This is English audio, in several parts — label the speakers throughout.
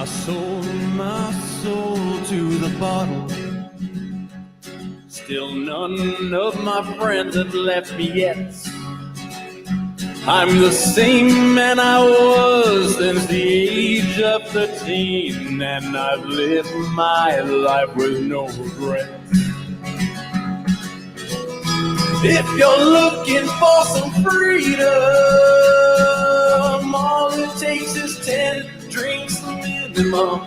Speaker 1: my soul to the bottle. Still none of my friends have left me yet. I'm the same man I was since the age of 13, and I've lived my life with no regrets. If you're looking for some freedom, all it takes is 10 drinks minimum.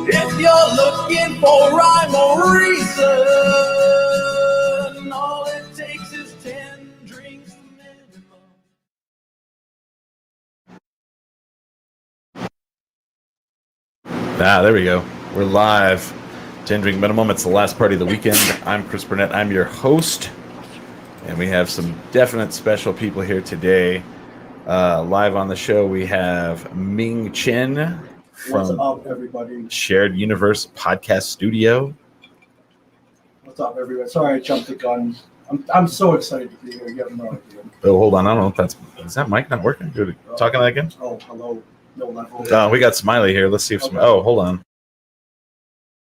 Speaker 1: If you're looking for rhyme or reason, all it takes is 10 drinks minimum.
Speaker 2: There we go. We're live. 10 drink minimum. It's the last party of the weekend. I'm Chris Burnett. I'm your host. And we have some definite special people here today. Live on the show, we have Ming Chen from
Speaker 3: What's up, everybody?
Speaker 2: Shared Universe Podcast Studio.
Speaker 3: What's up, everybody? Sorry I jumped the gun. I'm so excited to be here. You have no idea.
Speaker 2: Oh, hold on. I don't know if is that mic not working? Dude, talking that again?
Speaker 3: Oh, hello. No level.
Speaker 2: We got Smiley here. Let's see if
Speaker 3: Okay.
Speaker 2: hold on.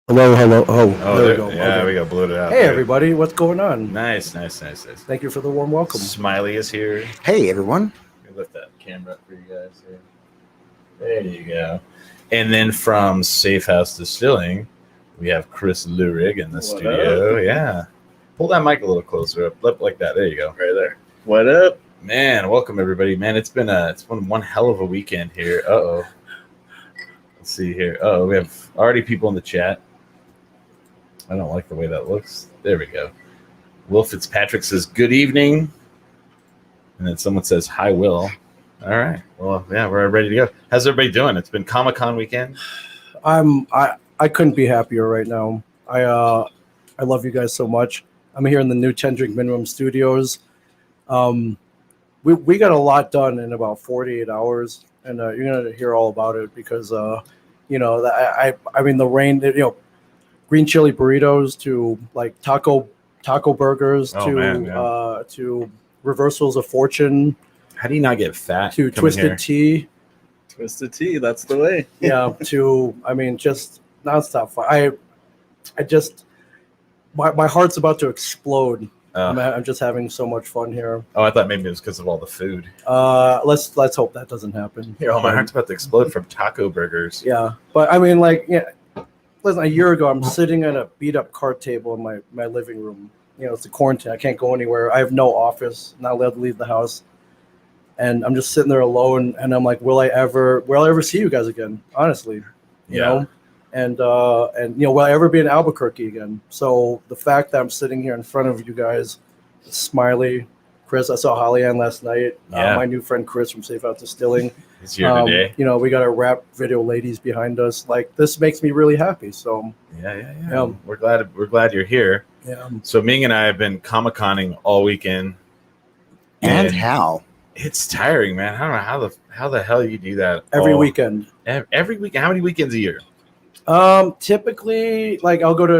Speaker 3: Hello.
Speaker 2: Oh,
Speaker 3: there we go.
Speaker 2: Yeah,
Speaker 3: Okay.
Speaker 2: we got blew it out.
Speaker 3: Hey,
Speaker 2: there.
Speaker 3: everybody. What's going on?
Speaker 2: Nice.
Speaker 3: Thank you for the warm welcome.
Speaker 2: Smiley is here.
Speaker 4: Hey, everyone.
Speaker 2: Let me lift that camera up for you guys here. There you go. And then from Safe House Distilling, we have Chris Lurig in the studio. Yeah. Pull that mic a little closer up like that. There you go. Right there.
Speaker 5: What up?
Speaker 2: Man, welcome everybody. Man, it's been one hell of a weekend here. Uh-oh. Let's see here. Oh, we have already people in the chat. I don't like the way that looks. There we go. Will Fitzpatrick says, good evening. And then someone says, hi, Will. All right. Well, yeah, we're ready to go. How's everybody doing? It's been Comic-Con weekend.
Speaker 3: I couldn't be happier right now. I love you guys so much. I'm here in the new 10 Drink Minimum Studios. We got a lot done in about 48 hours, and you're gonna hear all about it because I mean the rain, green chili burritos to like taco burgers to reversals of fortune.
Speaker 2: How do you not get fat?
Speaker 3: To twisted tea.
Speaker 5: Twisted tea, that's the way.
Speaker 3: Yeah, just nonstop fun. My heart's about to explode. I'm just having so much fun here.
Speaker 2: Oh, I thought maybe it was because of all the food.
Speaker 3: Let's hope that doesn't happen.
Speaker 2: Here, my heart's about to explode from taco burgers.
Speaker 3: Yeah, but I mean, listen, a year ago, I'm sitting at a beat up card table in my living room. It's a quarantine. I can't go anywhere. I have no office. Not allowed to leave the house. And I'm just sitting there alone, and I'm like, will I ever see you guys again? Honestly, you know, and will I ever be in Albuquerque again? So the fact that I'm sitting here in front of you guys, Smiley, Chris, I saw Holly Ann last night. My new friend Chris from Safe House Distilling.
Speaker 2: He's here today.
Speaker 3: We got our rap video ladies behind us. Like, this makes me really happy. So
Speaker 2: yeah. We're glad you're here.
Speaker 3: Yeah.
Speaker 2: So Ming and I have been Comic-Conning all weekend.
Speaker 4: And how?
Speaker 2: It's tiring, man. I don't know how the hell you do that
Speaker 3: every weekend.
Speaker 2: Every week. How many weekends a year?
Speaker 3: Typically, I'll get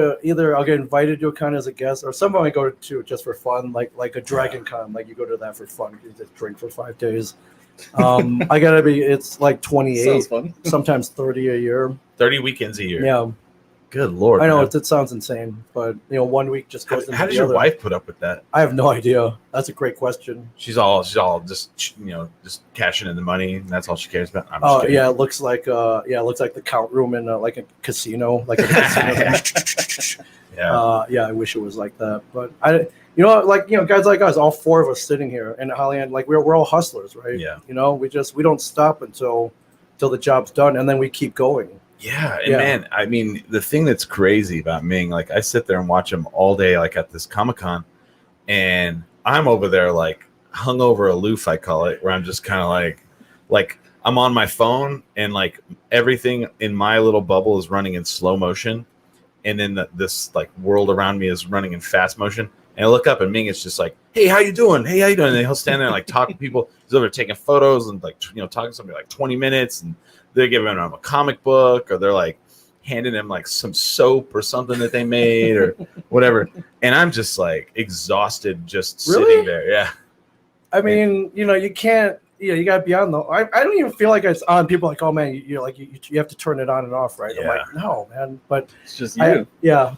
Speaker 3: invited to a con as a guest, or some I go to just for fun, like a Dragon Con. Like, you go to that for fun. You just drink for 5 days. It's like 28.
Speaker 5: Sounds funny.
Speaker 3: Sometimes 30 a year.
Speaker 2: 30 weekends a year.
Speaker 3: Yeah.
Speaker 2: Good Lord.
Speaker 3: I know
Speaker 2: man.
Speaker 3: it sounds insane, but 1 week just goes into
Speaker 2: How does
Speaker 3: the
Speaker 2: your
Speaker 3: other.
Speaker 2: wife put up with that?
Speaker 3: I have no idea. That's a great question.
Speaker 2: She's all just cashing in the money, and that's all she cares about.
Speaker 3: Yeah, it looks like the count room in like a casino, like a casino.
Speaker 2: Yeah.
Speaker 3: I wish it was like that, but guys like us, all 4 of us sitting here, and Holly Ann, we're all hustlers, right?
Speaker 2: Yeah.
Speaker 3: We don't stop until the job's done, and then we keep going.
Speaker 2: Yeah, and man, I mean, the thing that's crazy about Ming, I sit there and watch him all day, at this Comic-Con, and I'm over there hungover aloof, I call it, where I'm just kind of like I'm on my phone, and everything in my little bubble is running in slow motion, and then this world around me is running in fast motion. And I look up, and Ming is just like, "Hey, how you doing? Hey, how you doing?" And he'll stand there and talk to people. He's over there taking photos and talking to somebody 20 minutes, and they're giving him a comic book, or they're handing him some soap or something that they made or whatever. And I'm just exhausted, just sitting there. Yeah.
Speaker 3: I mean, you can't. you got to be on the. I don't even feel like it's on. People are like, oh man, you have to turn it on and off, right? I'm like, no, man. But
Speaker 5: It's just you.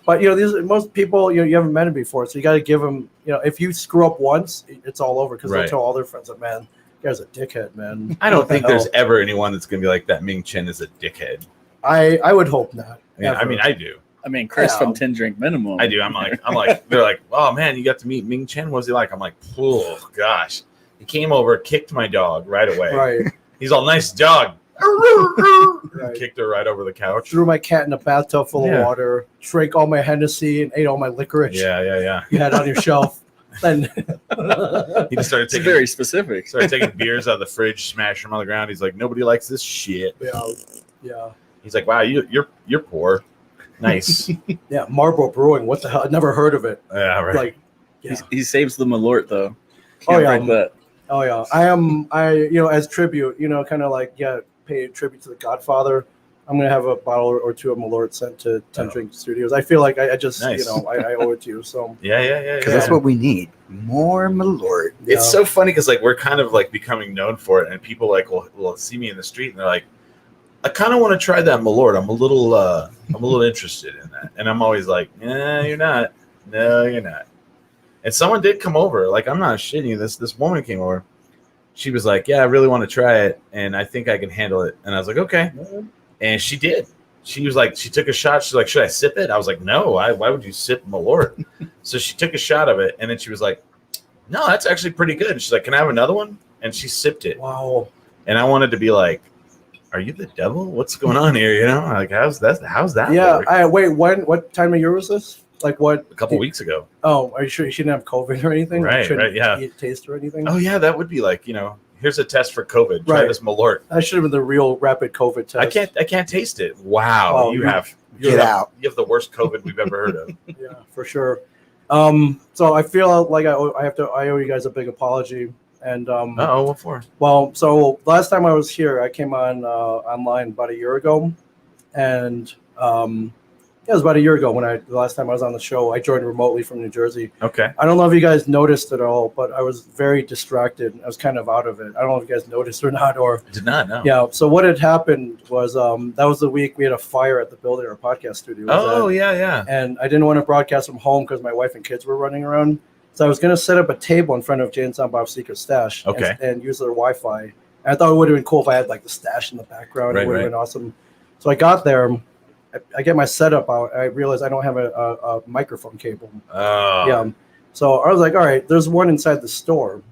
Speaker 3: but these most people, you haven't met them before, so you got to give them. If you screw up once, it's all over because
Speaker 2: Right.
Speaker 3: they'll tell all their friends, like, man, you guy's a dickhead, man.
Speaker 2: I don't
Speaker 3: What the
Speaker 2: think there's
Speaker 3: hell?
Speaker 2: ever anyone that's gonna be like that. Ming Chen is a dickhead.
Speaker 3: I would hope not.
Speaker 2: I mean, I do.
Speaker 5: I mean, Chris
Speaker 3: Yeah.
Speaker 5: from 10 Drink Minimum.
Speaker 2: I do. I'm like, they're like, oh man, you got to meet Ming Chen. What was he like? I'm like, oh gosh. He came over, kicked my dog right away.
Speaker 3: Right.
Speaker 2: He's all nice dog.
Speaker 3: Right.
Speaker 2: Kicked her right over the couch.
Speaker 3: Threw my cat in a bathtub full
Speaker 2: Yeah.
Speaker 3: of water, drank all my Hennessy, and ate all my licorice
Speaker 2: Yeah.
Speaker 3: you had on your shelf. Then
Speaker 2: He just started
Speaker 5: It's
Speaker 2: taking
Speaker 5: very specific.
Speaker 2: beers out of the fridge, smashing them on the ground. He's like, nobody likes this shit.
Speaker 3: yeah.
Speaker 2: He's like, wow, you're poor. Nice.
Speaker 3: Yeah, Marlboro Brewing. What the hell? I never heard of it.
Speaker 2: Yeah, right.
Speaker 3: Like, yeah.
Speaker 5: He saves the Malort though.
Speaker 3: Oh,
Speaker 5: Can't
Speaker 3: yeah.
Speaker 5: break that.
Speaker 3: Oh yeah. As tribute, kind of like pay tribute to the Godfather. I'm gonna have a bottle or two of Malort sent to 10 Drink Studios. I feel like I just
Speaker 2: Nice.
Speaker 3: I owe it to you. So
Speaker 2: yeah.
Speaker 4: Because that's what we need. More Malort.
Speaker 2: It's so funny because like we're kind of like becoming known for it, and people like will see me in the street and they're like, I kind of want to try that Malort. I'm a little interested in that, and I'm always like, you're not. No, you're not. And someone did come over. Like, I'm not shitting you. This woman came over. She was like, yeah, I really want to try it, and I think I can handle it. And I was like, okay. And she did. She was like, she took a shot. She's like, should I sip it? I was like, no. Why would you sip Malort? So she took a shot of it, and then she was like, no, that's actually pretty good. And she's like, can I have another one? And she sipped it.
Speaker 3: wow.
Speaker 2: And I wanted to be like, are you the devil? What's going on here? Like, how's that
Speaker 3: Yeah.
Speaker 2: work?
Speaker 3: What time of year was this? Like what?
Speaker 2: A couple weeks ago.
Speaker 3: Oh, are you sure you shouldn't have COVID or anything? Like,
Speaker 2: Right,
Speaker 3: shouldn't
Speaker 2: right, yeah.
Speaker 3: eat, taste or anything?
Speaker 2: Oh yeah, that would be like, here's a test for COVID. Try
Speaker 3: Right.
Speaker 2: this Malort.
Speaker 3: That should have been the real rapid COVID test.
Speaker 2: I can't taste it. Wow,
Speaker 3: Oh,
Speaker 2: you
Speaker 3: you-
Speaker 2: have
Speaker 4: Get out.
Speaker 2: You have the worst COVID we've ever heard of.
Speaker 3: Yeah, for sure. So I feel like I owe you guys a big apology. And
Speaker 2: Oh, what for?
Speaker 3: well, so last time I was here, I came on online about a year ago, and it was about a year ago the last time I was on the show. I joined remotely from New Jersey.
Speaker 2: Okay.
Speaker 3: I don't know if you guys noticed at all, but I was very distracted. I was kind of out of it. I don't know if you guys noticed or not, or
Speaker 2: Did not know.
Speaker 3: yeah. So what had happened was that was the week we had a fire at the building, our podcast studio. was
Speaker 2: Oh
Speaker 3: at.
Speaker 2: yeah.
Speaker 3: And I didn't want to broadcast from home because my wife and kids were running around. So I was going to set up a table in front of Jay and Silent Bob's Secret Stash and use their Wi-Fi. And I thought it would have been cool if I had like the stash in the background.
Speaker 2: Right,
Speaker 3: It would have been awesome. So I got there. I get my setup out. I realized I don't have a microphone cable.
Speaker 2: Oh.
Speaker 3: Yeah. So I was like, all right, there's one inside the store.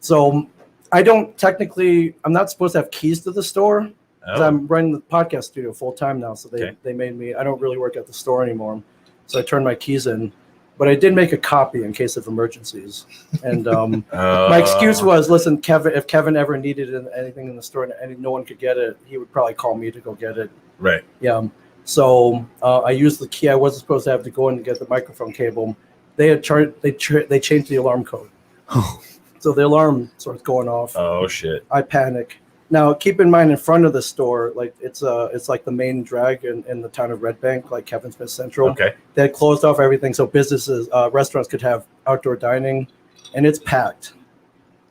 Speaker 3: So I don't I'm not supposed to have keys to the store.
Speaker 2: Oh.
Speaker 3: I'm running the podcast studio full time now, so
Speaker 2: Okay.
Speaker 3: they made me. I don't really work at the store anymore, so I turned my keys in. But I did make a copy in case of emergencies. And my excuse was, listen, if Kevin ever needed anything in the store and no one could get it, he would probably call me to go get it.
Speaker 2: Right.
Speaker 3: Yeah. So I used the key. I wasn't supposed to have to go in to get the microphone cable. They had they changed the alarm code. So the alarm starts going off.
Speaker 2: Oh shit.
Speaker 3: I panic. Now, keep in mind, in front of the store, like it's like the main drag in the town of Red Bank, like Kevin Smith Central.
Speaker 2: Okay.
Speaker 3: They had closed off everything, so businesses, restaurants could have outdoor dining, and it's packed.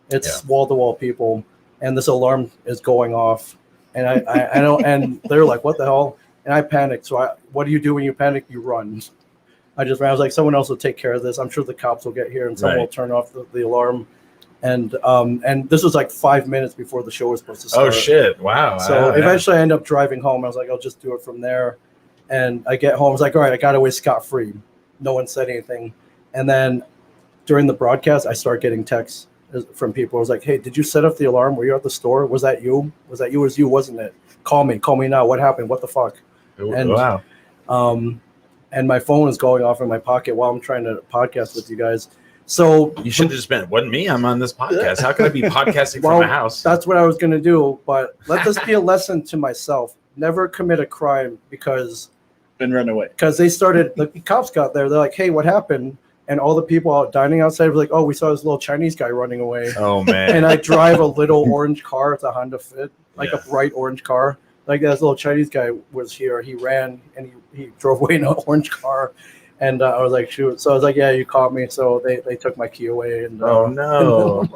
Speaker 3: It's wall to wall people, and this alarm is going off, and I don't, and they're like, "What the hell?" And I panicked. So what do you do when you panic? You run. I was like, someone else will take care of this. I'm sure the cops will get here, and someone will turn off the alarm. And this was like 5 minutes before the show was supposed to start.
Speaker 2: Oh shit! Wow.
Speaker 3: So eventually I end up driving home. I was like, I'll just do it from there. And I get home. I was like, all right, I got away scot-free. No one said anything. And then during the broadcast, I start getting texts from people. I was like, hey, did you set off the alarm? Were you at the store? Was that you? Was that you? It was you, wasn't it? Call me now. What happened? What the fuck? And,
Speaker 2: wow.
Speaker 3: And my phone is going off in my pocket while I'm trying to podcast with you guys. So
Speaker 2: You should have just been. Wasn't me. I'm on this podcast. How could I be podcasting
Speaker 3: Well,
Speaker 2: from my house?
Speaker 3: that's what I was going to do. But let this be a lesson to myself. Never commit a crime because
Speaker 5: Run away.
Speaker 3: they started, the cops got there. They're like, hey, what happened? And all the people out dining outside were like, oh, we saw this little Chinese guy running away.
Speaker 2: Oh man.
Speaker 3: And I drive a little orange car. It's a Honda Fit, like a bright orange car. Like this little Chinese guy was here. He ran and he drove away in an orange car. And I was like, shoot. So I was like, yeah, you caught me. So they took my key away. And
Speaker 2: Oh no.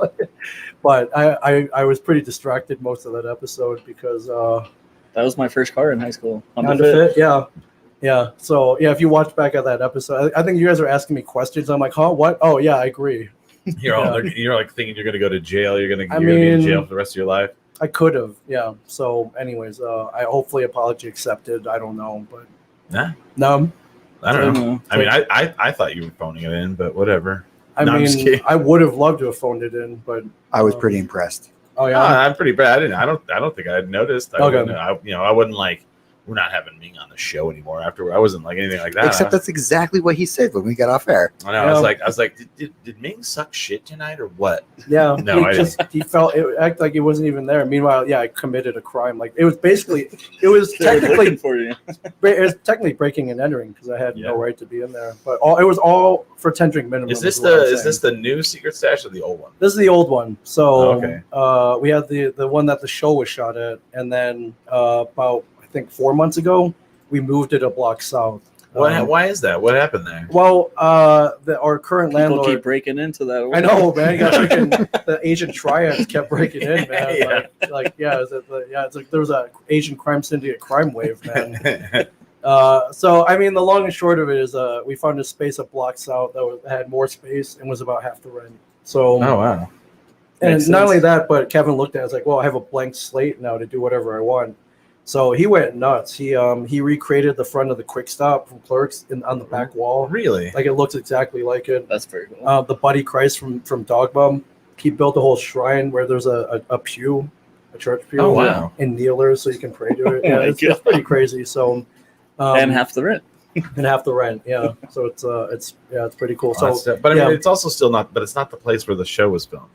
Speaker 3: But I was pretty distracted most of that episode because
Speaker 5: That was my first car in high school.
Speaker 3: Honda Fit, yeah. So yeah, if you watch back at that episode, I think you guys are asking me questions. I'm like, huh, what? Oh yeah, I agree.
Speaker 2: You're like thinking you're gonna go to jail. You're gonna be
Speaker 3: mean,
Speaker 2: in jail for the rest of your life.
Speaker 3: I could have, yeah. So, anyways, I hopefully apology accepted. I don't know, but
Speaker 2: Nah.
Speaker 3: no.
Speaker 2: I don't know. I mean, I thought you were phoning it in, but whatever.
Speaker 3: I
Speaker 2: No, I'm just
Speaker 3: mean,
Speaker 2: kidding.
Speaker 3: I would have loved to have phoned it in, but
Speaker 4: I was pretty impressed.
Speaker 3: oh
Speaker 2: Oh,
Speaker 3: yeah,
Speaker 2: I'm pretty bad. I don't think I had noticed. I
Speaker 3: Okay.
Speaker 2: wouldn't, I wouldn't like. We're not having Ming on the show anymore. After I wasn't like anything like that.
Speaker 4: Except that's exactly what he said when we got off air.
Speaker 2: I know. I was like, did Ming suck shit tonight or what?
Speaker 3: yeah.
Speaker 2: No, I
Speaker 3: he felt it acted like he wasn't even there. Meanwhile, yeah, I committed a crime. Like it was technically
Speaker 5: for you.
Speaker 3: breaking and entering because I had
Speaker 2: Yeah.
Speaker 3: no right to be in there. But it was all for tendering minimum.
Speaker 2: Is this
Speaker 3: what I'm saying.
Speaker 2: is this the new secret stash or the old one?
Speaker 3: This is the old one. So
Speaker 2: Okay.
Speaker 3: we had the one that the show was shot at, and then about I think 4 months ago we moved it a block south.
Speaker 2: Why is that? What happened there?
Speaker 3: Well, our current
Speaker 5: People
Speaker 3: landlord.
Speaker 5: keep breaking into that.
Speaker 3: I know, man. You got freaking, the Asian triads kept breaking in, man.
Speaker 2: Yeah.
Speaker 3: It's like there was a Asian crime syndicate crime wave, man. So I mean, the long and short of it is, we found a space a block south that had more space and was about half the rent. So,
Speaker 2: Oh wow.
Speaker 3: and
Speaker 5: Makes
Speaker 3: not
Speaker 5: sense.
Speaker 3: only that, but Kevin looked at it, it's like, well, I have a blank slate now to do whatever I want. So he went nuts. He recreated the front of the Quick Stop from Clerks on the back wall.
Speaker 2: Really?
Speaker 3: Like it looks exactly like it.
Speaker 5: That's very cool.
Speaker 3: The Buddy Christ from Dog Bum, he built a whole shrine where there's a pew, a church pew,
Speaker 2: Oh, wow.
Speaker 3: and kneelers so you can pray to it.
Speaker 5: Oh
Speaker 3: Yeah,
Speaker 5: my
Speaker 3: it's
Speaker 5: God.
Speaker 3: pretty crazy. So,
Speaker 5: And half the rent.
Speaker 3: and half the rent. Yeah, so it's pretty cool. So
Speaker 2: But I mean,
Speaker 3: yeah.
Speaker 2: it's also still not. But it's not the place where the show was filmed.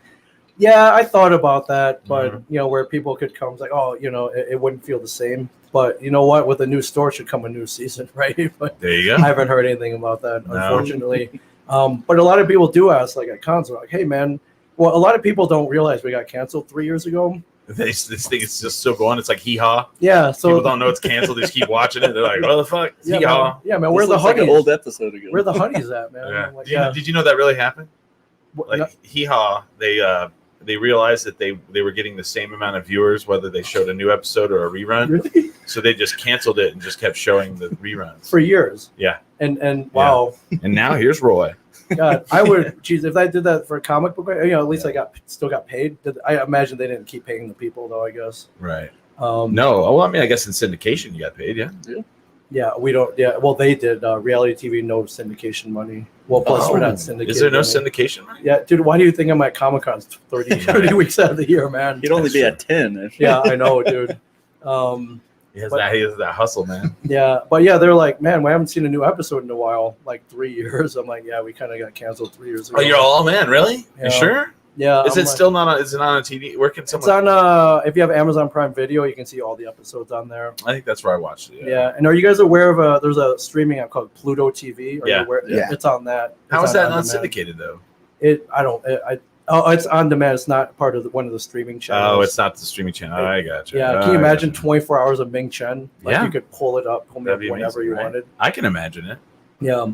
Speaker 3: yeah, I thought about that, but
Speaker 2: Mhm.
Speaker 3: where people could come, it's like, oh, it wouldn't feel the same. But you know what? With a new store should come a new season, right? But
Speaker 2: There you
Speaker 3: I
Speaker 2: go.
Speaker 3: haven't heard anything about that,
Speaker 2: No.
Speaker 3: unfortunately. But a lot of people do ask, like at cons, like, hey, man. Well, a lot of people don't realize we got canceled 3 years ago.
Speaker 2: This thing is just still going. It's like hee haw.
Speaker 3: Yeah, so
Speaker 2: People don't know it's canceled. They just keep watching it. They're like, what the fuck? It's
Speaker 3: yeah,
Speaker 2: hee haw.
Speaker 3: man, yeah, man. Where
Speaker 5: This
Speaker 3: the
Speaker 5: looks like
Speaker 3: honeys?
Speaker 5: an old episode ago.
Speaker 3: Where the honeys at, man?
Speaker 2: Yeah.
Speaker 3: I'm like,
Speaker 2: Did you know that really happened?
Speaker 3: What-
Speaker 2: Like hee haw. They realized that they were getting the same amount of viewers whether they showed a new episode or a rerun.
Speaker 3: really?
Speaker 2: So they just canceled it and just kept showing the reruns.
Speaker 3: For years.
Speaker 2: Yeah.
Speaker 3: And wow,
Speaker 2: And now here's Roy.
Speaker 3: God, I would. Geez, if I did that for a comic book, at least I still got paid. I imagine they didn't keep paying the people though. I guess.
Speaker 2: Right.
Speaker 3: No.
Speaker 2: Well, I mean, I guess in syndication you got paid, yeah.
Speaker 3: Yeah, we don't. Yeah, well, they did. Reality TV, no syndication money. Well, plus we're not syndicated.
Speaker 2: Is there no
Speaker 3: money.
Speaker 2: syndication money?
Speaker 3: Yeah, dude. Why do you think I'm at Comic Con 30 weeks out of the year, man?
Speaker 5: He'd only be at 10. If
Speaker 3: Yeah, I know, dude.
Speaker 2: He has that hustle, man.
Speaker 3: Yeah, but yeah, they're like, man, we haven't seen a new episode in a while, like 3 years. I'm like, yeah, we kind of got canceled 3 years ago.
Speaker 2: Oh, you're all man, really?
Speaker 3: Yeah.
Speaker 2: You sure?
Speaker 3: Yeah.
Speaker 2: Is
Speaker 3: I'm
Speaker 2: it
Speaker 3: like-
Speaker 2: still not on? Is it on a TV? Where can
Speaker 3: It's
Speaker 2: someone?
Speaker 3: on. If you have Amazon Prime Video, you can see all the episodes on there.
Speaker 2: I think that's where I watched it.
Speaker 3: Yeah. And are you guys aware of there's a streaming app called Pluto TV? Are you
Speaker 2: Yeah.
Speaker 3: aware?
Speaker 4: Yeah.
Speaker 3: It's on that.
Speaker 2: How
Speaker 3: It's
Speaker 2: is that
Speaker 3: on
Speaker 2: not
Speaker 3: demand.
Speaker 2: syndicated though?
Speaker 3: It's on demand. It's not part of one of the streaming channels.
Speaker 2: Oh, it's not the streaming channel. I gotcha.
Speaker 3: Yeah.
Speaker 2: Oh,
Speaker 3: Can you
Speaker 2: I
Speaker 3: imagine
Speaker 2: gotcha.
Speaker 3: 24 hours of Ming Chen? Like
Speaker 2: Yeah.
Speaker 3: you could pull it up
Speaker 2: That'd be
Speaker 3: whenever
Speaker 2: amazing,
Speaker 3: you
Speaker 2: right?
Speaker 3: wanted.
Speaker 2: I can imagine it.
Speaker 3: Yeah.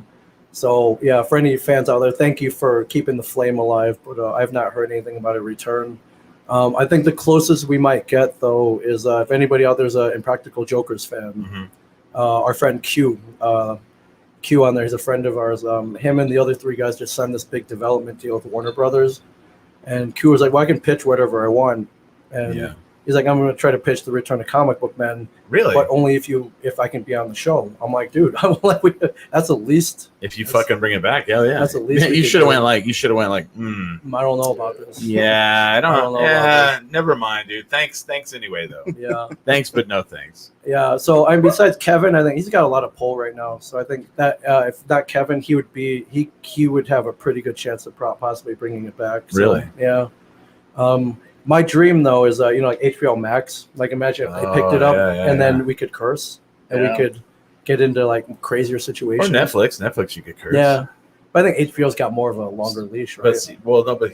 Speaker 3: So yeah, for any fans out there, thank you for keeping the flame alive. But I've not heard anything about a return. I think the closest we might get though is if anybody out there's an Impractical Jokers fan,
Speaker 2: Mhm.
Speaker 3: our friend Q. Q on there, he's a friend of ours. Him and the other three guys just signed this big development deal with Warner Brothers, and Q was like, "Well, I can pitch whatever I want," and
Speaker 2: Yeah.
Speaker 3: he's like, "I'm going to try to pitch the Return of Comic Book Man,
Speaker 2: Really?
Speaker 3: but only if I can be on the show." I'm like, "Dude, that's the least."
Speaker 2: If you fucking bring it back, hell yeah.
Speaker 3: That's the least we
Speaker 2: you
Speaker 3: could
Speaker 2: should have
Speaker 3: do.
Speaker 2: went like. You should have went like.
Speaker 3: I don't know about this.
Speaker 2: Yeah, I
Speaker 3: I don't
Speaker 2: don't
Speaker 3: know
Speaker 2: know.
Speaker 3: about
Speaker 2: Yeah, never mind, dude. Thanks anyway, though.
Speaker 3: Yeah.
Speaker 2: Thanks, but no thanks.
Speaker 3: Yeah. So I mean, besides Kevin, I think he's got a lot of pull right now. So I think that if not Kevin, he would have a pretty good chance of possibly bringing it back. So,
Speaker 2: Really?
Speaker 3: Yeah. My dream though is like HBO Max. Like imagine if they picked it
Speaker 2: Oh,
Speaker 3: up
Speaker 2: yeah,
Speaker 3: and
Speaker 2: yeah.
Speaker 3: then we could curse and
Speaker 5: Yeah.
Speaker 3: we could get into like crazier
Speaker 2: Or
Speaker 3: situations.
Speaker 2: Netflix, you could curse.
Speaker 3: Yeah. But I think HBO's got more of a longer leash, right?
Speaker 2: But see, well, no, but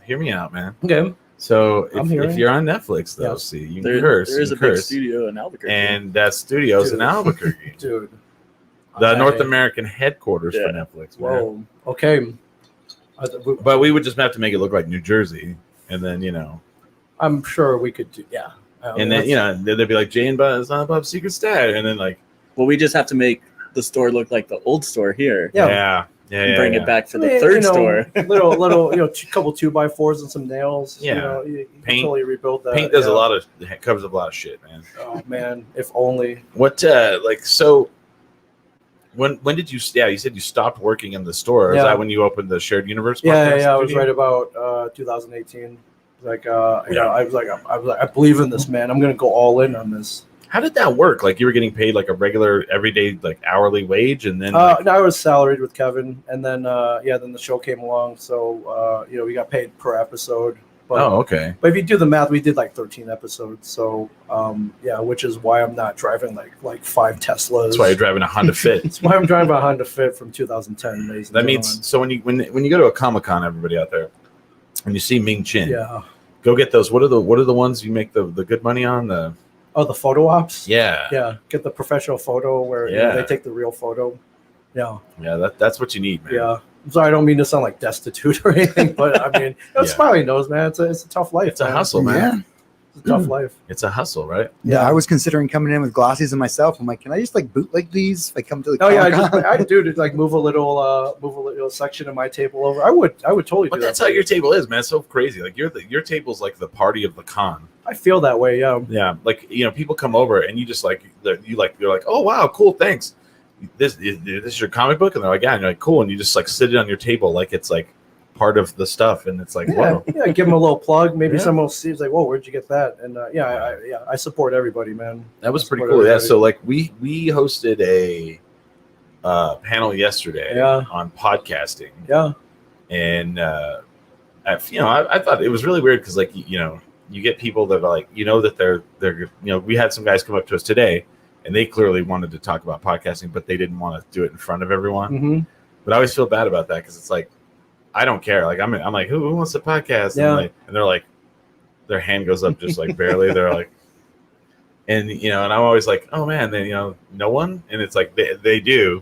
Speaker 2: hear me out, man.
Speaker 3: Okay.
Speaker 2: So
Speaker 3: I'm
Speaker 2: if
Speaker 3: hearing.
Speaker 2: you're on Netflix, though,
Speaker 3: Yes.
Speaker 2: see, you can
Speaker 5: there
Speaker 2: curse.
Speaker 5: is
Speaker 2: you
Speaker 5: a
Speaker 2: can
Speaker 5: big
Speaker 2: curse.
Speaker 5: studio in Albuquerque.
Speaker 2: And that studio's in
Speaker 3: Dude.
Speaker 2: Albuquerque,
Speaker 3: Dude.
Speaker 2: the
Speaker 3: I-
Speaker 2: North American headquarters for
Speaker 5: Yeah.
Speaker 2: Netflix. Man.
Speaker 3: Whoa. Okay.
Speaker 2: But we would just have to make it look like New Jersey. and then you know,
Speaker 3: I'm sure we could do. Yeah.
Speaker 2: and then you know, they'd be like Jay and Buzz on Bob's Secret Stash, and then like,
Speaker 5: Well, we just have to make the store look like the old store here.
Speaker 3: Yeah.
Speaker 5: And bring it back for the
Speaker 3: Yeah,
Speaker 5: third
Speaker 3: you know,
Speaker 5: store.
Speaker 3: little, couple 2x4s and some nails.
Speaker 2: Yeah.
Speaker 3: You know, you can
Speaker 2: Paint.
Speaker 3: totally rebuild that.
Speaker 2: Paint does
Speaker 3: yeah.
Speaker 2: a lot of covers up a lot of shit, man.
Speaker 3: Oh man, if only.
Speaker 2: What like so? When did you? Yeah, you said you stopped working in the store. Is
Speaker 3: Yeah.
Speaker 2: that when you opened the Shared Universe?
Speaker 3: Yeah,
Speaker 2: podcast
Speaker 3: I was
Speaker 2: studio?
Speaker 3: right about 2018. Like, I was like, I believe in this, man. I'm gonna go all in on this.
Speaker 2: How did that work? Like you were getting paid like a regular everyday like hourly wage, and then like,
Speaker 3: No, I was salaried with Kevin, and then then the show came along, so we got paid per episode. But,
Speaker 2: oh, okay.
Speaker 3: But if you do the math, we did like 13 episodes, so which is why I'm not driving like 5 Teslas.
Speaker 2: That's why you're driving a Honda Fit.
Speaker 3: That's why I'm driving a Honda Fit from 2010. ladies and
Speaker 2: That means so when you go to a Comic-Con, everybody out there, and you see Ming Chin,
Speaker 3: gentlemen.
Speaker 2: go get those. What are the ones you make the good money on? The
Speaker 3: The photo ops.
Speaker 2: yeah,
Speaker 3: Yeah, get the professional photo where
Speaker 2: Yeah.
Speaker 3: they take the real photo. Yeah,
Speaker 2: that's what you need, man.
Speaker 3: yeah. I'm sorry, I don't mean to sound like destitute or anything, but I mean,
Speaker 2: Yeah.
Speaker 3: Smiley knows, man. It's a tough life.
Speaker 2: It's a
Speaker 3: man.
Speaker 2: hustle, man.
Speaker 4: Yeah.
Speaker 3: It's a tough life.
Speaker 2: It's a hustle, right?
Speaker 4: Yeah, I was considering coming in with glossies and myself. I'm like, can I just like bootleg these if I come to the
Speaker 3: Oh yeah,
Speaker 4: Comic-Con?
Speaker 3: I do to like move a little section of my table over. I would totally
Speaker 2: But
Speaker 3: do
Speaker 2: that's
Speaker 3: that.
Speaker 2: how your table is, man. It's so crazy. Like your table's like the party of the con.
Speaker 3: I feel that way. Yeah.
Speaker 2: Yeah, like people come over and you just you're like, oh wow, cool, thanks. This is your comic book, and they're like, yeah, and you're like, cool, and you just like sit it on your table like it's like part of the stuff, and it's like,
Speaker 3: Yeah,
Speaker 2: wow,
Speaker 3: yeah, give them a little plug. Maybe
Speaker 2: Yeah.
Speaker 3: someone will see, it's like, whoa, where'd you get that? And I support everybody, man.
Speaker 2: that was pretty
Speaker 3: Support
Speaker 2: cool. Yeah,
Speaker 3: everybody.
Speaker 2: so like we hosted a panel yesterday
Speaker 3: Yeah.
Speaker 2: on podcasting,
Speaker 3: Yeah,
Speaker 2: and I thought it was really weird because like you get people that are like that they're we had some guys come up to us today and they clearly wanted to talk about podcasting, but they didn't want to do it in front of everyone.
Speaker 3: hmm
Speaker 2: But I always feel bad about that because it's like I don't care. Like I'm like who wants a podcast?
Speaker 3: Yeah.
Speaker 2: And they're like their hand goes up just like barely. They're like, and and I'm always like, oh man, then no one, and it's like they do.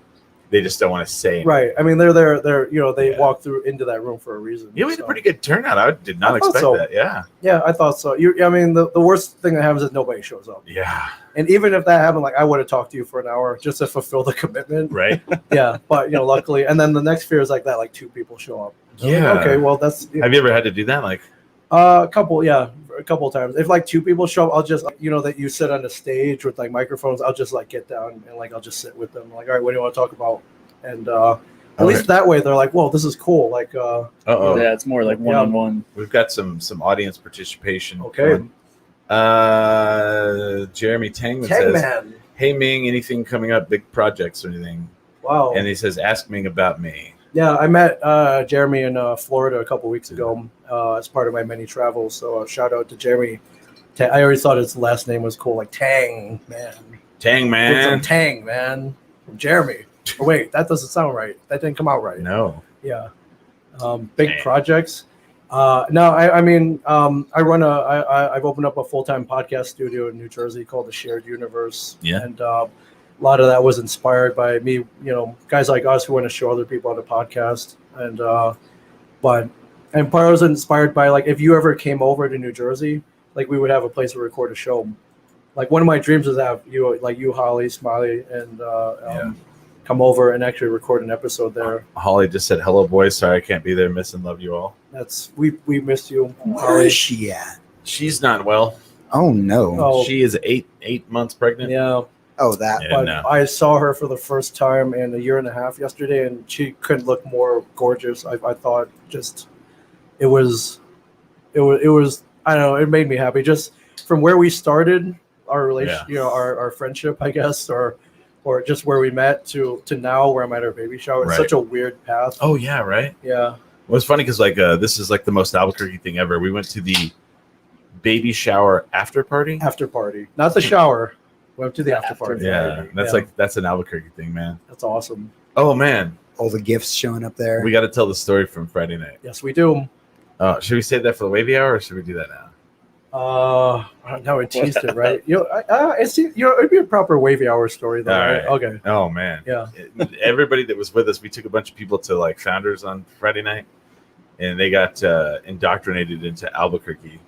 Speaker 2: They just don't want to say anything.
Speaker 3: right. I mean, they're they
Speaker 2: Yeah.
Speaker 3: walk through into that room for a reason.
Speaker 2: Yeah, we had a
Speaker 3: so.
Speaker 2: pretty good turnout. I did not
Speaker 3: I thought
Speaker 2: expect
Speaker 3: so.
Speaker 2: that. Yeah.
Speaker 3: Yeah, I thought so. I mean, the worst thing that happens is nobody shows up.
Speaker 2: Yeah.
Speaker 3: And even if that happened, like I would have talked to you for an hour just to fulfill the commitment.
Speaker 2: Right.
Speaker 3: Yeah, but luckily, and then the next fear is like that, like 2 people show up. I'm like,
Speaker 2: Yeah.
Speaker 3: okay, well that's
Speaker 2: Have you ever had to do that? Like,
Speaker 3: a couple of times. If like 2 people show up, I'll just that you sit on the stage with like microphones. I'll just like get down and like I'll just sit with them. Like, all right, what do you want to talk about? And at least that way they're like, whoa, this is cool. Like,
Speaker 2: oh,
Speaker 5: Yeah, it's more like one-on-one.
Speaker 2: we've got some audience participation.
Speaker 3: okay,
Speaker 2: Jeremy Tangman
Speaker 3: Tang
Speaker 2: says,
Speaker 3: Man.
Speaker 2: "Hey Ming, anything coming up? Big projects or anything?"
Speaker 3: Wow.
Speaker 2: And he says, "Ask Ming about me."
Speaker 3: Yeah, I met Jeremy in Florida a couple weeks ago as part of my many travels. So shout out to Jeremy. I already thought his last name was cool, like Tang Man.
Speaker 2: Tang
Speaker 3: Get some
Speaker 2: man.
Speaker 3: Tang Man from Jeremy. Oh, wait, that doesn't sound right. That didn't come out right.
Speaker 2: No.
Speaker 3: Yeah. Big
Speaker 2: Dang.
Speaker 3: projects. No, I mean, I've opened up a full-time podcast studio in New Jersey called the Shared Universe.
Speaker 2: Yeah.
Speaker 3: And a lot of that was inspired by me, guys like us who want to show other people how to podcast. And, part of it was inspired by, like, if you ever came over to New Jersey, like, we would have a place to record a show. Like, one of my dreams is to have you, Holly, Smiley, and come over and actually record an episode there.
Speaker 2: Holly just said, "Hello, boys. Sorry I can't be there. Miss and love you all."
Speaker 3: We missed you,
Speaker 4: Where
Speaker 3: Holly.
Speaker 4: is she at?
Speaker 2: She's not well.
Speaker 4: Oh no.
Speaker 3: Oh.
Speaker 2: She is eight months pregnant.
Speaker 3: Yeah,
Speaker 4: Oh, that.
Speaker 2: Yeah.
Speaker 3: but
Speaker 2: no.
Speaker 3: I saw her for the first time in a year and a half yesterday, and she couldn't look more gorgeous. I thought just it was I don't know, it made me happy just from where we started our relation, our friendship, I guess, or just where we met to now where I'm at her baby shower. It's
Speaker 2: Right.
Speaker 3: such a weird path.
Speaker 2: Oh yeah, right.
Speaker 3: Yeah.
Speaker 2: Well, it's funny because like this is like the most Albuquerque thing ever. We went to the baby shower after party.
Speaker 3: After party, not the shower. Went to the after party.
Speaker 2: Yeah, that's an Albuquerque thing, man.
Speaker 3: That's awesome.
Speaker 2: Oh man,
Speaker 4: All the gifts showing up there.
Speaker 2: we got to tell the story from Friday night.
Speaker 3: Yes, we do.
Speaker 2: Should we save that for the wavy hour, or should we do that now?
Speaker 3: Now we teased it, right? It'd be a proper wavy hour story, though.
Speaker 2: All
Speaker 3: Right?
Speaker 2: right.
Speaker 3: Okay.
Speaker 2: Oh man,
Speaker 3: Yeah.
Speaker 2: Everybody that was with us, we took a bunch of people to like Founders on Friday night, and they got indoctrinated into Albuquerque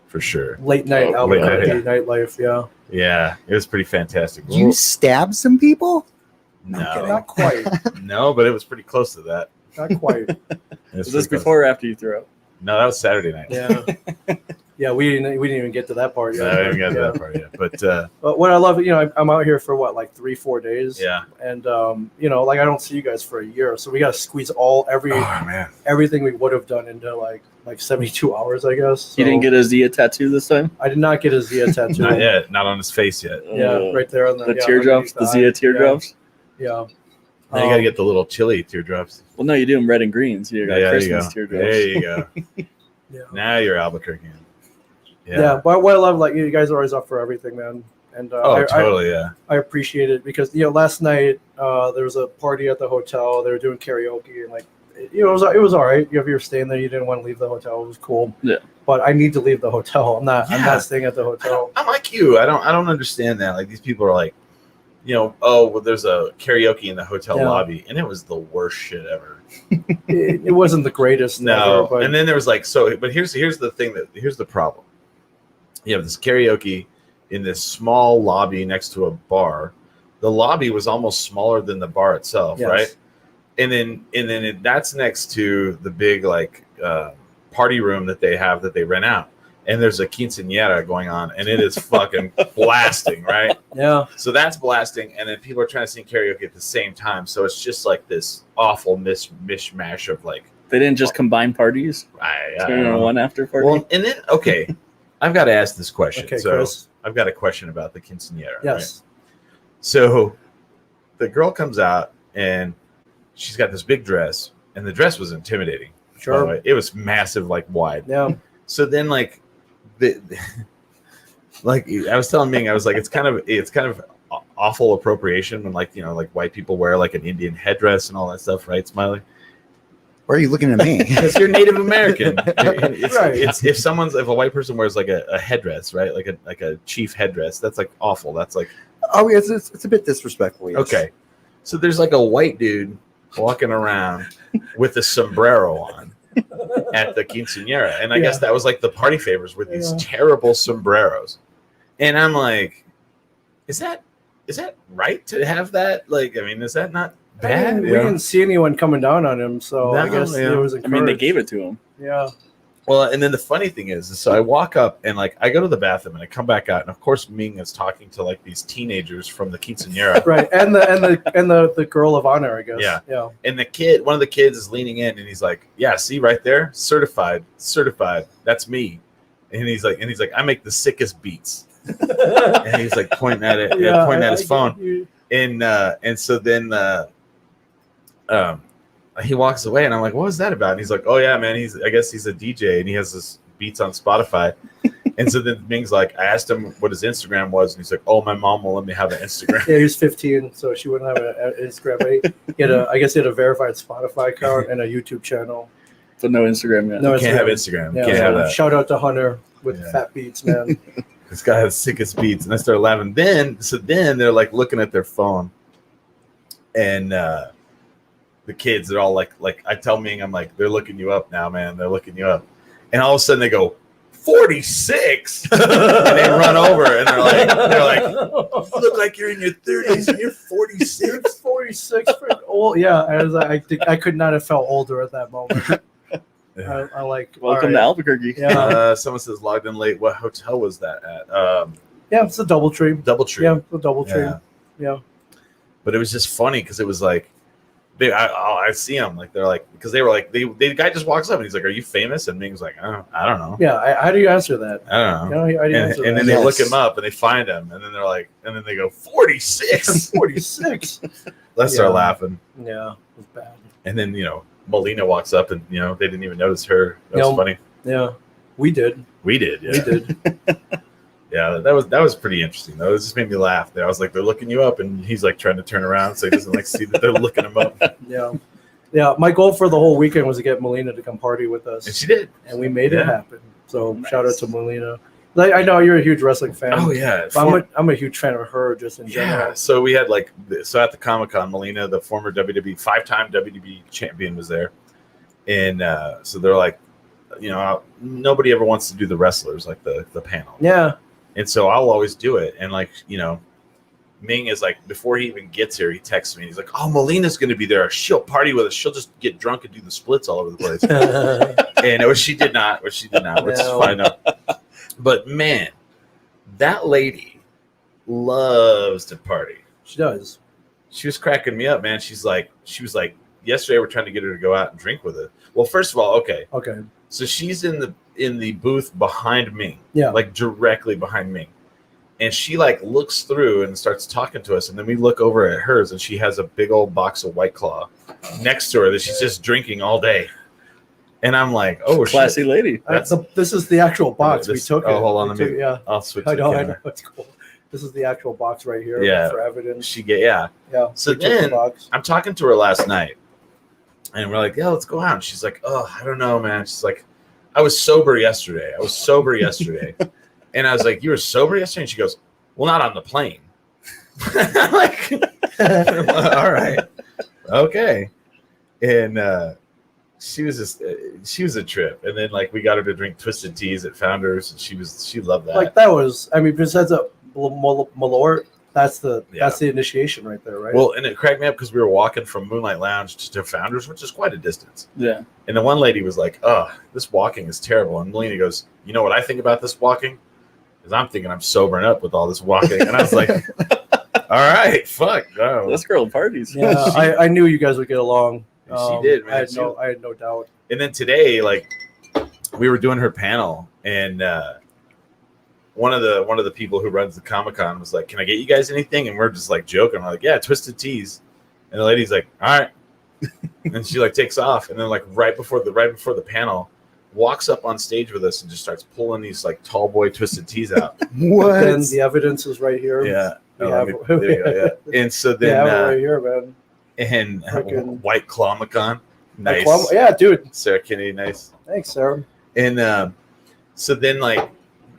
Speaker 2: for sure.
Speaker 3: Late night
Speaker 5: Oh,
Speaker 2: late
Speaker 3: Albuquerque
Speaker 2: night,
Speaker 3: nightlife. Yeah,
Speaker 2: Yeah, it was pretty fantastic.
Speaker 4: You stabbed some people?
Speaker 2: No,
Speaker 3: not quite,
Speaker 2: no, but it was pretty close to that.
Speaker 3: not quite.
Speaker 2: It
Speaker 5: Was
Speaker 2: was
Speaker 5: this
Speaker 2: pretty close.
Speaker 5: before or after you threw up?
Speaker 2: No, that was Saturday night.
Speaker 3: Yeah, yeah. We didn't even get to that part
Speaker 2: No,
Speaker 3: yet.
Speaker 2: I didn't get to
Speaker 3: Yeah.
Speaker 2: that part yet. But
Speaker 3: But what I love, I'm out here for what, like 3-4 days.
Speaker 2: yeah.
Speaker 3: And like I don't see you guys for a year, so we got to squeeze
Speaker 2: Oh man.
Speaker 3: everything we would have done into like 72 hours, I guess. So
Speaker 5: You didn't get a Zia tattoo this time?
Speaker 3: I did not get a Zia tattoo.
Speaker 2: Not yet. Not on his face yet.
Speaker 3: Yeah, right there on the,
Speaker 5: The
Speaker 3: yeah,
Speaker 5: teardrops,
Speaker 3: underneath
Speaker 5: the
Speaker 3: eye.
Speaker 5: Zia teardrops.
Speaker 3: Yeah.
Speaker 2: Now you gotta get the little chili teardrops.
Speaker 5: Well, no, you do them red and green, so you got
Speaker 2: Yeah, there you
Speaker 5: Christmas
Speaker 2: go.
Speaker 5: teardrops.
Speaker 2: There you go.
Speaker 3: Yeah.
Speaker 2: Now you're Albuquerque.
Speaker 3: Yeah. But what I love, like, you guys are always up for everything, man. And
Speaker 2: Oh, totally. Yeah.
Speaker 3: I appreciate it because last night there was a party at the hotel. They were doing karaoke and like it was all right. If you were staying there, you didn't want to leave the hotel. It was cool.
Speaker 5: Yeah.
Speaker 3: But I need to leave the hotel. I'm not staying at the hotel.
Speaker 2: I'm like you. I don't understand that. Like these people are like, oh, well, there's a karaoke in the hotel
Speaker 3: Yeah.
Speaker 2: lobby, and it was the worst shit ever.
Speaker 3: It wasn't the greatest.
Speaker 2: No,
Speaker 3: ever, but
Speaker 2: and then there was like but here's the thing here's the problem. You have this karaoke in this small lobby next to a bar. The lobby was almost smaller than the bar itself,
Speaker 3: Yes.
Speaker 2: right? And then that's next to the big party room that they rent out. And there's a quinceañera going on, and it is fucking blasting, right?
Speaker 3: yeah,
Speaker 2: So that's blasting, and then people are trying to sing karaoke at the same time. So it's just like this awful mishmash of like,
Speaker 5: They didn't just combine parties?
Speaker 2: I
Speaker 5: Turn
Speaker 2: don't
Speaker 5: on
Speaker 2: know.
Speaker 5: one after party?
Speaker 2: Well, and then I've got to ask this question.
Speaker 3: okay,
Speaker 2: so
Speaker 3: Chris.
Speaker 2: I've got a question about the quinceañera.
Speaker 3: Yes,
Speaker 2: Right? So the girl comes out and she's got this big dress, and the dress was intimidating. by the
Speaker 3: sure.
Speaker 2: way. It was massive, like wide.
Speaker 3: Yeah,
Speaker 2: So then like like I was telling Ming, I was like, it's kind of awful appropriation when like white people wear like an Indian headdress and all that stuff, right, Smiley?
Speaker 4: Why are you looking at me?
Speaker 2: Because you're Native American. It's,
Speaker 3: Right.
Speaker 2: it's if a white person wears like a headdress, right, like a chief headdress, that's like awful. That's like
Speaker 4: Oh, yes, it's a bit disrespectful. Yes.
Speaker 2: okay. So there's like a white dude walking around with a sombrero on at the quinceañera, and I guess that was like the party favors with these
Speaker 3: Yeah.
Speaker 2: terrible sombreros, and I'm like, is that right to have that? Like, I mean, is that not bad?
Speaker 3: we didn't see anyone coming down on him, so I
Speaker 2: No,
Speaker 3: guess
Speaker 2: yeah.
Speaker 3: it was
Speaker 5: I
Speaker 3: encouraged.
Speaker 5: mean, they gave it to him.
Speaker 3: Yeah,
Speaker 2: Well, and then the funny thing is so I walk up and like I go to the bathroom and I come back out, and of course Ming is talking to like these teenagers from the quinceañera.
Speaker 3: right. And the girl of honor, I guess.
Speaker 2: Yeah.
Speaker 3: yeah.
Speaker 2: And one of the kids is leaning in, and he's like, "Yeah, see right there, certified. That's me." And he's like, "I make the sickest beats." And he's like pointing at it, pointing at his phone. And so then he walks away, and I'm like, "What was that about?" And he's like, "Oh yeah, man. I guess he's a DJ, and he has this beats on Spotify." And so then Ming's like, I asked him what his Instagram was, and he's like, "Oh, my mom will let me have an Instagram."
Speaker 3: Yeah, he was 15, so she wouldn't have an Instagram. I guess he had a verified Spotify account and a YouTube channel.
Speaker 5: But no Instagram yet.
Speaker 3: No,
Speaker 2: You can't have Instagram. You
Speaker 3: Yeah,
Speaker 2: can't
Speaker 3: so
Speaker 2: have that.
Speaker 3: shout out to Hunter with
Speaker 2: Yeah.
Speaker 3: Fat Beats, man.
Speaker 2: This guy has sickest beats, and I start laughing. Then they're like looking at their phone, and the kids are all like I tell Ming, I'm like, they're looking you up now, man. They're looking you up, and all of a sudden they go 46, and they run over, and they're like, you look like you're in your 30s, and you're 46.
Speaker 3: 46 for old. Yeah, I could not have felt older at that moment.
Speaker 2: Yeah.
Speaker 3: I like.
Speaker 5: Welcome to Albuquerque.
Speaker 3: Yeah,
Speaker 2: Someone says logged in late. What hotel was that at?
Speaker 3: yeah, it's a DoubleTree.
Speaker 2: DoubleTree.
Speaker 3: Yeah, it's a DoubleTree.
Speaker 2: Yeah.
Speaker 3: Yeah.
Speaker 2: But it was just funny because it was like, I see them like they're like because they were like the guy just walks up and he's like, "Are you famous?" And Ming's like, "I don't know,
Speaker 3: Yeah. How do you answer that?
Speaker 2: I don't know."
Speaker 3: How do you answer
Speaker 2: And
Speaker 3: that?
Speaker 2: then they look
Speaker 4: Yes.
Speaker 2: him up and they find him, and then they're like, and then they go 46.
Speaker 3: 46.
Speaker 2: Let's start
Speaker 3: Yeah.
Speaker 2: laughing,
Speaker 3: Yeah, it was bad.
Speaker 2: and then Molina walks up and they didn't even notice her. That was
Speaker 3: No.
Speaker 2: funny.
Speaker 3: Yeah, we did.
Speaker 2: We did,
Speaker 3: We
Speaker 2: yeah,
Speaker 3: did.
Speaker 2: yeah. That was pretty interesting though. It just made me laugh. I was like, they're looking you up, and he's like trying to turn around so he doesn't like see that they're looking him up,
Speaker 3: Yeah. Yeah, my goal for the whole weekend was to get Melina to come party with us,
Speaker 2: and she did.
Speaker 3: and we made it
Speaker 2: Yeah.
Speaker 3: happen. So
Speaker 5: Nice.
Speaker 3: shout out to Melina. I know you're a huge wrestling fan.
Speaker 2: Oh yeah,
Speaker 3: but I'm a huge fan of her just in
Speaker 2: Yeah,
Speaker 3: general.
Speaker 2: so we had at the Comic-Con, Melina, the former five-time WWE champion, was there, And so they're like, nobody ever wants to do the wrestlers, like the panel.
Speaker 3: Yeah.
Speaker 2: And so I'll always do it. And like, Ming is like, before he even gets here, he texts me. He's like, "Oh, Melina's going to be there. She'll party with us. She'll just get drunk and do the splits all over the place." And she did not, which is fine. But man, that lady loves to party.
Speaker 3: She does.
Speaker 2: She was cracking me up, man. She was like, yesterday we're trying to get her to go out and drink with us. Well, first of all, okay. So she's in the booth behind Ming.
Speaker 3: Yeah.
Speaker 2: Like directly behind Ming. And she like looks through and starts talking to us, and then we look over at hers, and she has a big old box of White Claw next to her that she's just drinking all day. And I'm like, "Oh,
Speaker 5: classy lady."
Speaker 3: This is the actual box we took.
Speaker 2: Oh, hold on,
Speaker 3: yeah,
Speaker 2: I'll switch.
Speaker 3: I know, it's cool. This is the actual box right here.
Speaker 2: Yeah,
Speaker 3: for evidence.
Speaker 2: Yeah. So
Speaker 3: we took
Speaker 2: then
Speaker 3: the box.
Speaker 2: I'm talking to her last night, and we're like, "Yeah, let's go out." And she's like, "Oh, I don't know, man." She's like, "I was sober yesterday. And I was like, "You were sober yesterday?" And she goes, "Well, not on the plane." I'm like, all right, okay. And she was a trip. And then like we got her to drink Twisted Teas at Founders, and she loved that.
Speaker 3: Like that was, I mean, besides a Malort, that's the initiation right there, right?
Speaker 2: Well, and it cracked me up because we were walking from Moonlight Lounge to Founders, which is quite a distance.
Speaker 5: Yeah.
Speaker 2: And the one lady was like, "Oh, this walking is terrible." And Melina goes, "You know what I think about this walking? Because I'm thinking I'm sobering up with all this walking." And I was like, "All right, fuck." Oh.
Speaker 5: This girl parties.
Speaker 3: Yeah, I knew you guys would get along.
Speaker 2: She did, man.
Speaker 3: I had no doubt.
Speaker 2: And then today, like, we were doing her panel, and one of the people who runs the Comic-Con was like, "Can I get you guys anything?" And we're just like joking. We're like, "Yeah, Twisted Teas." And the lady's like, "All right." And she like takes off, and then like right before the panel, walks up on stage with us and just starts pulling these like tall boy Twisted Teas out.
Speaker 3: What? Then the evidence is right here.
Speaker 2: Yeah.
Speaker 3: There you go,
Speaker 2: yeah. And so then
Speaker 3: right here, man.
Speaker 2: And
Speaker 3: Frickin'
Speaker 2: White Claw-Macon. Nice.
Speaker 3: Yeah, dude.
Speaker 2: Sarah Kennedy, nice.
Speaker 3: Thanks, Sarah.
Speaker 2: And so then like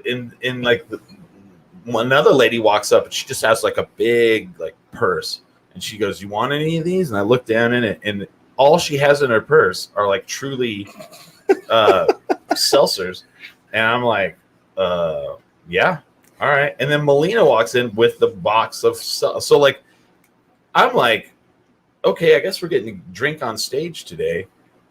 Speaker 2: in like another lady walks up, and she just has like a big like purse, and she goes, "You want any of these?" And I look down in it, and all she has in her purse are like Truly seltzers. And I'm like, yeah, all right. And then Melina walks in with the box of so like, I'm like, okay, I guess we're getting a drink on stage today.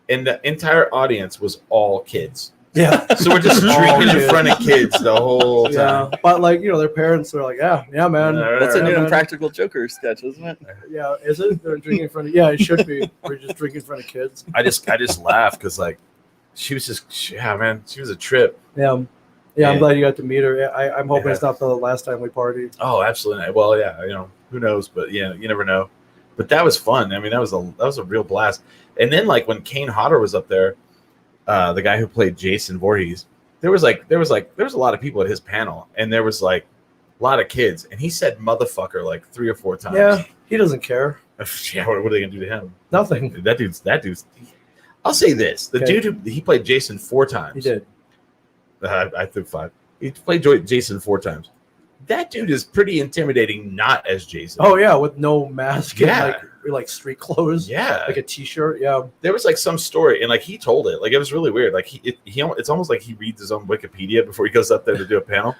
Speaker 2: And the entire audience was all kids.
Speaker 3: Yeah.
Speaker 2: So we're just drinking in front of kids the whole time.
Speaker 3: Yeah. But like, their parents are like, yeah, man.
Speaker 5: That's a new
Speaker 3: man.
Speaker 5: Impractical Joker sketch, isn't it?
Speaker 3: Yeah, is it? They're drinking in front of, yeah, it should be. We're just drinking in front of kids.
Speaker 2: I just laughed because like she was just, yeah, man, she was a trip.
Speaker 3: Yeah. Yeah, I'm glad you got to meet her. I'm hoping it's not the last time we partied.
Speaker 2: Oh, absolutely. Well, yeah, who knows? But yeah, you never know. But that was fun. I mean, that was a real blast. And then like when Kane Hodder was up there, the guy who played Jason Voorhees, there was a lot of people at his panel, and there was like a lot of kids, and he said "motherfucker" like 3 or 4 times.
Speaker 3: Yeah, he doesn't care.
Speaker 2: Yeah, what are they gonna do to him?
Speaker 3: Nothing.
Speaker 2: That dude's. I'll say this: the dude who he played Jason 4 times.
Speaker 3: He did.
Speaker 2: I threw 5. He played Jason 4 times. That dude is pretty intimidating, not as Jason.
Speaker 3: Oh yeah, with no mask.
Speaker 2: Yeah.
Speaker 3: And like street clothes.
Speaker 2: Yeah,
Speaker 3: like a t-shirt. Yeah.
Speaker 2: There was like some story, and like he told it. Like it was really weird. Like it's almost like he reads his own Wikipedia before he goes up there to do a panel.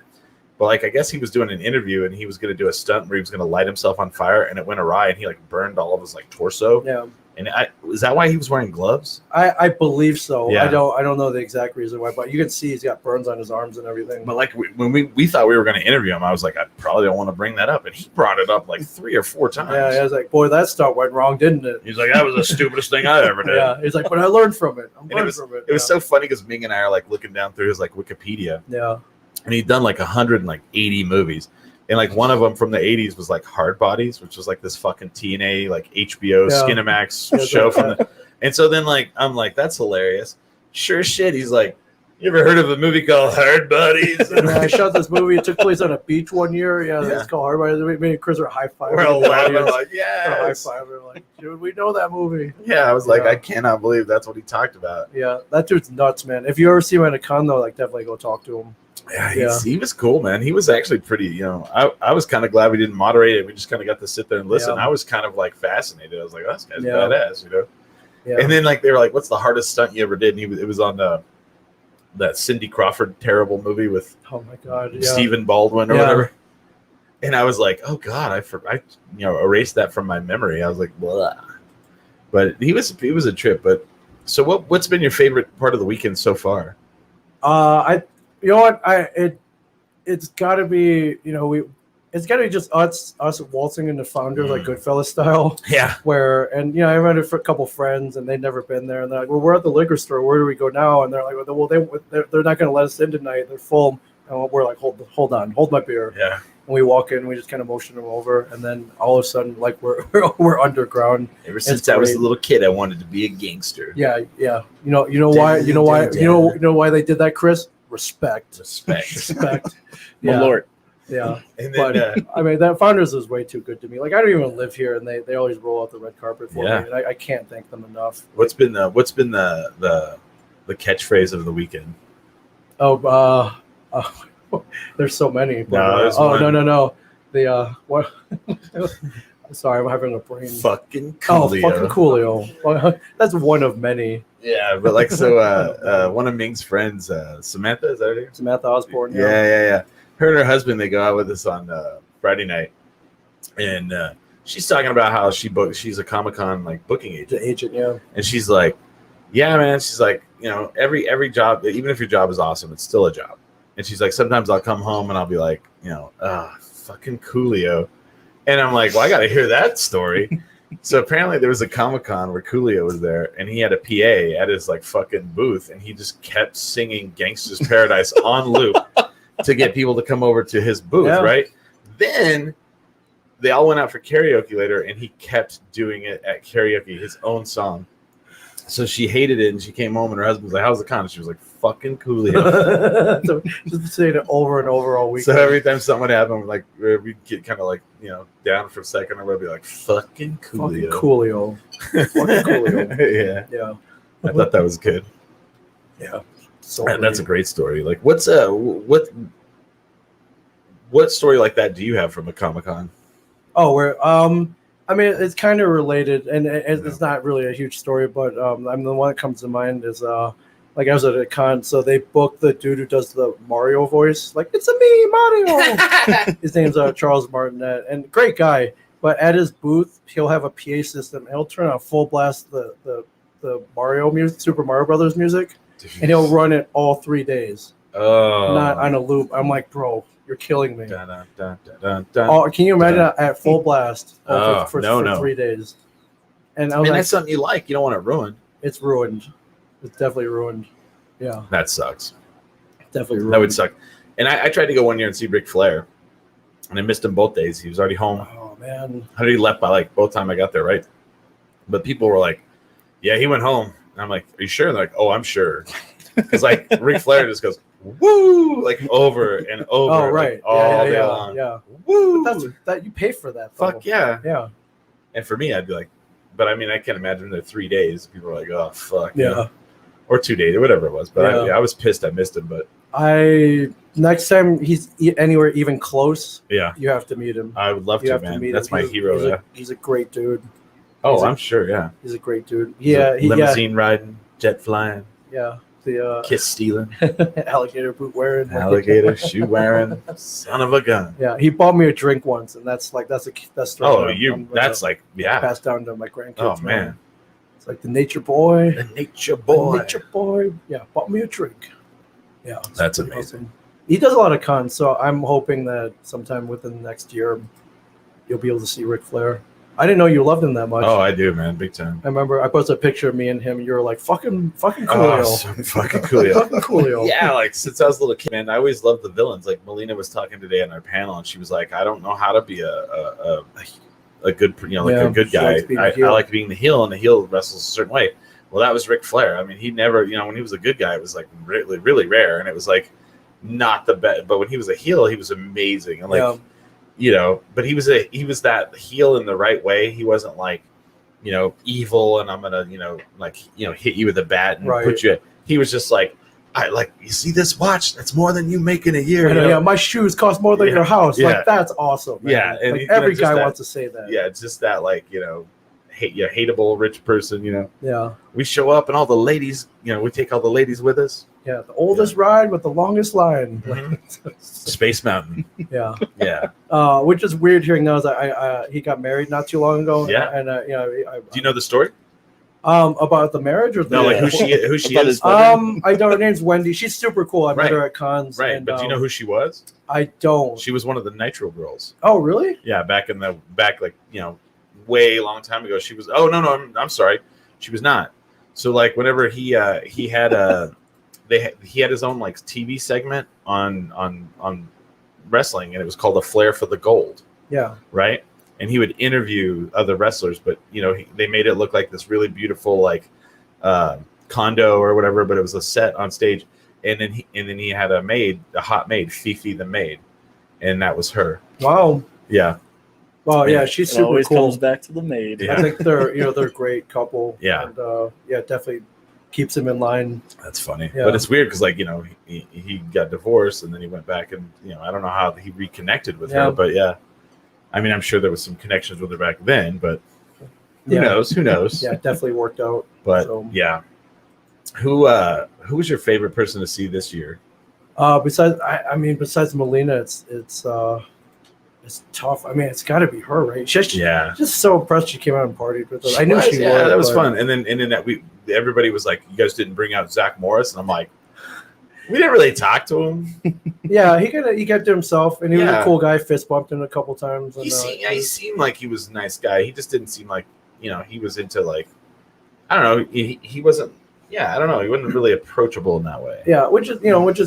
Speaker 2: But like I guess he was doing an interview, and he was going to do a stunt where he was going to light himself on fire, and it went awry, and he like burned all of his like torso.
Speaker 3: Yeah.
Speaker 2: And is that why he was wearing gloves?
Speaker 3: I believe so.
Speaker 2: Yeah.
Speaker 3: I don't know the exact reason why, but you can see he's got burns on his arms and everything.
Speaker 2: But like when we thought we were going to interview him, I was like, I probably don't want to bring that up, and he brought it up like 3 or 4 times.
Speaker 3: Yeah, I was like, boy, that stunt went wrong, didn't it?
Speaker 2: He's like, that was the stupidest thing I ever did.
Speaker 3: Yeah, he's like, but I learned from it.
Speaker 2: It was so funny because Ming and I are like looking down through his like Wikipedia.
Speaker 3: Yeah.
Speaker 2: And he'd done like 180 movies. And like one of them from the 80s was like Hard Bodies, which was like this fucking TNA, like HBO Skinamax show from the. And so then like, I'm like, that's hilarious. Sure shit. He's like, you ever heard of a movie called Hard Bodies?
Speaker 3: And I shot this movie. It took place on a beach one year. Yeah, it's called Hard Bodies. Me and Chris are high five.
Speaker 2: We're all laughing like, yeah.
Speaker 3: High five. We're like, dude, we know that movie.
Speaker 2: Yeah, I was like, I cannot believe that's what he talked about.
Speaker 3: Yeah, that dude's nuts, man. If you ever see him at a con, though, like definitely go talk to him.
Speaker 2: Yeah, he was cool, man. He was actually pretty, I was kind of glad we didn't moderate it. We just kind of got to sit there and listen.
Speaker 3: Yeah.
Speaker 2: I was kind of like fascinated. I was like, oh, this guy's badass,
Speaker 3: Yeah.
Speaker 2: And then like they were like, "What's the hardest stunt you ever did?" And it was on that Cindy Crawford terrible movie with
Speaker 3: Oh my god. Yeah.
Speaker 2: Stephen Baldwin or
Speaker 3: Yeah.
Speaker 2: whatever. And I was like, "Oh God, I erased that from my memory." I was like, "Blah." But he was a trip. But so what's been your favorite part of the weekend so far?
Speaker 3: You know what, it's got to be, it's got to be just us waltzing in the Founders like Goodfellas style.
Speaker 2: Yeah.
Speaker 3: I ran it for a couple friends and they'd never been there, and they're like, "Well, we're at the liquor store. Where do we go now?" And they're like, "Well, they're not going to let us in tonight. They're full." And we're like, hold on, hold my beer."
Speaker 2: Yeah.
Speaker 3: And we walk in, we just kind of motion them over, and then all of a sudden, like we're underground.
Speaker 2: Ever since
Speaker 3: It's
Speaker 2: I was a
Speaker 3: great.
Speaker 2: little kid, I wanted to be a gangster.
Speaker 3: Yeah. You know why they did that, Chris? Respect.
Speaker 2: Respect.
Speaker 5: My
Speaker 3: Yeah.
Speaker 5: lord.
Speaker 3: Yeah.
Speaker 2: And then,
Speaker 3: But I mean, that Founders is way too good to me. Like, I don't even live here, and they always roll out the red carpet for
Speaker 2: Yeah.
Speaker 3: me, and I can't thank them enough.
Speaker 2: what's been the catchphrase of the weekend?
Speaker 3: There's so many. But,
Speaker 2: No, there's
Speaker 3: oh
Speaker 2: one.
Speaker 3: no. The what? Sorry, I'm having a brain.
Speaker 2: Fucking
Speaker 3: Oh,
Speaker 2: Coolio.
Speaker 3: fucking Coolio. Well, that's one of many.
Speaker 2: Yeah, but like so, one of Ming's friends, Samantha, is that her name?
Speaker 3: Samantha Osborne.
Speaker 2: Yeah. Her and her husband, they go out with us on Friday night, and she's talking about how she's a Comic-Con like booking agent,
Speaker 3: The agent. Yeah.
Speaker 2: and she's like, "Yeah, man." She's like, every job, even if your job is awesome, it's still a job. And she's like, sometimes I'll come home and I'll be like, fucking Coolio, and I'm like, well, I got to hear that story. So apparently there was a Comic-Con where Coolio was there, and he had a PA at his like fucking booth, and he just kept singing "Gangsta's Paradise" on loop to get people to come over to his booth,
Speaker 3: Yeah.
Speaker 2: right? Then they all went out for karaoke later, and he kept doing it at karaoke, his own song. So she hated it, and she came home, and her husband was like, "How's the con?" And she was like, "Fucking Coolio."
Speaker 3: So just saying it over and over all week.
Speaker 2: So every time something would happen, like we'd get kind of like down for a second, or we'd be like, "Fucking
Speaker 3: Fucking
Speaker 2: Coolio."
Speaker 3: Coolio. Fucking Coolio.
Speaker 2: Yeah,
Speaker 3: Yeah.
Speaker 2: I thought that was good.
Speaker 3: Yeah. So
Speaker 2: That's a
Speaker 3: great.
Speaker 2: great story. Like, what's what story like that do you have from a Comic-Con?
Speaker 3: Oh, I mean, it's kind of related, and it's not really a huge story, but I mean, the one that comes to mind is like I was at a con, so they booked the dude who does the Mario voice, like, "It's a me, Mario." His name's Charles Martinet, and great guy. But at his booth, he'll have a PA system, and he'll turn on full blast the Mario music, Super Mario Brothers music, and he'll run it all 3 days, not on a loop. I'm like, bro, you're killing me.
Speaker 2: Dun, dun, dun, dun, dun.
Speaker 3: Oh, can you imagine at full blast for
Speaker 2: no.
Speaker 3: 3 days? And I was
Speaker 2: And
Speaker 3: like,
Speaker 2: that's something you like. You don't want it ruined.
Speaker 3: it's ruined. It's definitely ruined. Yeah,
Speaker 2: That sucks.
Speaker 3: definitely ruined.
Speaker 2: That would suck. And I tried to go one year and see Ric Flair, and I missed him both days. He was already home.
Speaker 3: Oh man.
Speaker 2: I already left by like both time I got there, right? But people were like, "Yeah, he went home." And I'm like, "Are you sure?" And they're like, "Oh, I'm sure." Because like Ric Flair just goes woo like over and over,
Speaker 3: Oh
Speaker 2: like,
Speaker 3: right.
Speaker 2: all day
Speaker 3: yeah.
Speaker 2: long.
Speaker 3: Yeah.
Speaker 2: Woo.
Speaker 3: But that you pay for that. Though.
Speaker 2: Fuck yeah.
Speaker 3: Yeah.
Speaker 2: And for me, I'd be like, but I mean, I can't imagine there 3 days. People are like, "Oh fuck."
Speaker 3: Yeah.
Speaker 2: Or 2 days or whatever it was. But
Speaker 3: Yeah.
Speaker 2: I was pissed I missed him. But
Speaker 3: Next time he's anywhere even close,
Speaker 2: yeah,
Speaker 3: you have to meet him.
Speaker 2: I would love
Speaker 3: You
Speaker 2: to,
Speaker 3: have to
Speaker 2: man.
Speaker 3: meet
Speaker 2: That's
Speaker 3: him.
Speaker 2: my
Speaker 3: He's a-
Speaker 2: hero.
Speaker 3: He's
Speaker 2: Yeah.
Speaker 3: he's a great dude.
Speaker 2: Oh,
Speaker 3: he's a-
Speaker 2: I'm sure. Yeah.
Speaker 3: He's a great dude. Yeah.
Speaker 2: Limousine riding, jet flying,
Speaker 3: Yeah. The
Speaker 2: kiss stealing,
Speaker 3: alligator boot wearing.
Speaker 2: alligator shoe wearing, son of a gun.
Speaker 3: Yeah, he bought me a drink once, and that's that's
Speaker 2: Oh,
Speaker 3: I'm gonna
Speaker 2: that's like, yeah.
Speaker 3: pass down to my grandkids.
Speaker 2: Oh,
Speaker 3: now.
Speaker 2: man.
Speaker 3: It's like the nature boy.
Speaker 2: The nature
Speaker 3: The
Speaker 2: boy.
Speaker 3: nature boy. Yeah, bought me a drink. Yeah, it's
Speaker 2: That's
Speaker 3: pretty
Speaker 2: amazing.
Speaker 3: awesome. He does a lot of cons, so I'm hoping that sometime within the next year, you'll be able to see Ric Flair. I didn't know you loved him that much.
Speaker 2: Oh, I do, man. Big time.
Speaker 3: I remember I posted a picture of me and him. And you were like, fucking
Speaker 2: Oh,
Speaker 3: Coolio.
Speaker 2: so fucking Coolio.
Speaker 3: Fucking Coolio.
Speaker 2: Yeah, like since I was a little kid, man, I always loved the villains. Like Melina was talking today on our panel, and she was like, "I don't know how to be a good, a good
Speaker 3: she
Speaker 2: guy.
Speaker 3: likes being a
Speaker 2: I
Speaker 3: heel."
Speaker 2: like being the heel, and the heel wrestles a certain way." Well, that was Ric Flair. I mean, he never, when he was a good guy, it was like really, really rare, and it was like not the best. But when he was a heel, he was amazing, and like.
Speaker 3: Yeah.
Speaker 2: But he was that heel in the right way. He wasn't like, evil and I'm gonna, hit you with a bat and
Speaker 3: Right.
Speaker 2: put you. He was just like, you see this watch? That's more than you make in a year.
Speaker 3: I know,
Speaker 2: you know?
Speaker 3: yeah, my shoes cost more than
Speaker 2: Yeah.
Speaker 3: your house.
Speaker 2: Yeah.
Speaker 3: Like, that's awesome. Man.
Speaker 2: Yeah, and
Speaker 3: like,
Speaker 2: he-
Speaker 3: every
Speaker 2: just
Speaker 3: guy
Speaker 2: that-
Speaker 3: wants to say that.
Speaker 2: Yeah, it's just that hateable rich person.
Speaker 3: Yeah.
Speaker 2: We show up and all the ladies, we take all the ladies with us.
Speaker 3: Yeah. The oldest ride with the longest line.
Speaker 2: Space Mountain.
Speaker 3: Yeah.
Speaker 2: Yeah.
Speaker 3: Which is weird hearing those. He got married not too long ago.
Speaker 2: Yeah.
Speaker 3: And
Speaker 2: Do you know the story?
Speaker 3: about the marriage or the
Speaker 2: No, like who she
Speaker 5: About
Speaker 2: is.
Speaker 5: his brother?
Speaker 3: I don't. Her name's Wendy. She's super cool. I met
Speaker 2: Right.
Speaker 3: her at cons.
Speaker 2: Right,
Speaker 3: and,
Speaker 2: but do you know who she was?
Speaker 3: I don't.
Speaker 2: She was one of the Nitro Girls.
Speaker 3: Oh, really?
Speaker 2: Yeah, back like way long time ago. She was. Oh no, I'm sorry. She was not. So like whenever he had he had his own like TV segment on wrestling, and it was called A Flair for the Gold,
Speaker 3: Yeah.
Speaker 2: right? And he would interview other wrestlers, but they made it look like this really beautiful like condo or whatever, but it was a set on stage. And then he had a hot maid, Fifi the maid, and that was her.
Speaker 3: Wow.
Speaker 2: Yeah,
Speaker 3: Well, yeah,
Speaker 2: Yeah.
Speaker 3: she's
Speaker 5: It
Speaker 3: super
Speaker 5: always
Speaker 3: cool.
Speaker 5: comes back to the maid.
Speaker 2: Yeah.
Speaker 3: I think they're a great couple.
Speaker 2: Yeah.
Speaker 3: And, definitely keeps him in line.
Speaker 2: that's funny.
Speaker 3: Yeah.
Speaker 2: But it's weird because like he got divorced and then he went back and I don't know how he reconnected with
Speaker 3: Yeah.
Speaker 2: her, but yeah, I mean I'm sure there was some connections with her back then, but who
Speaker 3: Yeah.
Speaker 2: knows? Who knows?
Speaker 3: Yeah, definitely worked out.
Speaker 2: But
Speaker 3: So-
Speaker 2: yeah, who was your favorite person to see this year?
Speaker 3: Besides Melina, it's tough. I mean, it's got to be her, right? She's
Speaker 2: Yeah.
Speaker 3: just so impressed she came out and partied with us. I knew she
Speaker 2: yeah,
Speaker 3: would.
Speaker 2: that was
Speaker 3: but-
Speaker 2: fun. And then that everybody was like, you guys didn't bring out Zach Morris, and I'm like, we didn't really talk to him.
Speaker 3: Yeah, he got to himself, and he was
Speaker 2: Yeah.
Speaker 3: a cool guy. Fist bumped him a couple times. And,
Speaker 2: He seemed like he was a nice guy. He just didn't seem like he was into like, I don't know. He wasn't. Yeah, I don't know. He wasn't really approachable in that way.
Speaker 3: yeah, which is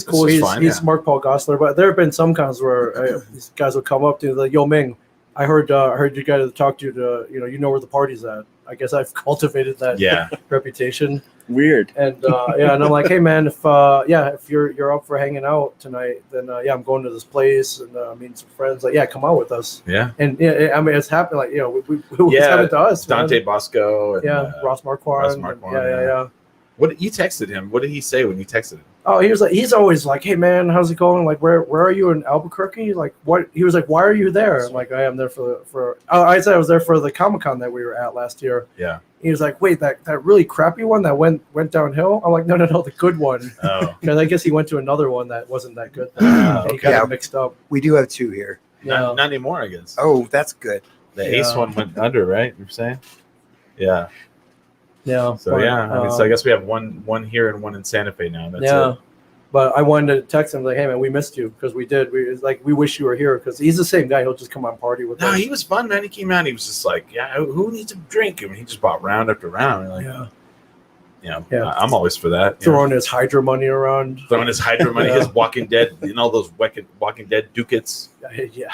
Speaker 3: cool.
Speaker 2: is
Speaker 3: He's
Speaker 2: fine,
Speaker 3: he's
Speaker 2: yeah.
Speaker 3: Mark Paul Gosselaar, but there have been some times where these guys will come up to like, "Yo, Ming, I heard you guys talk to you to you know where the party's at." I guess I've cultivated that
Speaker 2: Yeah.
Speaker 3: reputation,
Speaker 5: Weird.
Speaker 3: and and I'm like, "Hey, man, if you're up for hanging out tonight, then I'm going to this place and meeting some friends. Like, yeah, come out with us."
Speaker 2: Yeah.
Speaker 3: And I mean, it's happened. Like it's
Speaker 2: Yeah,
Speaker 3: happened to us. man.
Speaker 2: Dante Bosco. And,
Speaker 3: Yeah, Ross Marquardt.
Speaker 2: Ross Marquardt,
Speaker 3: Yeah.
Speaker 2: yeah. What you texted him? What did he say when you texted him?
Speaker 3: Oh, he's always like, "Hey man, how's it going? Like, where are you in Albuquerque? Like, what?" He was like, "Why are you there?" I'm like, "I am there for." I said I was there for the Comic-Con that we were at last year.
Speaker 2: Yeah.
Speaker 3: He was like, "Wait, that really crappy one that went downhill?" I'm like, "No, the good one."
Speaker 2: Oh.
Speaker 3: Because I guess he went to another one that wasn't that good. He
Speaker 2: Okay.
Speaker 3: got
Speaker 4: Yeah.
Speaker 3: it mixed up.
Speaker 4: We do have two here.
Speaker 3: Yeah.
Speaker 2: Not anymore, I guess.
Speaker 4: Oh, that's good.
Speaker 2: The
Speaker 3: Yeah.
Speaker 2: Ace one went under, right? You're saying? Yeah.
Speaker 3: Yeah.
Speaker 2: So
Speaker 3: but,
Speaker 2: yeah, I mean, so I guess we have one here and one in Santa Fe now. That's
Speaker 3: yeah.
Speaker 2: it.
Speaker 3: But I wanted to text him like, "Hey man, we missed you because we did. We wish you were here because he's the same guy. He'll just come on party with
Speaker 2: No,
Speaker 3: us."
Speaker 2: he was fun, man. He came out. He was just like, yeah, who needs a drink? I mean, he just bought round after round. Like,
Speaker 3: Yeah.
Speaker 2: I'm always for that.
Speaker 3: Throwing his Hydra money around.
Speaker 2: Throwing his Hydra money,
Speaker 3: Yeah.
Speaker 2: his Walking Dead, and all those Walking Dead ducats.
Speaker 3: Yeah.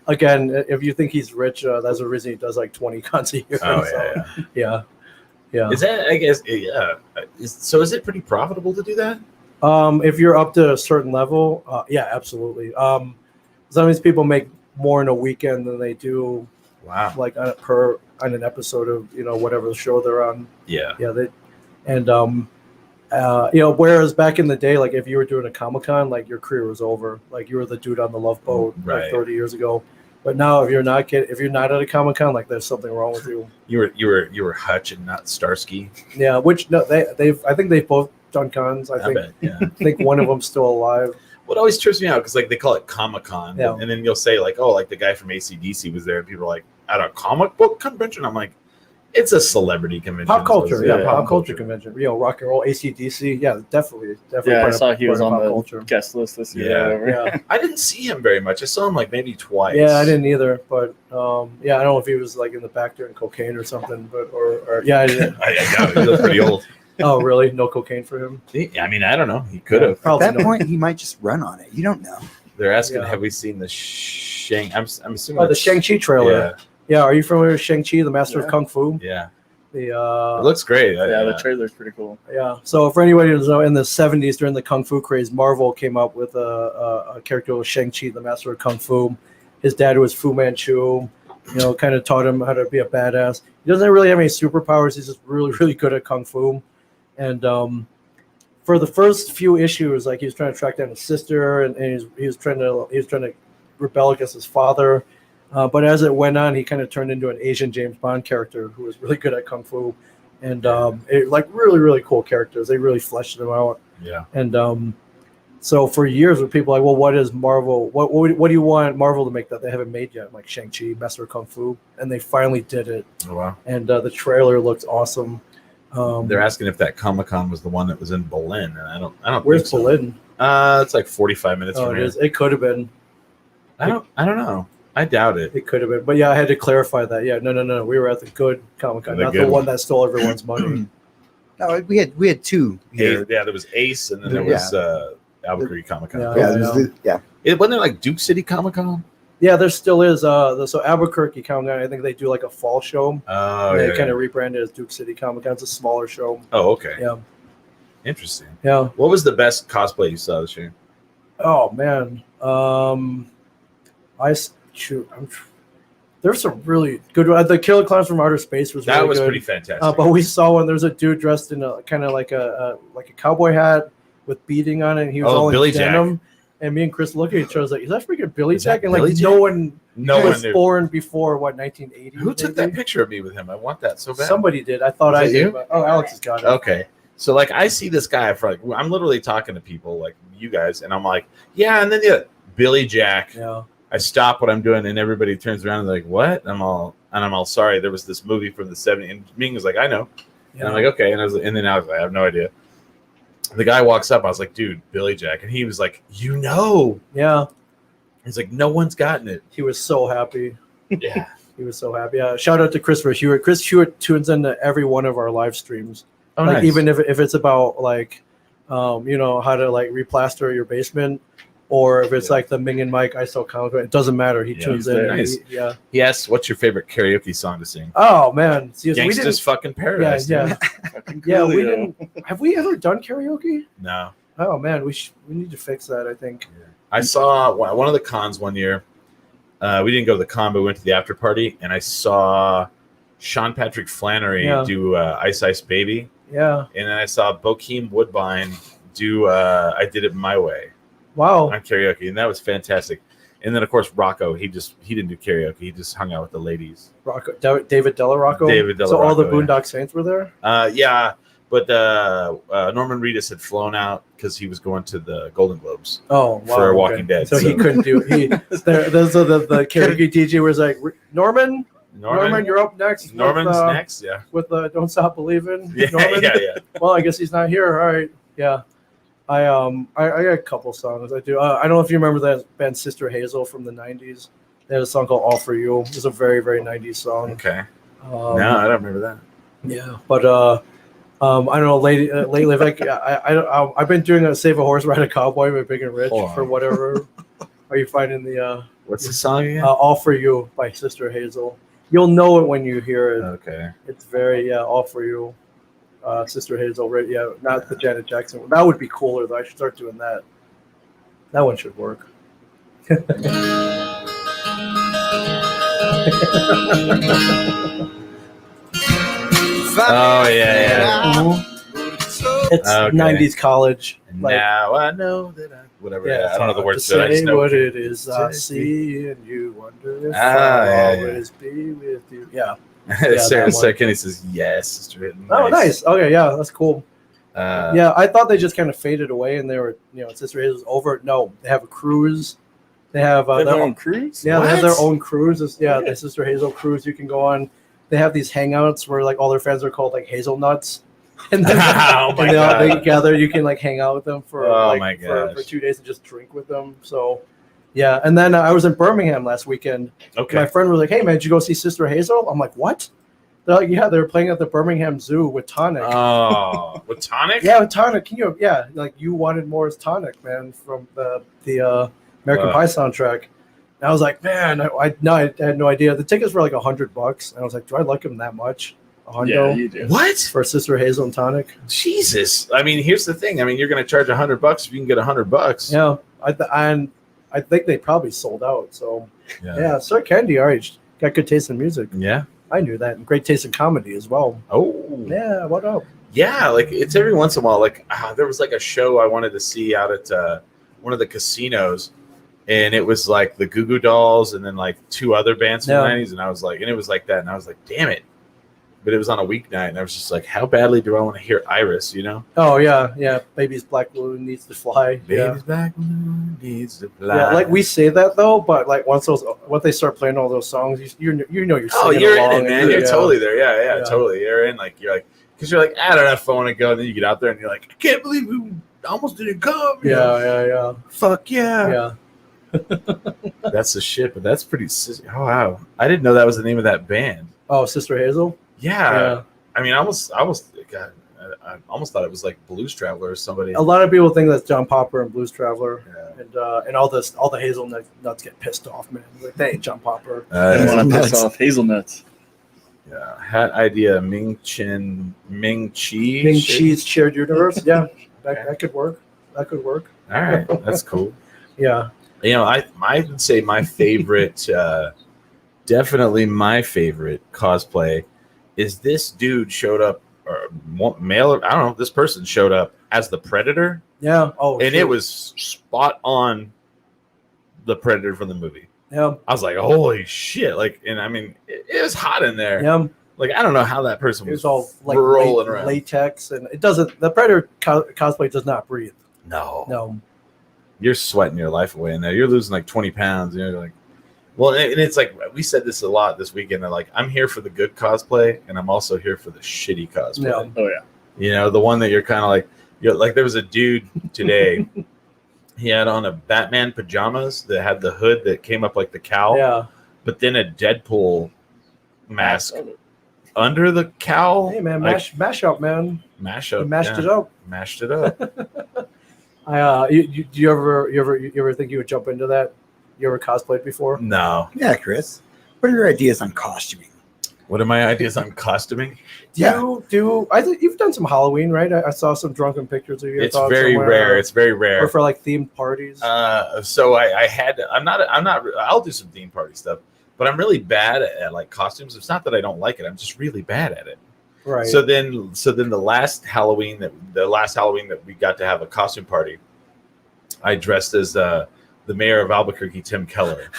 Speaker 3: Again, if you think he's rich, that's the reason he does like 20 cons a year.
Speaker 2: Oh
Speaker 3: So,
Speaker 2: yeah.
Speaker 3: yeah.
Speaker 2: Is that? I guess. Yeah. So is it pretty profitable to do that?
Speaker 3: If you're up to a certain level, yeah, absolutely. Some of these people make more in a weekend than they do
Speaker 2: Wow.
Speaker 3: like on an episode of whatever the show they're on.
Speaker 2: Yeah.
Speaker 3: Yeah, whereas back in the day, like if you were doing a Comic-Con, like your career was over. Like you were the dude on the Love Boat
Speaker 2: Right.
Speaker 3: like 30 years ago. But now, if you're not at a Comic-Con, like there's something wrong with you.
Speaker 2: You were Hutch and not Starsky.
Speaker 3: Yeah, which no, I think they've both done cons. I
Speaker 2: Bet. Yeah.
Speaker 3: think one of them's still alive.
Speaker 2: What always trips me out because like they call it Comic Con,
Speaker 3: Yeah.
Speaker 2: and then you'll say like, oh, like the guy from AC/DC was there, and people are like, at a comic book convention. I'm like, it's a celebrity convention.
Speaker 3: Pop culture,
Speaker 2: So
Speaker 3: yeah,
Speaker 2: it's-
Speaker 3: pop culture convention. Rock and roll, AC/DC, yeah, definitely.
Speaker 5: Yeah, I
Speaker 3: part of-
Speaker 5: saw he was
Speaker 3: part of
Speaker 5: on
Speaker 3: pop
Speaker 5: the
Speaker 3: culture.
Speaker 5: guest list this year.
Speaker 2: Yeah.
Speaker 5: or whatever.
Speaker 3: Yeah,
Speaker 2: I didn't see him very much. I saw him like maybe twice.
Speaker 3: yeah, I didn't either, but yeah, I don't know if he was like in the back doing cocaine or something, but or yeah, I didn't.
Speaker 2: I doubt it. He was pretty old.
Speaker 3: Oh, really? No cocaine for him?
Speaker 2: I mean, I don't know. He could have.
Speaker 4: At
Speaker 3: Probably
Speaker 4: that
Speaker 3: no.
Speaker 4: point, he might just run on it. You don't know.
Speaker 2: They're asking,
Speaker 3: Yeah.
Speaker 2: have we seen the Shang? I'm assuming
Speaker 3: Oh, the
Speaker 2: it's-
Speaker 3: Shang-Chi trailer.
Speaker 2: Yeah,
Speaker 3: Yeah, are you familiar with Shang-Chi, the Master of
Speaker 5: Yeah.
Speaker 3: Kung Fu?
Speaker 2: yeah.
Speaker 3: The
Speaker 2: It looks great.
Speaker 5: Yeah, the trailer's pretty cool.
Speaker 3: yeah. So for anybody who doesn't know, in the 70s during the Kung Fu craze, Marvel came up with a character with Shang-Chi, the Master of Kung Fu. His dad was Fu Manchu. Kind of taught him how to be a badass. He doesn't really have any superpowers. He's just really, really good at Kung Fu. And for the first few issues, like he was trying to track down his sister, and he was trying to rebel against his father. But as it went on, he kind of turned into an Asian James Bond character who was really good at kung fu, and like really really cool characters. They really fleshed them out.
Speaker 2: Yeah.
Speaker 3: And so for years, with people like, well, what is Marvel? What do you want Marvel to make that they haven't made yet? Like Shang-Chi, Master of Kung Fu, and they finally did it.
Speaker 2: Oh, wow.
Speaker 3: And the trailer looked awesome.
Speaker 2: They're asking if that Comic-Con was the one that was in Berlin, and I don't.
Speaker 3: Where's
Speaker 2: think so.
Speaker 3: Berlin?
Speaker 2: It's like 45 minutes
Speaker 3: Oh,
Speaker 2: from
Speaker 3: it
Speaker 2: here.
Speaker 3: is. It could have been.
Speaker 2: I don't know. I doubt it.
Speaker 3: It could have been. But yeah, I had to clarify that. Yeah, no. We were at the good Comic-Con,
Speaker 2: The
Speaker 3: not
Speaker 2: good
Speaker 3: the one that stole everyone's money.
Speaker 4: No, we had two here.
Speaker 2: Yeah, there was Ace, and then there
Speaker 4: Yeah.
Speaker 2: was Albuquerque Comic Con.
Speaker 3: Yeah.
Speaker 4: Yeah,
Speaker 2: Wasn't there like Duke City Comic Con?
Speaker 3: Yeah, there still is. So Albuquerque Comic-Con, I think they do like a fall show.
Speaker 2: Oh,
Speaker 3: They
Speaker 2: yeah.
Speaker 3: kind of rebranded as Duke City Comic-Con. It's a smaller show.
Speaker 2: Oh, okay.
Speaker 3: Yeah.
Speaker 2: Interesting.
Speaker 3: Yeah.
Speaker 2: What was the best cosplay you saw this year?
Speaker 3: Oh man. There's some really good. The Killer Clowns from Outer Space was
Speaker 2: That
Speaker 3: really
Speaker 2: was
Speaker 3: good.
Speaker 2: pretty fantastic.
Speaker 3: But we saw one. There's a dude dressed in a kind of like a cowboy hat with beading on it. And he was
Speaker 2: Oh,
Speaker 3: all in
Speaker 2: Billy
Speaker 3: denim. And me and Chris look at each other like, is that freaking Billy
Speaker 2: Is that
Speaker 3: Jack? And like
Speaker 2: Billy
Speaker 3: no
Speaker 2: Jack?
Speaker 3: one,
Speaker 2: no
Speaker 3: he
Speaker 2: one
Speaker 3: was
Speaker 2: knew.
Speaker 3: born before what 1980.
Speaker 2: Who took that picture of me with him? I want that so bad.
Speaker 3: Somebody did. I thought
Speaker 2: Was
Speaker 3: I
Speaker 2: that
Speaker 3: did.
Speaker 2: you?
Speaker 3: But, oh, Alex has got it.
Speaker 2: Okay. So like I see this guy for like I'm literally talking to people like you guys, and I'm like, yeah, and then Billy Jack.
Speaker 3: Yeah.
Speaker 2: I stop what I'm doing, and everybody turns around and they're like, "What?" I'm all sorry. There was this movie from the '70s, and Ming was like, "I know," and I'm like, "Okay," and then I was like, "I have no idea." The guy walks up. I was like, "Dude, Billy Jack," and he was like, "You know?"
Speaker 3: Yeah.
Speaker 2: He's like, "No one's gotten it."
Speaker 3: He was so happy.
Speaker 2: Yeah.
Speaker 3: He was so happy. Shout out to Christopher Hewitt. Chris Hewitt tunes into every one of our live streams.
Speaker 2: Oh,
Speaker 3: Like
Speaker 2: nice.
Speaker 3: even if it's about like, how to like replaster your basement, or if it's
Speaker 2: Yeah.
Speaker 3: like the Ming and Mike I Sell Comic, it doesn't matter. He
Speaker 2: Yeah,
Speaker 3: tunes
Speaker 2: he's
Speaker 3: in.
Speaker 2: there. Nice.
Speaker 3: Yeah.
Speaker 2: Yes. What's your favorite karaoke song to sing?
Speaker 3: Oh man, see, we
Speaker 2: Gangsta's
Speaker 3: didn't.
Speaker 2: fucking Paradise.
Speaker 3: Yeah,
Speaker 2: dude.
Speaker 3: yeah, we didn't. Have we ever done karaoke?
Speaker 2: No.
Speaker 3: Oh man, we need to fix that. I think.
Speaker 2: I saw one of the cons one year. We didn't go to the con, but we went to the after party, and I saw Sean Patrick Flannery
Speaker 3: Yeah.
Speaker 2: do Ice Ice Baby,
Speaker 3: Yeah.
Speaker 2: and then I saw Bokeem Woodbine do I Did It My Way
Speaker 3: Wow.
Speaker 2: on karaoke, and that was fantastic. And then of course Rocco, he didn't do karaoke; he just hung out with the ladies.
Speaker 3: Rocco, David Delarocco.
Speaker 2: David
Speaker 3: So all the
Speaker 2: Delarocco, yeah.
Speaker 3: Boondock Saints were there.
Speaker 2: Yeah, but Norman Reedus had flown out because he was going to the Golden Globes.
Speaker 3: Oh, wow.
Speaker 2: For
Speaker 3: okay.
Speaker 2: Walking Dead,
Speaker 3: So he
Speaker 2: so-
Speaker 3: couldn't do. The karaoke DJ was like, Norman, you're up next.
Speaker 2: Norman's
Speaker 3: with,
Speaker 2: next, yeah.
Speaker 3: with Don't Stop Believing.
Speaker 2: Yeah,
Speaker 3: Norman?
Speaker 2: yeah.
Speaker 3: Well, I guess he's not here. All right. Yeah. I got a couple songs. I do. I don't know if you remember that band Sister Hazel from the 90s. They had a song called All For You. It's a very, very 90s song.
Speaker 2: Okay.
Speaker 3: Um,
Speaker 2: No, I don't remember that.
Speaker 3: Yeah. But I don't know. Lately, like I've been doing a Save a Horse, Ride a Cowboy by Big and Rich
Speaker 2: Hold on.
Speaker 3: for whatever. Are you finding the
Speaker 2: What's the song again?
Speaker 3: All For You by Sister Hazel? You'll know it when you hear it.
Speaker 2: Okay.
Speaker 3: It's very All For You, Sister Hazel. Right? Yeah, not the Janet Jackson one. That would be cooler though. I should start doing that. That one should work.
Speaker 2: Oh yeah,
Speaker 3: It's
Speaker 2: Okay.
Speaker 3: 90s college.
Speaker 2: yeah.
Speaker 3: Like,
Speaker 2: Now I know that whatever.
Speaker 3: yeah,
Speaker 2: I don't know the
Speaker 3: it's
Speaker 2: words
Speaker 3: hard
Speaker 2: to it. I
Speaker 3: to
Speaker 2: just
Speaker 3: say
Speaker 2: know.
Speaker 3: what it is I
Speaker 2: Say-
Speaker 3: see, and you wonder if
Speaker 2: Ah,
Speaker 3: I'll
Speaker 2: yeah, yeah.
Speaker 3: always be with you. Yeah.
Speaker 2: Sarah,
Speaker 3: that
Speaker 2: Sarah
Speaker 3: one.
Speaker 2: Kenny says yes, sister.
Speaker 3: Oh, nice. Okay, yeah, that's cool.
Speaker 2: Yeah.
Speaker 3: Yeah, I thought they just kind of faded away, and they were, Sister Hazel's over. No, they have a cruise. They have
Speaker 5: They have
Speaker 3: their
Speaker 5: their
Speaker 3: own,
Speaker 5: own cruise.
Speaker 3: yeah, they have their
Speaker 2: What?
Speaker 3: own cruises. Yeah, the Sister Hazel cruise you can go on. They have these hangouts where like all their fans are called like hazelnuts, and then
Speaker 2: Oh my
Speaker 3: and they
Speaker 2: God.
Speaker 3: gather. You can like hang out with them for
Speaker 2: Oh
Speaker 3: like,
Speaker 2: my
Speaker 3: for
Speaker 2: gosh.
Speaker 3: 2 days and just drink with them. So, yeah. And then I was in Birmingham last weekend.
Speaker 2: Okay.
Speaker 3: My friend was like, "Hey man, did you go see Sister Hazel?" I'm like, "What?" They're like, "Yeah, they were playing at the Birmingham Zoo with Tonic."
Speaker 2: Oh, with tonic?
Speaker 3: Yeah, with Tonic. Can you? Yeah, like you wanted more as Tonic, man, from the American Pie soundtrack. And I was like, man, I had no idea. The tickets were like $100, and I was like, do I like him that much? A
Speaker 5: Yeah,
Speaker 3: hundo
Speaker 5: you do.
Speaker 2: What?
Speaker 3: for Sister Hazel and Tonic.
Speaker 2: Jesus. I mean, here's the thing. I mean, you're going to charge $100 if you can get $100.
Speaker 3: Yeah, I think they probably sold out. So yeah, Sir Candy, all right, got good taste in music.
Speaker 2: Yeah.
Speaker 3: I knew that, and great taste in comedy as well.
Speaker 2: Oh.
Speaker 3: Yeah, what up?
Speaker 2: Yeah, like it's every once in a while. Like there was like a show I wanted to see out at one of the casinos, and it was like the Goo Goo Dolls and then like 2 other bands from
Speaker 3: Yeah.
Speaker 2: the 90s, and I was like, and it was like that, and I was like, damn it. But it was on a weeknight, and I was just like, how badly do I want to hear Iris, you know?
Speaker 3: Oh yeah. Baby's black balloon needs to fly. Yeah.
Speaker 2: Baby's black balloon needs to fly.
Speaker 3: Yeah, like we say that though, but like once they start playing all those songs, you know you're
Speaker 2: Oh,
Speaker 3: singing
Speaker 2: you're
Speaker 3: along
Speaker 2: in it, man. You're
Speaker 3: yeah.
Speaker 2: totally there. Yeah,
Speaker 3: Yeah.
Speaker 2: totally. You're in. Like, because you're like, I don't know if I want to go. And then you get out there and you're like, I can't believe we almost didn't come. You know?
Speaker 3: Yeah.
Speaker 2: Fuck yeah.
Speaker 3: Yeah.
Speaker 2: That's the shit, but that's pretty. Oh, wow. I didn't know that was the name of that band.
Speaker 3: Oh, Sister Hazel.
Speaker 2: Yeah. I mean, I almost God, I almost thought it was like Blues Traveler or somebody.
Speaker 3: A lot of people think that's John Popper and Blues Traveler,
Speaker 2: Yeah.
Speaker 3: and all the hazelnuts get pissed off, man. Like, they ain't John Popper.
Speaker 5: I don't want to piss
Speaker 4: Nuts.
Speaker 5: off hazelnuts.
Speaker 2: Yeah. Hat idea Ming Chi.
Speaker 3: Ming Chi's shared universe. Yeah, that could work. That could work.
Speaker 2: All right. That's cool.
Speaker 3: Yeah.
Speaker 2: You know, I would say my favorite, definitely my favorite cosplay is this dude showed up, or male, I don't know, this person showed up as the Predator,
Speaker 3: Yeah. Oh,
Speaker 2: and
Speaker 3: sure.
Speaker 2: it was spot on the Predator from the movie.
Speaker 3: Yeah.
Speaker 2: I was like, holy shit. Like, and I mean, it was hot in there.
Speaker 3: Yeah.
Speaker 2: Like, I don't know how that person
Speaker 3: It
Speaker 2: was
Speaker 3: was all like
Speaker 2: rolling around.
Speaker 3: latex, and it doesn't. The Predator cosplay does not breathe.
Speaker 2: No.
Speaker 3: No.
Speaker 2: You're sweating your life away in there. You're losing like 20 pounds. And you're like, well, and it's like, we said this a lot this weekend. They're like, I'm here for the good cosplay, and I'm also here for the shitty cosplay.
Speaker 3: Yeah.
Speaker 5: Oh yeah.
Speaker 2: You know, the one that you're kind of like, there was a dude today. He had on a Batman pajamas that had the hood that came up like the cowl,
Speaker 3: Yeah.
Speaker 2: but then a Deadpool mask under the cowl.
Speaker 3: Hey man,
Speaker 2: like,
Speaker 3: mash up, man.
Speaker 2: mash up,
Speaker 3: You mashed
Speaker 2: yeah.
Speaker 3: it up.
Speaker 2: Mashed it up.
Speaker 3: Do you ever think you would jump into that? You ever cosplayed before?
Speaker 2: No.
Speaker 4: Yeah, Chris. What are your ideas on costuming?
Speaker 2: What are my ideas on costuming?
Speaker 3: I think you've done some Halloween, right? I saw some drunken pictures of you.
Speaker 2: It's very rare. It's very rare.
Speaker 3: or for like themed parties.
Speaker 2: So I had. I'm not. I'll do some theme party stuff, but I'm really bad at like costumes. It's not that I don't like it. I'm just really bad at it.
Speaker 3: right.
Speaker 2: So then the last Halloween that we got to have a costume party, I dressed as the mayor of Albuquerque, Tim Keller.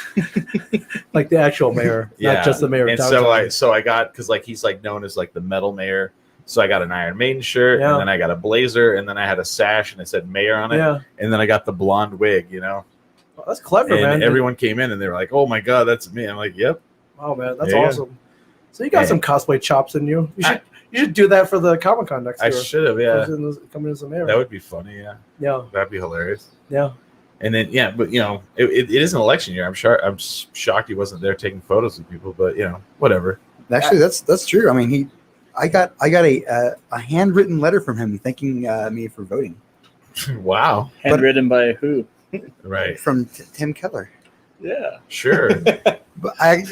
Speaker 3: like the actual mayor, not just the mayor.
Speaker 2: And
Speaker 3: of
Speaker 2: so
Speaker 3: downtown.
Speaker 2: I got, because like he's like known as like the metal mayor. So I got an Iron Maiden shirt,
Speaker 3: Yeah.
Speaker 2: and then I got a blazer, and then I had a sash, and it said mayor on it,
Speaker 3: Yeah.
Speaker 2: and then I got the blonde wig, you know.
Speaker 3: Oh, that's clever,
Speaker 2: And
Speaker 3: man.
Speaker 2: everyone came in, and they were like, "Oh my god, that's me!" I'm like, "Yep."
Speaker 3: Oh man, that's
Speaker 2: Yeah.
Speaker 3: awesome. So you got
Speaker 2: Hey.
Speaker 3: some cosplay chops in you. You should do that for the Comic-Con next
Speaker 2: I
Speaker 3: year.
Speaker 2: should have, yeah.
Speaker 3: Coming as a mayor.
Speaker 2: That would be funny, yeah.
Speaker 3: Yeah.
Speaker 2: That'd be hilarious.
Speaker 3: Yeah.
Speaker 2: And then, yeah, but you know, it is an election year. I'm shocked he wasn't there taking photos of people, but you know, whatever.
Speaker 4: Actually, that's true. I mean, I got a handwritten letter from him thanking me for voting
Speaker 2: Wow.
Speaker 5: Handwritten by who?
Speaker 2: Right.
Speaker 4: from Tim Keller.
Speaker 5: Yeah.
Speaker 2: Sure.
Speaker 4: But I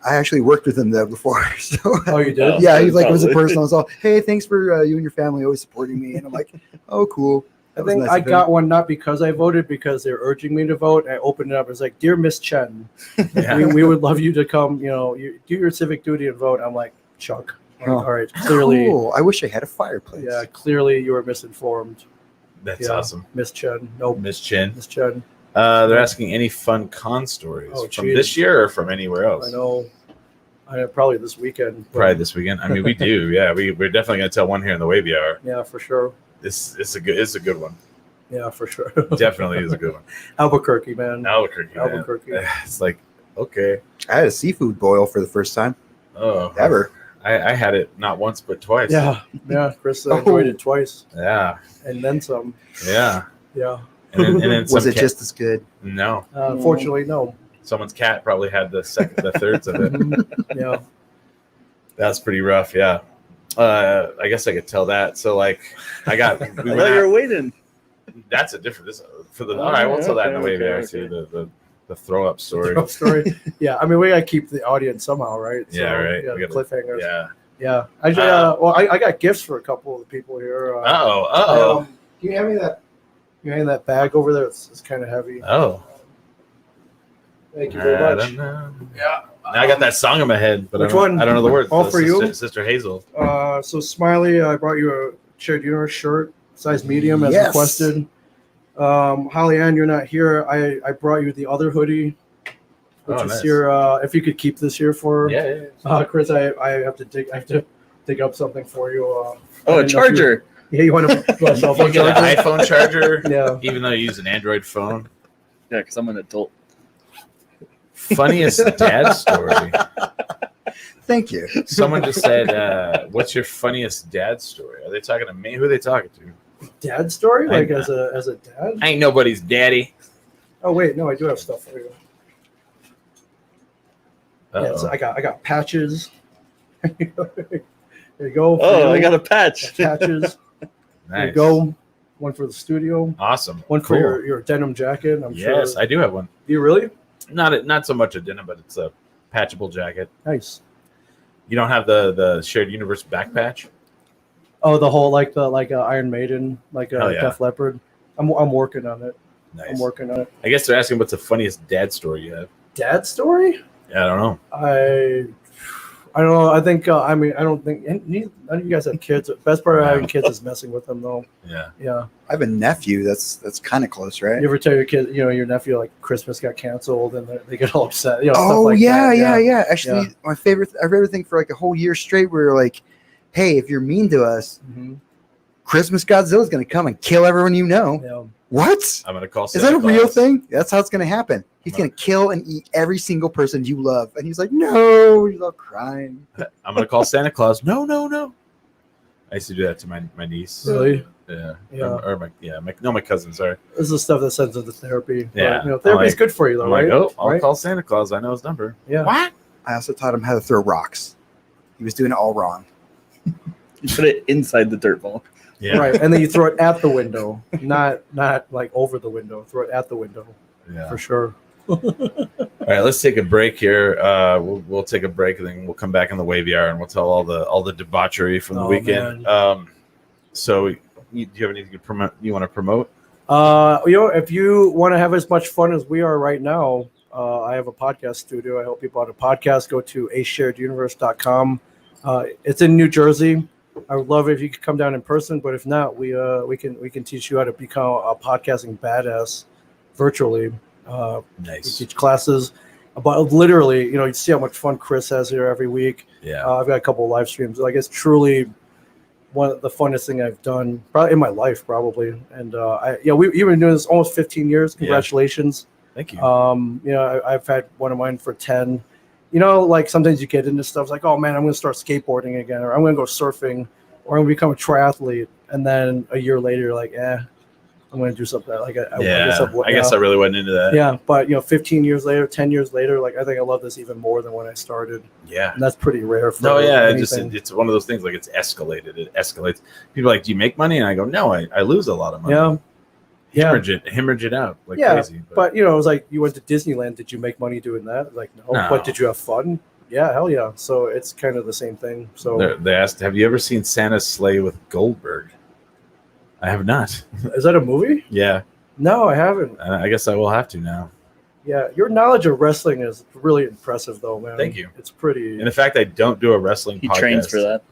Speaker 4: actually worked with him though before. So
Speaker 3: Oh, you did?
Speaker 5: Oh.
Speaker 4: yeah, he like was a
Speaker 5: Probably.
Speaker 4: person. I was all, hey, thanks for you and your family always supporting me, and I'm like, oh, cool.
Speaker 3: I
Speaker 4: That was
Speaker 3: think
Speaker 4: nice
Speaker 3: I
Speaker 4: of him.
Speaker 3: got one not because I voted, because they're urging me to vote. I opened it up. It's like, dear Miss Chen,
Speaker 2: Yeah.
Speaker 3: we would love you to come. You know, you do your civic duty and vote. I'm like, Chuck.
Speaker 4: Oh.
Speaker 3: All right, clearly,
Speaker 4: Cool. I wish I had a fireplace.
Speaker 3: yeah, clearly you were misinformed,
Speaker 2: That's
Speaker 3: Yeah.
Speaker 2: awesome.
Speaker 3: Miss Chen. Nope,
Speaker 2: Miss Chin.
Speaker 3: Miss Chen.
Speaker 2: They're asking any fun con stories
Speaker 3: Oh,
Speaker 2: from
Speaker 3: geez.
Speaker 2: this year or from anywhere else.
Speaker 3: I know. Probably this weekend. but-
Speaker 2: Probably this weekend. I mean, we do. Yeah, we're definitely gonna tell one here in the Wavy Hour.
Speaker 3: Yeah, for sure.
Speaker 2: It's a good one.
Speaker 3: Yeah, for sure.
Speaker 2: Definitely is a good one.
Speaker 3: Albuquerque, man.
Speaker 2: Albuquerque. Man.
Speaker 3: Albuquerque.
Speaker 2: It's like, okay.
Speaker 4: I had a seafood boil for the first time
Speaker 2: Oh,
Speaker 4: ever.
Speaker 2: I had it not once but twice.
Speaker 3: Yeah, Chris
Speaker 4: Oh.
Speaker 3: enjoyed it twice,
Speaker 2: Yeah.
Speaker 3: and then some.
Speaker 2: Yeah.
Speaker 3: Yeah.
Speaker 2: And then
Speaker 4: Was
Speaker 2: some
Speaker 4: it just as good?
Speaker 2: No.
Speaker 3: Unfortunately, no.
Speaker 2: Someone's cat probably had the thirds of it.
Speaker 3: Yeah.
Speaker 2: That's pretty rough. Yeah. I guess I could tell that. So like, we
Speaker 5: I
Speaker 2: went
Speaker 5: thought you were
Speaker 2: out-
Speaker 5: waiting.
Speaker 2: That's a different. This for the. All right, we'll tell that in the
Speaker 5: Okay,
Speaker 2: Wavy Hour
Speaker 5: okay.
Speaker 2: too. The throw up story.
Speaker 3: Love story. Yeah, I mean, we gotta keep the audience somehow, right?
Speaker 2: Yeah, right.
Speaker 3: Yeah,
Speaker 2: We gotta-
Speaker 3: cliffhangers.
Speaker 2: Yeah.
Speaker 3: Yeah. Actually, I got gifts for a couple of the people here.
Speaker 2: Oh.
Speaker 3: Can you hand me that? Can you hand that bag over there? It's kind of heavy.
Speaker 2: Oh.
Speaker 3: Thank you very
Speaker 2: I
Speaker 3: much.
Speaker 2: don't know.
Speaker 3: Yeah.
Speaker 2: Now I got that song in my head, but
Speaker 3: Which
Speaker 2: I don't,
Speaker 3: one?
Speaker 2: I don't know the words.
Speaker 3: All
Speaker 2: The
Speaker 3: for you?
Speaker 2: Sister Hazel.
Speaker 3: So Smiley, I brought you a shared universe shirt, size medium as
Speaker 4: Yes.
Speaker 3: requested. Holly Ann, you're not here. I brought you the other hoodie, which
Speaker 2: Oh,
Speaker 3: is
Speaker 2: nice.
Speaker 3: here. If you could keep this here for
Speaker 2: Yeah.
Speaker 3: Chris, I have to dig up something for you.
Speaker 5: Oh,
Speaker 3: I
Speaker 5: a
Speaker 3: didn't know if you-
Speaker 5: charger.
Speaker 3: Yeah, you want a cell phone
Speaker 2: You get an
Speaker 3: charger?
Speaker 2: iPhone charger,
Speaker 3: Yeah.
Speaker 2: even though you use an Android phone.
Speaker 5: Yeah, because I'm an adult.
Speaker 2: Funniest dad story.
Speaker 4: Thank you.
Speaker 2: Someone just said, "What's your funniest dad story?" Are they talking to me? Who are they talking to?
Speaker 3: Dad story,
Speaker 2: I-
Speaker 3: like as a dad.
Speaker 2: I ain't nobody's daddy.
Speaker 3: Oh wait, no, I do have stuff for you. Yeah, so
Speaker 2: Uh-oh.
Speaker 3: I got patches. There you go.
Speaker 5: Oh, I got a patch.
Speaker 3: patches. There
Speaker 2: Nice.
Speaker 3: you go. One for the studio.
Speaker 2: Awesome.
Speaker 3: One for
Speaker 2: Cool.
Speaker 3: your denim jacket. I'm
Speaker 2: Yes,
Speaker 3: sure.
Speaker 2: I do have one.
Speaker 3: Do you really?
Speaker 2: Not so much a denim, but it's a patchable jacket.
Speaker 3: Nice.
Speaker 2: You don't have the shared universe back patch?
Speaker 3: Oh, the whole like Iron Maiden, like
Speaker 2: Hell yeah.
Speaker 3: Def Leppard. I'm working on it. I'm
Speaker 2: Nice.
Speaker 3: working on it.
Speaker 2: I guess they're asking what's the funniest dad story you have.
Speaker 3: Dad story?
Speaker 2: Yeah, I don't know.
Speaker 3: I don't know. I think I don't think none of you guys have kids. The best part of having kids is messing with them, though.
Speaker 2: Yeah.
Speaker 3: Yeah.
Speaker 4: I have a nephew. That's kind of close, right?
Speaker 3: You ever tell your kid, your nephew, like Christmas got canceled, and they get all upset. Stuff
Speaker 4: Oh
Speaker 3: like
Speaker 4: yeah,
Speaker 3: that.
Speaker 4: yeah. Actually, my favorite thing for like a whole year straight, we were like, "Hey, if you're mean to us,
Speaker 3: Mhm.
Speaker 4: Christmas Godzilla's gonna come and kill everyone you know."
Speaker 3: Yeah.
Speaker 4: What?
Speaker 2: I'm gonna call
Speaker 4: Is that a
Speaker 2: Santa
Speaker 4: real
Speaker 2: Claus.
Speaker 4: thing? That's how it's gonna happen. He's gonna kill and eat every single person you love, and he's like, "No," he's all crying.
Speaker 2: I'm gonna call Santa Claus. No. I used to do that to my niece.
Speaker 3: Really?
Speaker 2: Yeah.
Speaker 3: Yeah.
Speaker 2: My cousin. Sorry.
Speaker 3: This is stuff that sends into therapy.
Speaker 2: Yeah.
Speaker 3: But, therapy is
Speaker 2: like-
Speaker 3: good for you, though,
Speaker 2: I'm
Speaker 3: right?
Speaker 2: like, oh, I'll
Speaker 3: Right?
Speaker 2: call Santa Claus. I know his number.
Speaker 3: Yeah.
Speaker 2: What?
Speaker 4: I also taught him how to throw rocks. He was doing it all wrong.
Speaker 5: You put it inside the dirt ball.
Speaker 2: Yeah.
Speaker 3: Right, and then you throw it at the window, not like over the window. Throw it at the window
Speaker 2: Yeah.
Speaker 3: for sure.
Speaker 2: All right, let's take a break here. We'll take a break, and then we'll come back in the wavy hour, and we'll tell all the debauchery from the
Speaker 3: Oh,
Speaker 2: weekend.
Speaker 3: man.
Speaker 2: So, do you have anything to promote? You want to promote?
Speaker 3: If you want to have as much fun as we are right now, I have a podcast studio. I help people out a podcast. Go to ashareduniverse.com. It's in New Jersey. I would love it if you could come down in person, but if not, we can teach you how to become a podcasting badass virtually. We
Speaker 2: Nice.
Speaker 3: teach classes about literally, you see how much fun Chris has here every week.
Speaker 2: Yeah.
Speaker 3: I've got a couple of live streams. Like it's truly one of the funnest thing I've done probably in my life, probably. And we've been doing this almost 15 years. Congratulations.
Speaker 2: Thank you.
Speaker 3: I've had one of mine for 10. Like sometimes you get into stuff like, oh man, I'm going to start skateboarding again, or I'm going to go surfing, or I'm going to become a triathlete. And then a year later, like, I'm going to do something like
Speaker 2: I guess I really went into that.
Speaker 3: yeah, but 15 years later, 10 years later, like I think I love this even more than when I started,
Speaker 2: Yeah.
Speaker 3: and that's pretty rare. For
Speaker 2: No, yeah,
Speaker 3: anything.
Speaker 2: it's one of those things like it's escalated. It escalates. People are like, do you make money? And I go, no, I lose a lot of money.
Speaker 3: Yeah,
Speaker 2: Hemorrhage it out like
Speaker 3: Yeah,
Speaker 2: crazy.
Speaker 3: but it was like you went to Disneyland. Did you make money doing that? Like no.
Speaker 2: No.
Speaker 3: But did you have fun? Yeah, hell yeah. So it's kind of the same thing. So
Speaker 2: they asked, have you ever seen Santa's sleigh with Goldberg? I have not.
Speaker 3: is that a movie?
Speaker 2: Yeah,
Speaker 3: No, I haven't.
Speaker 2: I guess I will have to now.
Speaker 3: Yeah, your knowledge of wrestling is really impressive, though, man.
Speaker 2: Thank you.
Speaker 3: It's pretty.
Speaker 2: And in fact, I don't do a wrestling
Speaker 5: He
Speaker 2: podcast.
Speaker 5: trains for that.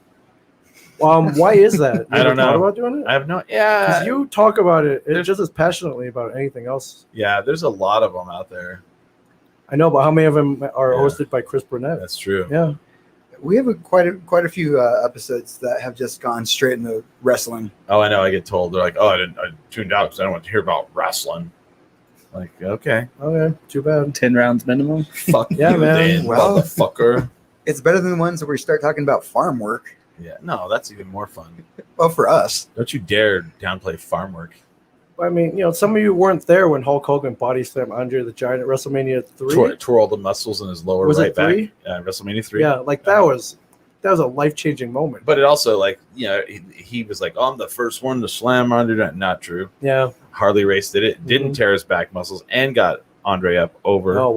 Speaker 3: Why is that? You
Speaker 2: I
Speaker 3: ever
Speaker 2: don't know.
Speaker 3: thought about doing it?
Speaker 2: I have no.
Speaker 3: 'Cause
Speaker 2: Yeah,
Speaker 3: you talk about it
Speaker 2: there's-
Speaker 3: just as passionately about anything else.
Speaker 2: yeah. There's a lot of them out there.
Speaker 3: I know, but how many of them are
Speaker 2: Yeah.
Speaker 3: hosted by Chris Burnett?
Speaker 2: That's true.
Speaker 3: Yeah.
Speaker 4: We have quite a few episodes that have just gone straight into wrestling.
Speaker 2: Oh, I know. I get told they're like, "Oh, I tuned out because I don't want to hear about wrestling." Like, okay,
Speaker 3: Okay. Too bad.
Speaker 5: 10 rounds minimum.
Speaker 2: fuck
Speaker 3: Yeah,
Speaker 2: you,
Speaker 3: man.
Speaker 2: then,
Speaker 4: Well-
Speaker 2: motherfucker.
Speaker 4: It's better than the ones where we start talking about farm work.
Speaker 2: Yeah, no, that's even more fun.
Speaker 4: Well, for us,
Speaker 2: Don't you dare downplay farm work.
Speaker 3: I mean, some of you weren't there when Hulk Hogan body slammed Andre the Giant at WrestleMania 3.
Speaker 2: Tore all the muscles in his lower
Speaker 3: Was it
Speaker 2: right back.
Speaker 3: 3?
Speaker 2: WrestleMania 3.
Speaker 3: Yeah, like that was a life-changing moment.
Speaker 2: But it also, like, he was like, oh, I'm the first one to slam Andre. Not true.
Speaker 3: Yeah.
Speaker 2: Harley Race did it. Didn't tear his back muscles and got Andre up over.
Speaker 3: Oh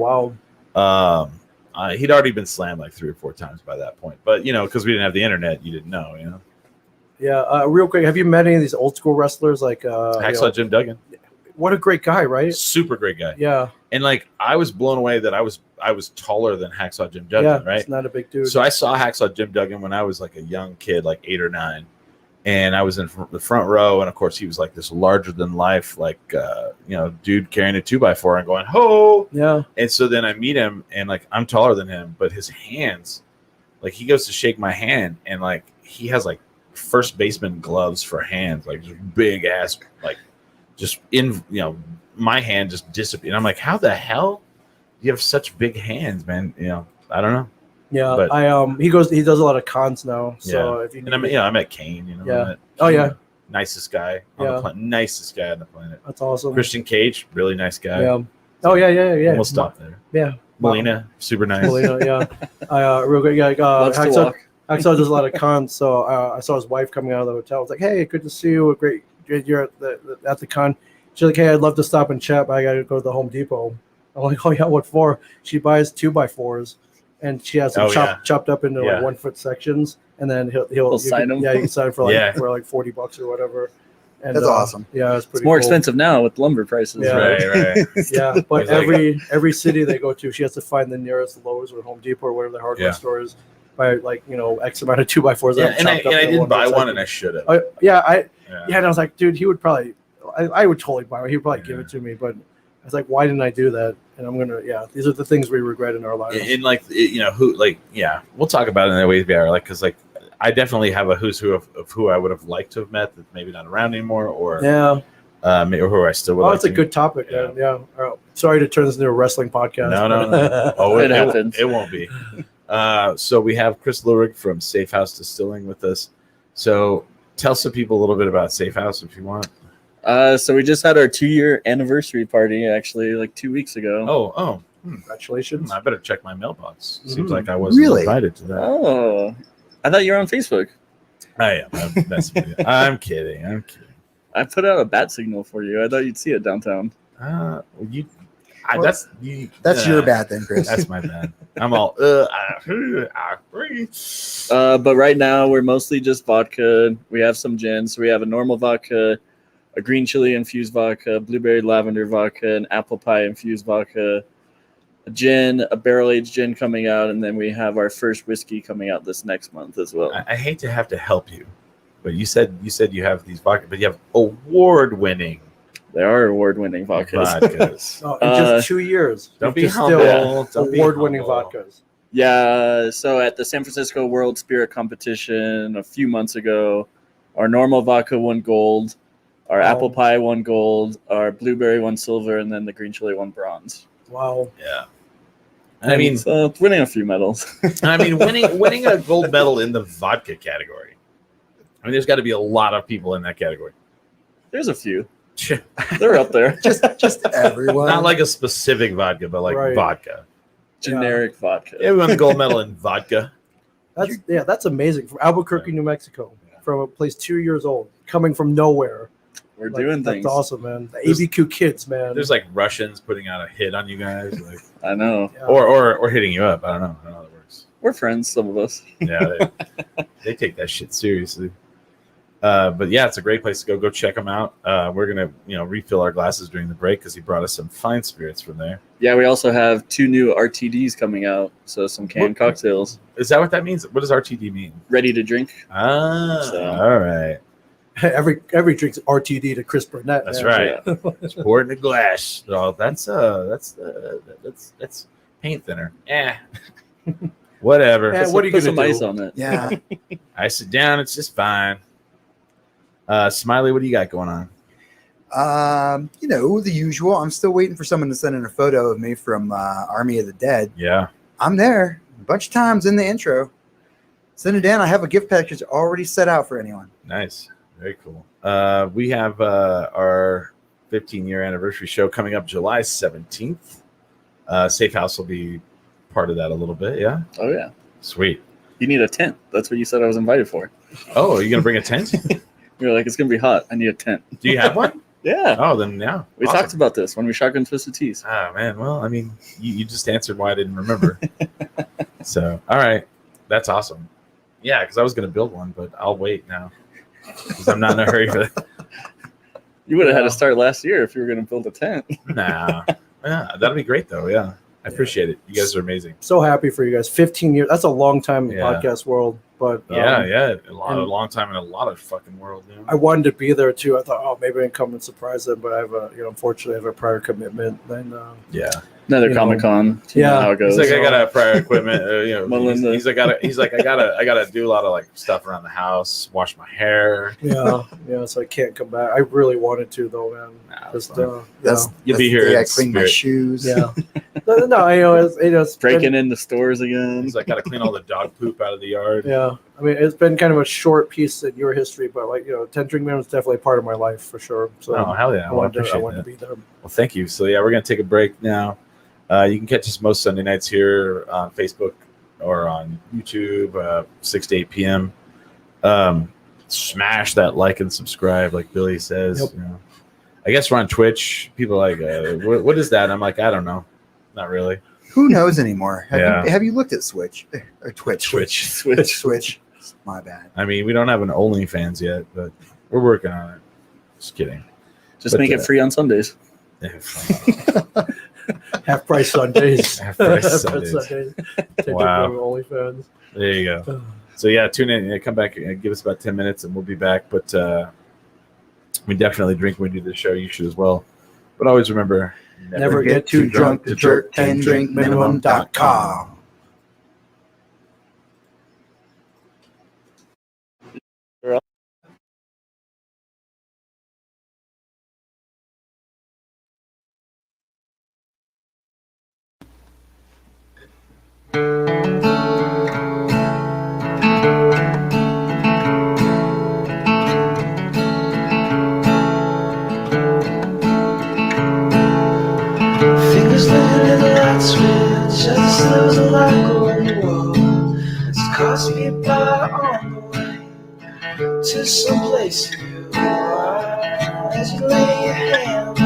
Speaker 3: wow.
Speaker 2: He'd already been slammed like 3 or 4 times by that point. But, because we didn't have the internet, you didn't know,
Speaker 3: Yeah. Real quick, have you met any of these old school wrestlers? Like
Speaker 2: Hacksaw Jim Duggan.
Speaker 3: what a great guy, right?
Speaker 2: Super great guy.
Speaker 3: Yeah.
Speaker 2: And, like, I was blown away that I was taller than Hacksaw Jim Duggan,
Speaker 3: Yeah.
Speaker 2: right?
Speaker 3: It's not a big dude.
Speaker 2: So I saw Hacksaw Jim Duggan when I was like a young kid, like 8 or 9. and I was in the front row, and of course he was like this larger than life, like dude carrying a 2x4 and going ho.
Speaker 3: Yeah.
Speaker 2: And so then I meet him, and like I'm taller than him, but his hands, like he goes to shake my hand, and like he has like first baseman gloves for hands, like just big ass, like just in my hand just disappeared. I'm like, how the hell do you have such big hands, man? I don't know.
Speaker 3: Yeah,
Speaker 2: But-
Speaker 3: he does a lot of cons now. So if you
Speaker 2: And I met Kane.
Speaker 3: Yeah.
Speaker 2: I met
Speaker 3: Oh, yeah.
Speaker 2: Kane, nicest guy on
Speaker 3: Yeah.
Speaker 2: the planet. Nicest guy on the planet.
Speaker 3: that's awesome.
Speaker 2: Christian Cage, really nice guy.
Speaker 3: Yeah. Oh yeah.
Speaker 2: We'll stop there.
Speaker 3: Yeah.
Speaker 2: Melina, super nice.
Speaker 3: Melina, yeah. I real quick, yeah.
Speaker 5: Loves to
Speaker 3: Hacksaw
Speaker 5: walk.
Speaker 3: does a lot of cons, so I saw his wife coming out of the hotel. I was like, "Hey, good to see you. Great, you're at the con." She's like, "Hey, I'd love to stop and chat, but I got to go to the Home Depot." I'm like, "Oh yeah, what for?" She buys 2x4s, and she has them
Speaker 2: Oh, yeah.
Speaker 3: chopped up into
Speaker 2: Yeah.
Speaker 3: like 1 foot sections, and then he'll
Speaker 5: He'll sign them?
Speaker 3: Yeah, you can sign for like
Speaker 2: Yeah.
Speaker 3: $40 or whatever. And
Speaker 4: That's awesome.
Speaker 3: Yeah, it's pretty.
Speaker 5: It's more
Speaker 3: cool.
Speaker 5: expensive now with lumber prices.
Speaker 3: Yeah.
Speaker 2: Right.
Speaker 3: Yeah, but
Speaker 2: It's like-
Speaker 3: every city they go to, she has to find the nearest Lowe's or Home Depot or whatever the hardware
Speaker 2: Yeah.
Speaker 3: store is by X amount of 2x4s.
Speaker 2: Yeah,
Speaker 3: that
Speaker 2: and I
Speaker 3: chopped up into
Speaker 2: didn't buy
Speaker 3: 1
Speaker 2: one,
Speaker 3: section.
Speaker 2: and I should have.
Speaker 3: Yeah,
Speaker 2: Yeah.
Speaker 3: and I was like, dude, he would probably, I would totally buy it. He would probably give it to me, but I was like, why didn't I do that? And I'm gonna, these are the things we regret in our lives.
Speaker 2: And like we'll talk about it in that way, because like I definitely have a who's who of who I would have liked to have met that's maybe not around anymore, or
Speaker 3: Yeah.
Speaker 2: or who I still would.
Speaker 3: Oh,
Speaker 2: like
Speaker 3: it's a
Speaker 2: to-
Speaker 3: good topic.
Speaker 2: Yeah.
Speaker 3: Yeah. All right. Sorry to turn this into a wrestling podcast.
Speaker 2: No. Oh,
Speaker 5: It happens.
Speaker 2: It won't be. So we have Chris Lurig from Safe House Distilling with us. So tell some people a little bit about Safe House if you want.
Speaker 5: So we just had our 2-year anniversary party actually like 2 weeks ago.
Speaker 2: Oh,
Speaker 3: Congratulations.
Speaker 2: I better check my mailbox. Seems
Speaker 3: Mm.
Speaker 2: like I wasn't
Speaker 4: Really?
Speaker 2: invited to that.
Speaker 5: Oh, I thought you were on Facebook.
Speaker 2: I am. I'm messing with you. I'm kidding.
Speaker 5: I put out a bat signal for you. I thought you'd see it downtown.
Speaker 2: That's you.
Speaker 4: That's your bad then, Chris.
Speaker 2: That's my bad. I'm all.
Speaker 5: But right now we're mostly just vodka. We have some gin. So we have a normal vodka, a green chili infused vodka, blueberry lavender vodka, an apple pie infused vodka, a gin, a barrel aged gin coming out, and then we have our first whiskey coming out this next month as well.
Speaker 2: I hate to have to help you, but you said you have these vodka, but you have award-winning
Speaker 5: They are award-winning vodkas.
Speaker 2: vodkas.
Speaker 3: Oh, in just 2 years.
Speaker 2: Don't
Speaker 3: you've
Speaker 2: be
Speaker 3: distilled
Speaker 2: humble. Don't be
Speaker 3: award-winning
Speaker 2: humble.
Speaker 3: vodkas.
Speaker 5: Yeah, so at the San Francisco World Spirit Competition a few months ago, our normal vodka won gold, our apple pie won gold, our blueberry won silver, and then the green chili won bronze.
Speaker 3: Wow.
Speaker 2: Yeah. I mean,
Speaker 5: so it's winning a few medals.
Speaker 2: winning a gold medal in the vodka category. I mean, there's got to be a lot of people in that category.
Speaker 5: There's a few. They're up there.
Speaker 4: just everyone.
Speaker 2: Not like a specific vodka, but like
Speaker 3: Right.
Speaker 2: vodka.
Speaker 5: Generic vodka.
Speaker 2: Yeah, we won the gold medal in vodka.
Speaker 3: That's amazing. From Albuquerque, New Mexico, from a place 2 years old, coming from nowhere.
Speaker 5: We're
Speaker 3: Like,
Speaker 5: doing things.
Speaker 3: That's awesome, man. The
Speaker 2: There's-
Speaker 3: ABQ kids, man.
Speaker 2: There's like Russians putting out a hit on you guys, like,
Speaker 5: I know.
Speaker 3: Yeah.
Speaker 2: or hitting you up. I don't know how that works.
Speaker 5: We're friends, some of us.
Speaker 2: Yeah, they take that shit seriously. But yeah, it's a great place to go. Go check them out. We're gonna refill our glasses during the break because he brought us some fine spirits from there.
Speaker 5: Yeah, we also have 2 new RTDs coming out. So some canned
Speaker 2: What?
Speaker 5: cocktails
Speaker 2: Is that what that means? What does RTD mean?
Speaker 5: ready to drink.
Speaker 2: Ah,
Speaker 5: So-
Speaker 2: all right.
Speaker 3: every drink's RTD to Chris Burnett.
Speaker 2: That's
Speaker 3: man.
Speaker 2: right. It's poured in a glass. Oh, that's paint thinner. Whatever.
Speaker 3: Yeah, what are you
Speaker 5: Put
Speaker 3: gonna
Speaker 5: some ice
Speaker 3: do?
Speaker 5: on it.
Speaker 4: Yeah.
Speaker 2: I sit down. It's just fine. Smiley, what do you got going on?
Speaker 4: The usual. I'm still waiting for someone to send in a photo of me from Army of the Dead.
Speaker 2: Yeah.
Speaker 4: I'm there a bunch of times in the intro. Send it in. I have a gift package already set out for anyone.
Speaker 2: Nice. Very cool. We have our 15-year anniversary show coming up July 17th. Safe House will be part of that a little bit. Yeah.
Speaker 5: Oh, yeah.
Speaker 2: Sweet.
Speaker 5: You need a tent. That's what you said I was invited for.
Speaker 2: Oh, are you going to bring a tent?
Speaker 5: You're like, it's going to be hot. I need a tent.
Speaker 2: Do you have one?
Speaker 5: Yeah.
Speaker 2: Oh, then yeah.
Speaker 5: We
Speaker 2: Awesome.
Speaker 5: talked about this when we shotgun twisted teas.
Speaker 2: Ah, man. Well, I mean, you just answered why I didn't remember. So, all right. That's awesome. Yeah, because I was going to build one, but I'll wait now because I'm not in a hurry for that.
Speaker 5: You would have had
Speaker 3: Yeah.
Speaker 5: to start last year if you were going to build a tent.
Speaker 2: Nah. Yeah, that'll be great, though. Yeah. I appreciate it. You guys are amazing.
Speaker 3: So happy for you guys. 15 years. That's a long time in the
Speaker 2: Yeah.
Speaker 3: podcast world. but
Speaker 2: Yeah. A
Speaker 3: and-
Speaker 2: long time in a lot of fucking world. You know?
Speaker 3: I wanted to be there too. I thought, oh, maybe I can come and surprise them, but I have unfortunately, I have a prior commitment. And
Speaker 2: Yeah.
Speaker 5: Another
Speaker 3: You know,
Speaker 5: Comic Con.
Speaker 3: yeah.
Speaker 5: How it goes.
Speaker 2: He's like, I gotta have prior equipment.
Speaker 5: Melinda.
Speaker 2: He's like, I gotta do a lot of like stuff around the house, wash my hair.
Speaker 3: yeah, so I can't come back. I really wanted to though, man.
Speaker 2: Nah,
Speaker 3: Just
Speaker 2: fine.
Speaker 4: That's
Speaker 2: You'll be
Speaker 4: that's
Speaker 2: here
Speaker 4: the day
Speaker 2: in
Speaker 4: I clean my
Speaker 2: spirit.
Speaker 4: shoes.
Speaker 3: yeah. No, it's
Speaker 5: Breaking
Speaker 3: been,
Speaker 5: into stores again.
Speaker 2: He's like, gotta clean all the dog poop out of the yard.
Speaker 3: Yeah, I mean, it's been kind of a short piece in your history, but like 10 Drink Man was definitely a part of my life for sure. So
Speaker 2: Oh hell yeah!
Speaker 3: I
Speaker 2: Well, I
Speaker 3: wanted, to, I
Speaker 2: appreciate
Speaker 3: wanted
Speaker 2: that.
Speaker 3: to be there.
Speaker 2: Well, thank you. So yeah, we're gonna take a break now. You can catch us most Sunday nights here on Facebook or on YouTube, 6 to 8 p.m. Smash that like and subscribe, like Billy says.
Speaker 3: Yep.
Speaker 2: You know. I guess we're on Twitch. People are like, what is that? I'm like, I don't know, not really.
Speaker 4: Who knows anymore?
Speaker 2: Yeah.
Speaker 4: Have you looked at Switch or Twitch?
Speaker 5: Switch.
Speaker 4: Switch. My bad.
Speaker 2: I mean, we don't have an OnlyFans yet, but we're working on it. Just kidding.
Speaker 5: Just
Speaker 2: But,
Speaker 5: make it free on Sundays.
Speaker 3: Half price Sundays.
Speaker 2: Half price Sundays.
Speaker 3: Take
Speaker 2: Wow.
Speaker 3: it from OnlyFans.
Speaker 2: There you go. So yeah, tune in. Come back and give us about 10 minutes, and we'll be back. But we definitely drink when we do the show. You should as well. But always remember,
Speaker 3: Never get too drunk to jerk 10drinkminimum.com.
Speaker 6: Fingers living in the light switch. I just there was a lot going wrong. It's cost me a bar on the way to some place you are. As you lay your hand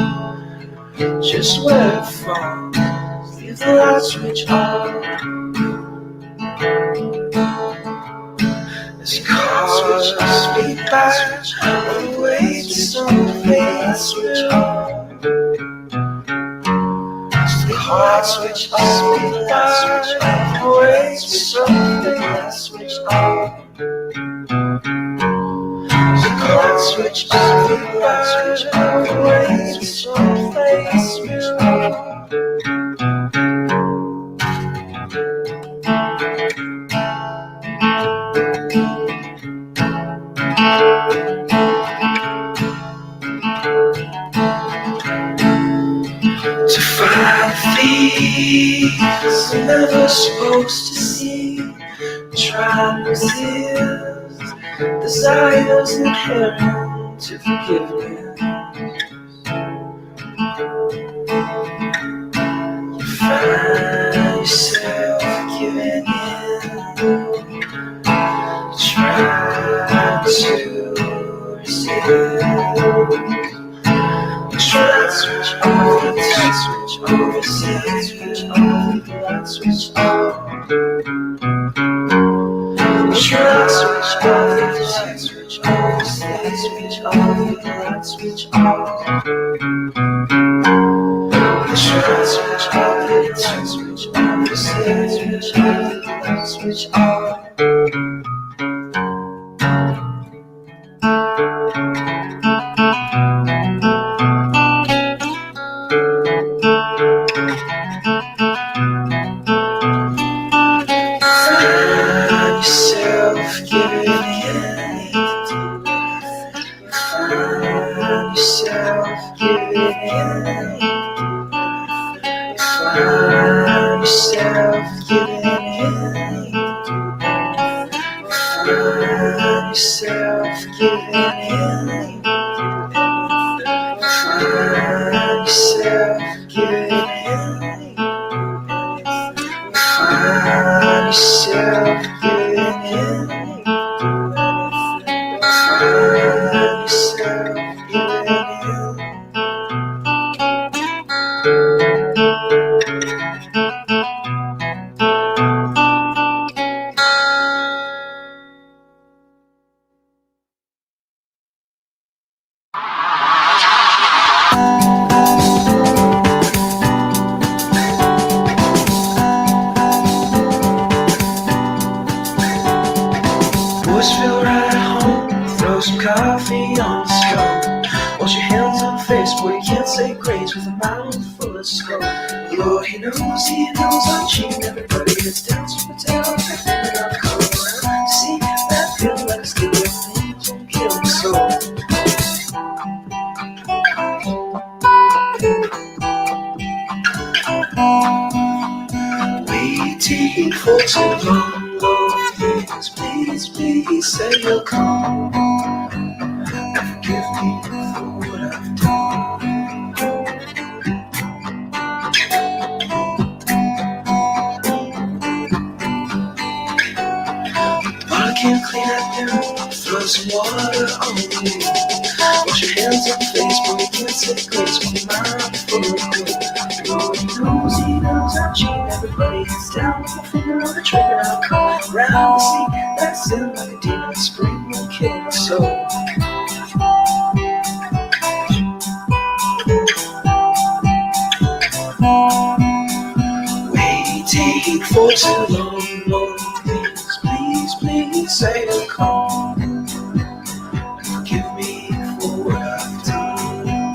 Speaker 6: just where it falls, leave the light switch on. It's cause me back on the way to some place switch on. Light switch on, light switch on, wait for something, light switch on. Light switch on, light switch on, wait for something, light switch on. To find thieves I'm never supposed to see. Try and resist desires inherent to forgiveness. You find yourself giving in. Try to resist. Light switch off, light switch off, light switch off, light switch off. Light switch off, light switch off, light switch off, light switch off. Light switch off, light switch off, light switch off. Find yourself giving in. Find yourself giving in. Find yourself giving in. Find yourself giving in. Find yourself giving in. Find yourself giving in. Find yourself giving in. say grace with a mouth full of skull. Lord, he knows I'm cheating. Everybody gets down to the town. And I'm coming around. See, that feels like a steal. Things won't kill me so. Waiting for too long, Lord, please, please say you'll come and forgive me for what I've done. But I can't clean up now, throw some water on me. Wash your hands on Facebook, let's say grace with my mind full of good. Lord, he knows I'm cheating. Everybody gets down with my finger on the trigger. I'll come around to see that sin like a demon. Spring will kill my soul. Waiting for too long, Lord, please, please, please say you'll come and forgive me for what I've done.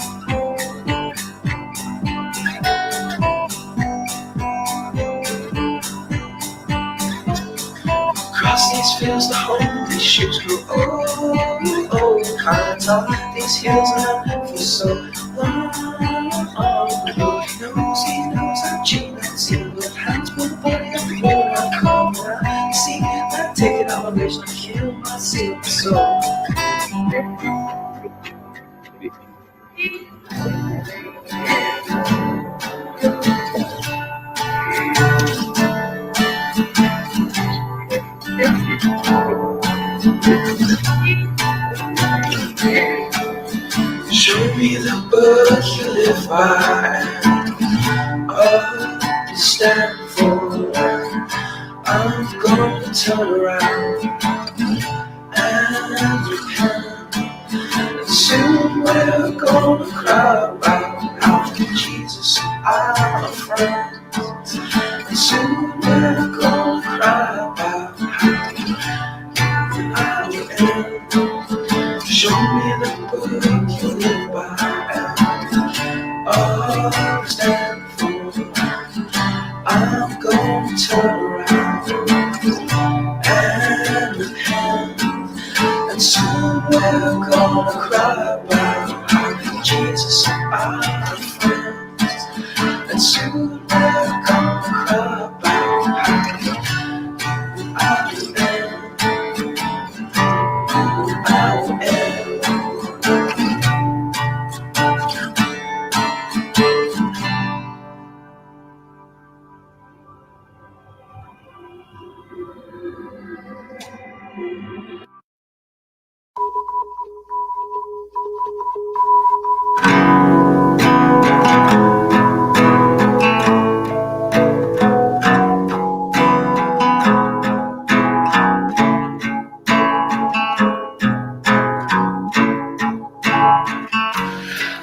Speaker 6: Across these fields, the hungry shoes grow old, kind of tall. These hills are not for so long. Lord, he knows I'm cheating. Stealing with hands, put a body up the road. I'll come around. See, I take it all, I kill my silver soul. Show me the book you live by. Oh, you stand for. I'm gonna turn around and repent. And soon we're gonna cry about how Jesus our friend. And soon we're gonna cry about how I will end. Show me the book you live by. Oh, stand for. I'm gonna turn around and repent. And soon we're gonna cry about how Jesus our friend. And soon we're gonna cry about how I will end. I will end.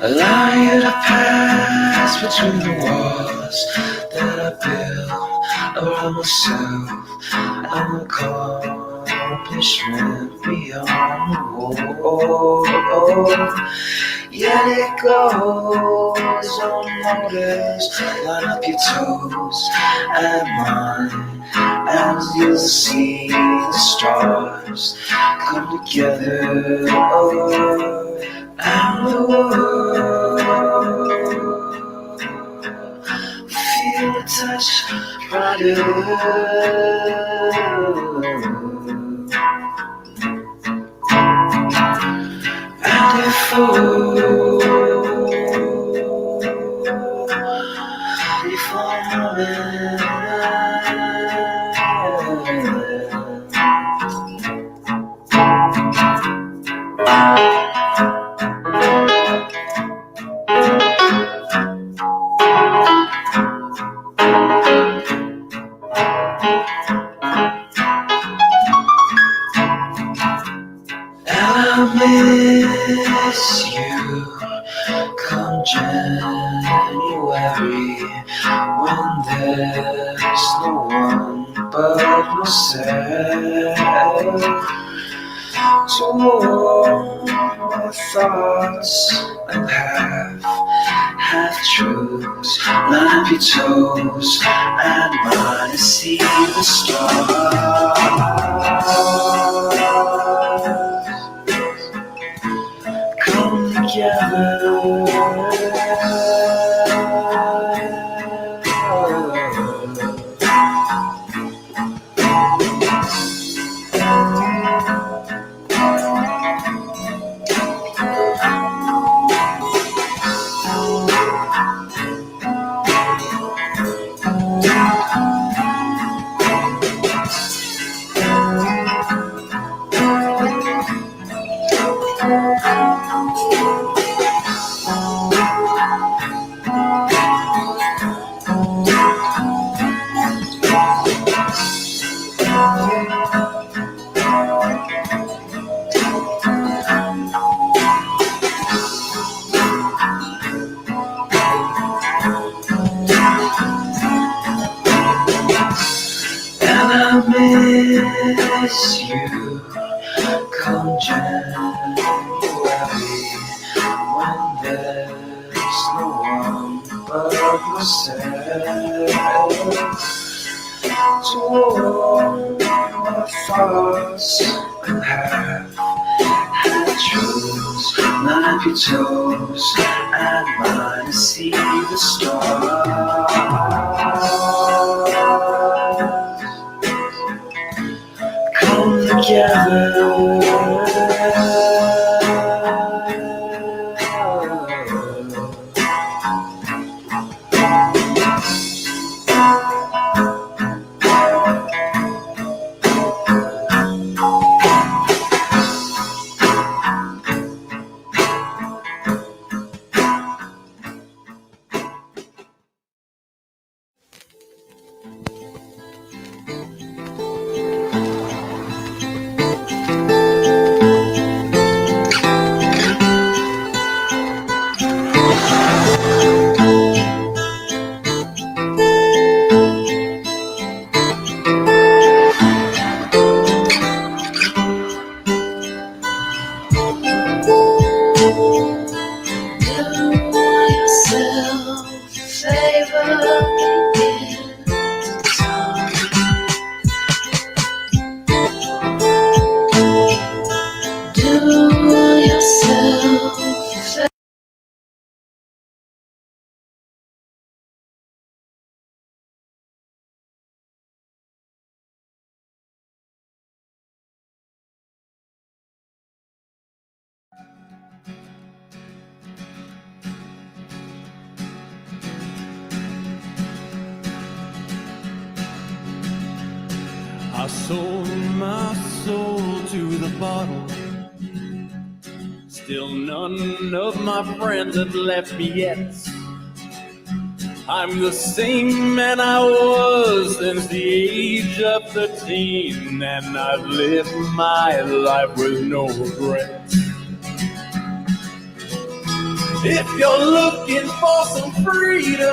Speaker 6: A line I pass between the walls that I built around myself. I'm a accomplishment beyond the wall. Yet it goes unnoticed. Line up your toes and mine, as you'll see the stars come together. And the world feel the touch brighter. And if for a moment miss you come January, when there's no one but myself. to warm my thoughts and half truths. Line your toes and mine to see the stars come together. And I miss you come January, when there's no one but yourself to warm my thoughts and half truths. Line up your toes and mine to see the stars come together.
Speaker 1: I sold my soul to the bottle. Still none of my friends have left me yet. I'm the same man I was since the age of 13, and I've lived my life with no regrets. If you're looking for some freedom,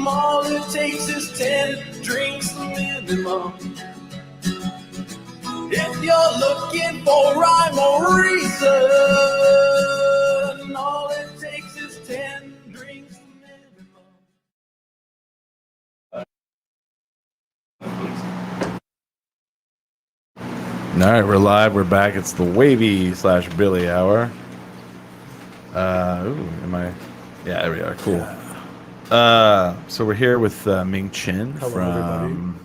Speaker 1: all it takes is 10 drinks minimum. If you're looking for rhyme or reason, all it takes is 10 drinks minimum.
Speaker 2: All right, we're live. We're back. It's the Wavy/Billy Hour. Am I? Yeah, there we are. Cool. So we're here with Ming Chin from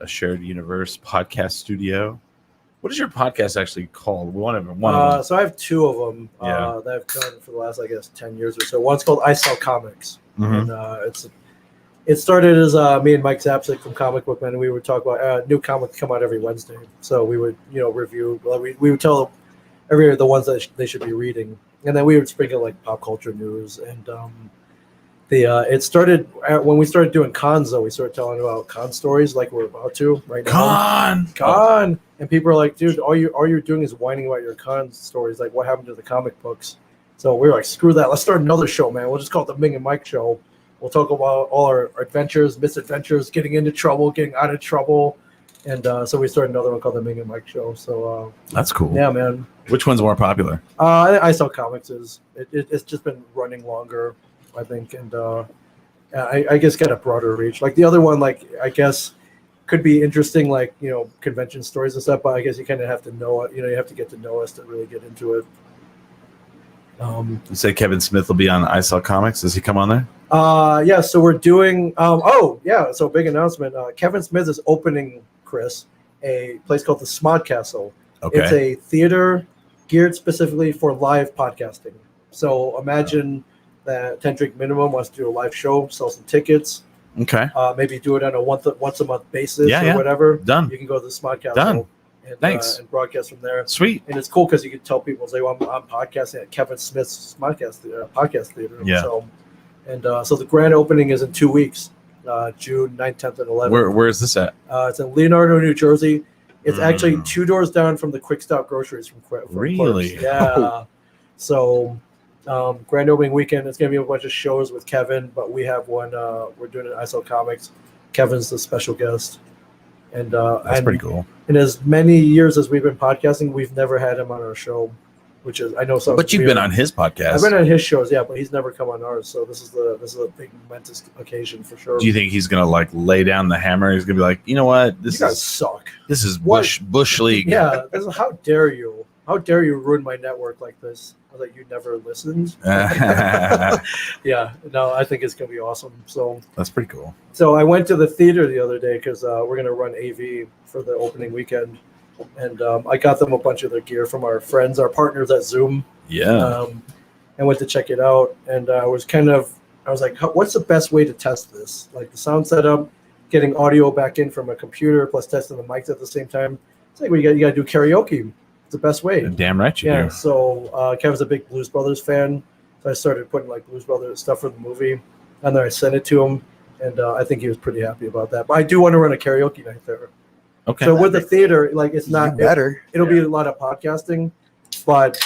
Speaker 2: A Shared Universe podcast studio. What is your podcast actually called? One of them.
Speaker 3: So I have two of them
Speaker 2: Yeah.
Speaker 3: that I've done for the last, I guess, 10 years or so. One's called I Sell Comics.
Speaker 2: Mhm.
Speaker 3: And it started as me and Mike Zapsik from Comic Book Man, and we would talk about new comics come out every Wednesday. So we would, review. We would tell the ones that they should be reading, and then we would sprinkle like pop culture news. And it started when we started doing cons. Though we started telling about con stories, like we're about to right now. Con, and people are like, dude, all you're doing is whining about your con stories. Like, what happened to the comic books? So we were like, screw that. Let's start another show, man. We'll just call it the Ming and Mike Show. We'll talk about all our adventures, misadventures, getting into trouble, getting out of trouble, And so we started another one called the Ming and Mike Show. So
Speaker 2: That's cool.
Speaker 3: yeah, man.
Speaker 2: Which one's more popular?
Speaker 3: I Sell Comics is it's just been running longer, I think, and I guess got a broader reach. Like the other one, like I guess could be interesting, like convention stories and stuff. But I guess you kind of have to know it. You have to get to know us to really get into it.
Speaker 2: You say Kevin Smith will be on I Sell Comics. Does he come on there?
Speaker 3: Yeah. So we're doing. Oh yeah. So big announcement. Kevin Smith is opening, Chris, a place called the Smod Castle.
Speaker 2: Okay.
Speaker 3: It's a theater geared specifically for live podcasting. So imagine that 10 Drink Minimum wants to do a live show, sell some tickets,
Speaker 2: Okay.
Speaker 3: maybe do it on a once a month basis
Speaker 2: Yeah,
Speaker 3: or
Speaker 2: yeah.
Speaker 3: Done.
Speaker 2: Done.
Speaker 3: You can go to the Smod Castle
Speaker 2: Done.
Speaker 3: and,
Speaker 2: Thanks.
Speaker 3: and broadcast from there.
Speaker 2: Sweet.
Speaker 3: And it's cool because you can tell people, say, well, I'm podcasting at Kevin Smith's podcast theater.
Speaker 2: Yeah.
Speaker 3: So the grand opening is in 2 weeks, June 9th, 10th, and 11th.
Speaker 2: Where is this at?
Speaker 3: It's in Leonardo, New Jersey. It's actually
Speaker 2: Mm.
Speaker 3: 2 doors down from the Quick Stop groceries from
Speaker 2: Really?
Speaker 3: Clerks. Yeah. So grand opening weekend. It's going to be a bunch of shows with Kevin, but we have one. We're doing it at I Sell Comics. Kevin's the special guest. And
Speaker 2: That's pretty cool.
Speaker 3: in as many years as we've been podcasting, we've never had him on our show, which is I know some.
Speaker 2: But you've been on his podcast.
Speaker 3: I've been on his shows, yeah, but he's never come on ours. So this is a big momentous occasion for sure.
Speaker 2: Do you think he's gonna like lay down the hammer? He's gonna be like, you know what?
Speaker 3: you guys suck?
Speaker 2: This is
Speaker 3: What?
Speaker 2: Bush League.
Speaker 3: Yeah, how dare you? How dare you ruin my network like this? I was like, you never listened. Yeah, no, I think it's gonna be awesome.
Speaker 2: That's pretty cool.
Speaker 3: So I went to the theater the other day because we're gonna run AV for the opening weekend, and I got them a bunch of their gear from our friends, our partners at Zoom.
Speaker 2: Yeah.
Speaker 3: And went to check it out, and I was like, what's the best way to test this? Like the sound setup, getting audio back in from a computer, plus testing the mics at the same time. It's like you got to do karaoke. It's the best way.
Speaker 2: Damn right you
Speaker 3: Yeah.
Speaker 2: do.
Speaker 3: So Kevin's a big Blues Brothers fan, so I started putting like Blues Brothers stuff for the movie, and then I sent it to him, and I think he was pretty happy about that. But I do want to run a karaoke night there.
Speaker 2: Okay.
Speaker 3: So with the theater, like it's
Speaker 4: You
Speaker 3: not
Speaker 4: better.
Speaker 3: it'll be a lot of podcasting, but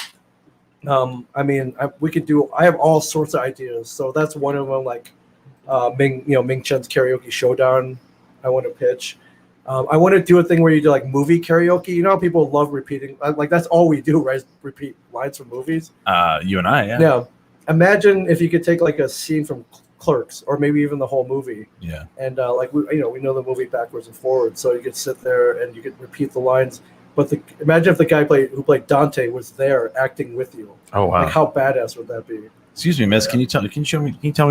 Speaker 3: I mean, we could do. I have all sorts of ideas, so that's one of them. Like Ming Chen's karaoke showdown. I want to pitch. I want to do a thing where you do like movie karaoke. You know how people love repeating, like that's all we do, right? Is repeat lines from movies.
Speaker 2: You and I, yeah.
Speaker 3: Yeah. Imagine if you could take like a scene from Clerks, or maybe even the whole movie,
Speaker 2: Yeah.
Speaker 3: and like we know the movie backwards and forwards, so you could sit there and you could repeat the lines. But imagine if the guy who played Dante was there acting with you.
Speaker 2: Oh wow.
Speaker 3: Like how badass would that be?
Speaker 2: Excuse me, miss. Can you tell me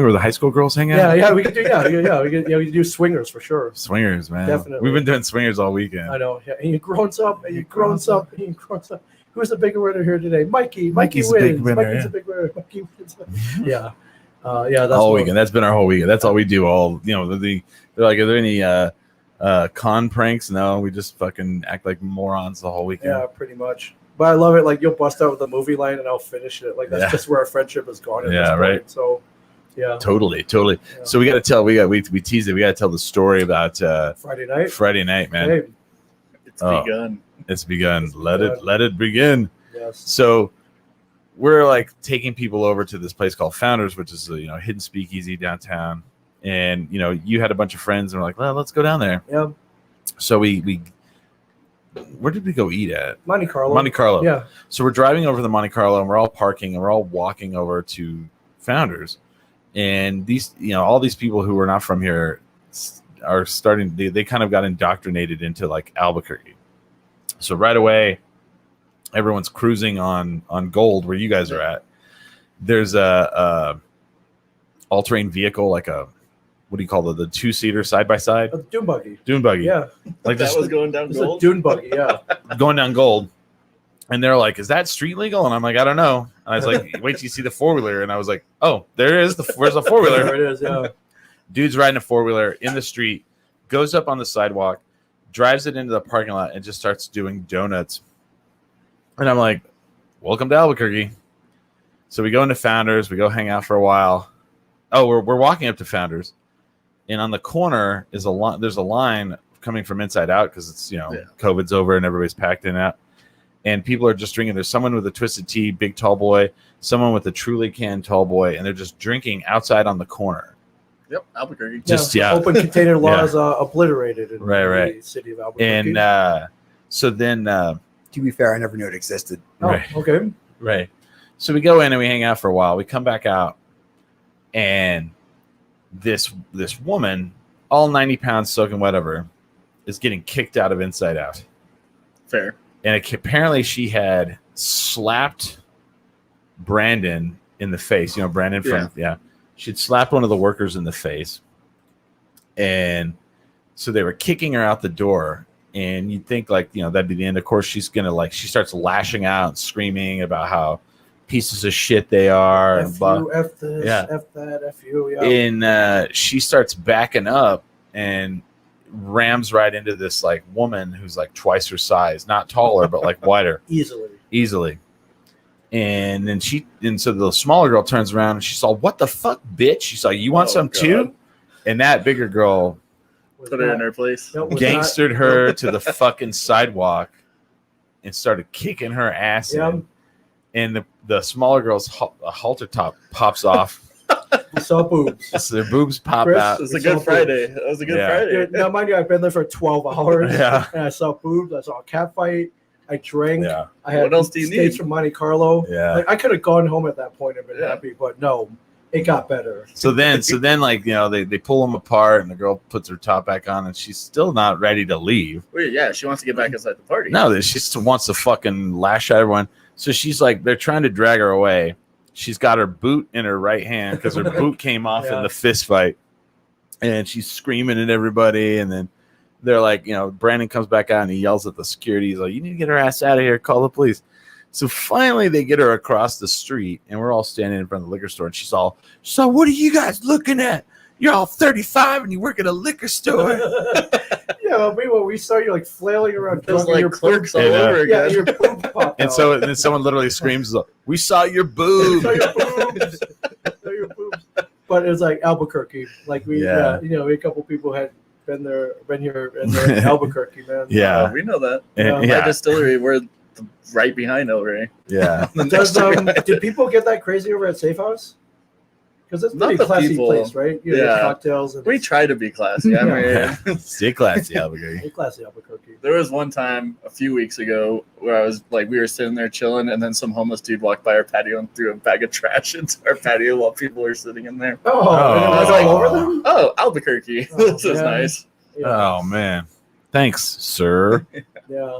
Speaker 2: where the high school girls hang out?
Speaker 3: Yeah, we could do. We could do swingers for sure.
Speaker 2: Swingers, man.
Speaker 3: Definitely.
Speaker 2: We've been doing swingers all weekend.
Speaker 3: I know. Yeah, and you grown up. Who's the bigger winner here today? Mikey. Mikey
Speaker 2: Mikey's a big
Speaker 3: wins.
Speaker 2: winner,
Speaker 3: Mikey's
Speaker 2: yeah.
Speaker 3: a big winner. Mikey wins. Yeah. That's
Speaker 2: all
Speaker 3: what-
Speaker 2: weekend. That's been our whole weekend. That's all we do. All they're like, are there any con pranks? No, we just fucking act like morons the whole weekend.
Speaker 3: Yeah, pretty much. But I love it. Like you'll bust out with a movie line and I'll finish it. Like that's
Speaker 2: Yeah.
Speaker 3: just where our friendship has gone. At
Speaker 2: Yeah,
Speaker 3: this point.
Speaker 2: right.
Speaker 3: So, yeah.
Speaker 2: Totally.
Speaker 3: Yeah.
Speaker 2: So we got to tell. We teased it. We got to tell the story about
Speaker 3: Friday night.
Speaker 2: Friday night, man.
Speaker 3: Hey,
Speaker 5: It's
Speaker 2: Oh.
Speaker 5: begun.
Speaker 2: It's begun.
Speaker 3: It's
Speaker 2: Let
Speaker 3: begun.
Speaker 2: it begin.
Speaker 3: yes.
Speaker 2: So we're like taking people over to this place called Founders, which is a hidden speakeasy downtown. And you had a bunch of friends, and we're like, well, let's go down there.
Speaker 3: Yeah.
Speaker 2: So we where did we go eat at?
Speaker 3: Monte Carlo.
Speaker 2: Monte Carlo.
Speaker 3: Yeah.
Speaker 2: So we're driving over the Monte Carlo, and we're all parking, and we're all walking over to Founders. And these, all these people who are not from here are starting. They kind of got indoctrinated into like Albuquerque. So right away, everyone's cruising on Gold, where you guys are at. There's a all-terrain vehicle, like a what do you call the 2-seater side by side
Speaker 3: A dune buggy.
Speaker 2: dune buggy?
Speaker 3: Yeah.
Speaker 2: like
Speaker 5: That
Speaker 2: this
Speaker 5: was going down
Speaker 3: It's a
Speaker 5: gold.
Speaker 3: dune buggy. Yeah.
Speaker 2: going down Gold. And they're like, "Is that street legal?" And I'm like, "I don't know." And I was like, "Wait till you see the 4-wheeler." And I was like, "Oh, there is where's the 4-wheeler?"
Speaker 3: There it is. Yeah.
Speaker 2: Dude's riding a 4-wheeler in the street, goes up on the sidewalk, drives it into the parking lot, and just starts doing donuts. And I'm like, "Welcome to Albuquerque." So we go into Founders, we go hang out for a while. Oh, we're walking up to Founders, and on the corner is there's a line coming from inside out because it's COVID's over and everybody's packed in and out. And people are just drinking. There's someone with a Twisted Tea, big tall boy, someone with a Truly Can tall boy, and they're just drinking outside on the corner.
Speaker 5: Yep, Albuquerque.
Speaker 2: Just, yeah.
Speaker 3: Open container laws obliterated in
Speaker 2: Right.
Speaker 3: the city of Albuquerque.
Speaker 2: And so then,
Speaker 4: To be fair, I never knew it existed.
Speaker 2: right.
Speaker 3: Okay.
Speaker 2: Right. So we go in and we hang out for a while. We come back out, and this woman, all 90 pounds soaking whatever, is getting kicked out of Inside Out.
Speaker 5: Fair.
Speaker 2: And apparently she had slapped Brandon in the face. You know, Brandon from she'd slapped one of the workers in the face, and so they were kicking her out the door. And you'd think like, you know, that'd be the end. Of course, she's gonna like, she starts lashing out, screaming about how pieces of shit they are, and
Speaker 3: F
Speaker 2: blah.
Speaker 3: you, F this,
Speaker 2: Yeah.
Speaker 3: F that, F you. Yeah.
Speaker 2: And she starts backing up and rams right into this like woman who's like twice her size, not taller but like wider, easily. And then so the smaller girl turns around and she saw, what the fuck, bitch? She saw, you want some
Speaker 5: God.
Speaker 2: too? And that bigger girl
Speaker 3: Was
Speaker 5: Put her
Speaker 3: not-
Speaker 5: in her place.
Speaker 3: no, was
Speaker 2: gangstered her to the fucking sidewalk and started kicking her ass
Speaker 3: Yeah.
Speaker 2: in. And the smaller girl's halter top pops off.
Speaker 3: not- we saw boobs.
Speaker 2: So their boobs pop
Speaker 3: Chris?
Speaker 2: out.
Speaker 5: It was a
Speaker 3: We saw
Speaker 5: good Friday. That was a good
Speaker 2: Yeah.
Speaker 5: Friday.
Speaker 3: Dude, now, mind you, I've been there for 12 hours.
Speaker 2: Yeah.
Speaker 3: And I saw boobs. I saw a cat fight. I drank.
Speaker 2: Yeah.
Speaker 3: I had
Speaker 5: What else do you
Speaker 3: steaks
Speaker 5: need?
Speaker 3: from Monte Carlo.
Speaker 2: Yeah.
Speaker 3: Like, I could have gone home at that point and been
Speaker 5: Yeah.
Speaker 3: happy, but no, it got better.
Speaker 2: So then, like, you know, they pull them apart, and the girl puts her top back on, and she's still not ready to leave.
Speaker 5: Wait, yeah, she wants to get back inside the party.
Speaker 2: No, she just wants to fucking lash at everyone. So she's like, they're trying to drag her away. She's got her boot in her right hand because her boot came off in
Speaker 3: Yeah.
Speaker 2: the fist fight, and she's screaming at everybody. And then they're like, you know, Brandon comes back out and he yells at the security. He's like, you need to get her ass out of here. Call the police. So finally they get her across the street, and we're all standing in front of the liquor store, and she's all, so what are you guys looking at? You're all 35 and you work at a liquor store.
Speaker 3: Yeah, meanwhile, we saw you like flailing around,
Speaker 5: It was
Speaker 3: drunk, and your
Speaker 5: like clerks all
Speaker 2: Yeah.
Speaker 5: over
Speaker 3: Yeah,
Speaker 5: again.
Speaker 3: your boob popped
Speaker 2: And
Speaker 3: out.
Speaker 2: so then someone literally screams, we saw your
Speaker 3: We
Speaker 2: boob.
Speaker 3: saw your boobs. Saw your boobs. But it was like Albuquerque. Like we,
Speaker 2: Yeah.
Speaker 3: you know, a couple people had been here, and they're in Albuquerque, man.
Speaker 2: Yeah.
Speaker 5: We know that.
Speaker 2: And-
Speaker 3: Yeah.
Speaker 5: My
Speaker 2: yeah.
Speaker 5: distillery, we're right behind El Rey.
Speaker 2: Yeah.
Speaker 3: Did people get that crazy over at Safe House? Because it's a
Speaker 5: Not
Speaker 3: pretty
Speaker 5: the
Speaker 3: classy
Speaker 5: people.
Speaker 3: place, right? You know,
Speaker 5: Yeah.
Speaker 3: cocktails and
Speaker 5: We try to be classy. I mean,
Speaker 2: Stay classy, Albuquerque.
Speaker 3: It's classy Albuquerque.
Speaker 5: there was one time a few weeks ago where I was like, we were sitting there chilling, and then some homeless dude walked by our patio and threw a bag of trash into our patio while people were sitting in there.
Speaker 3: Oh, and it was
Speaker 5: Oh.
Speaker 3: all over them.
Speaker 5: Oh, Albuquerque.
Speaker 3: Oh,
Speaker 5: This is
Speaker 3: man.
Speaker 5: nice.
Speaker 3: Yeah.
Speaker 2: Oh, man. Thanks, sir.
Speaker 3: Yeah.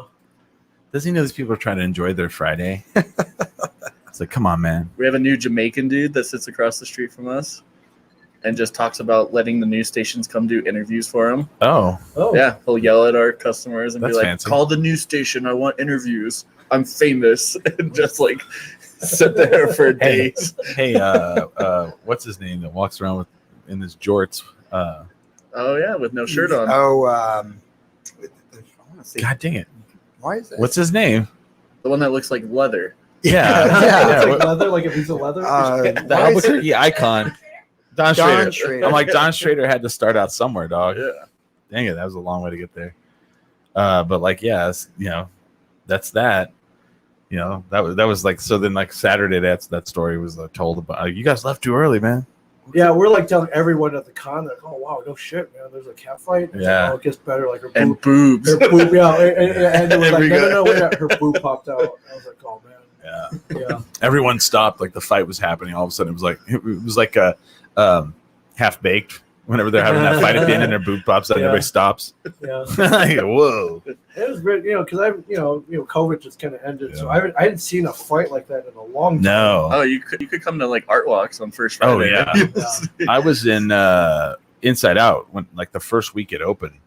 Speaker 2: Does he know these people are trying to enjoy their Friday? It's like, come on, man.
Speaker 5: We have a new Jamaican dude that sits across the street from us and just talks about letting the news stations come do interviews for him.
Speaker 2: Oh,
Speaker 3: Oh.
Speaker 5: Yeah, he'll yell at our customers and
Speaker 2: That's
Speaker 5: be like,
Speaker 2: fancy.
Speaker 5: call the news station. I want interviews. I'm famous. And just like sit there for
Speaker 2: Hey.
Speaker 5: days.
Speaker 2: hey, what's his name that walks around with in his jorts?
Speaker 5: Oh, yeah, with no shirt on.
Speaker 4: Oh, I want to say,
Speaker 2: God dang it.
Speaker 4: why is that?
Speaker 2: What's his name?
Speaker 5: The one that looks like leather.
Speaker 2: Yeah.
Speaker 3: It's
Speaker 2: yeah.
Speaker 3: like leather, like a piece of leather.
Speaker 2: The
Speaker 4: Why is it-
Speaker 2: Albuquerque icon. Don Schrader.
Speaker 4: Schrader.
Speaker 2: I'm like, Don Schrader had to start out somewhere, dog.
Speaker 5: Yeah.
Speaker 2: Dang it, that was a long way to get there. But like, yeah, you know, that's that. You know, that was like, so then like Saturday, that story was told about. You guys left too early, man.
Speaker 3: Yeah, we're like telling everyone at the con, like, oh wow, no shit, man. There's a cat fight. It's
Speaker 2: Yeah.
Speaker 3: like, oh, it gets better. Like her
Speaker 5: And
Speaker 3: boob,
Speaker 5: boobs.
Speaker 3: her boob, yeah. And it was like,
Speaker 5: We
Speaker 3: no,
Speaker 5: got-
Speaker 3: wait, her boob popped out. I was like, oh man,
Speaker 2: Yeah.
Speaker 3: yeah.
Speaker 2: Everyone stopped. Like the fight was happening. All of a sudden, it was like a half baked. Whenever they're having that fight at the end and their boob pops out, and
Speaker 3: Yeah.
Speaker 2: everybody stops.
Speaker 3: Yeah,
Speaker 2: Like, whoa.
Speaker 3: it was great, you know, because COVID just kind of ended, so
Speaker 2: Yeah.
Speaker 3: I hadn't seen a fight like that in a long time.
Speaker 2: No.
Speaker 5: Oh, you could come to like art walks on first
Speaker 2: Oh,
Speaker 5: Friday.
Speaker 2: yeah. I was in Inside Out when like the first week it opened,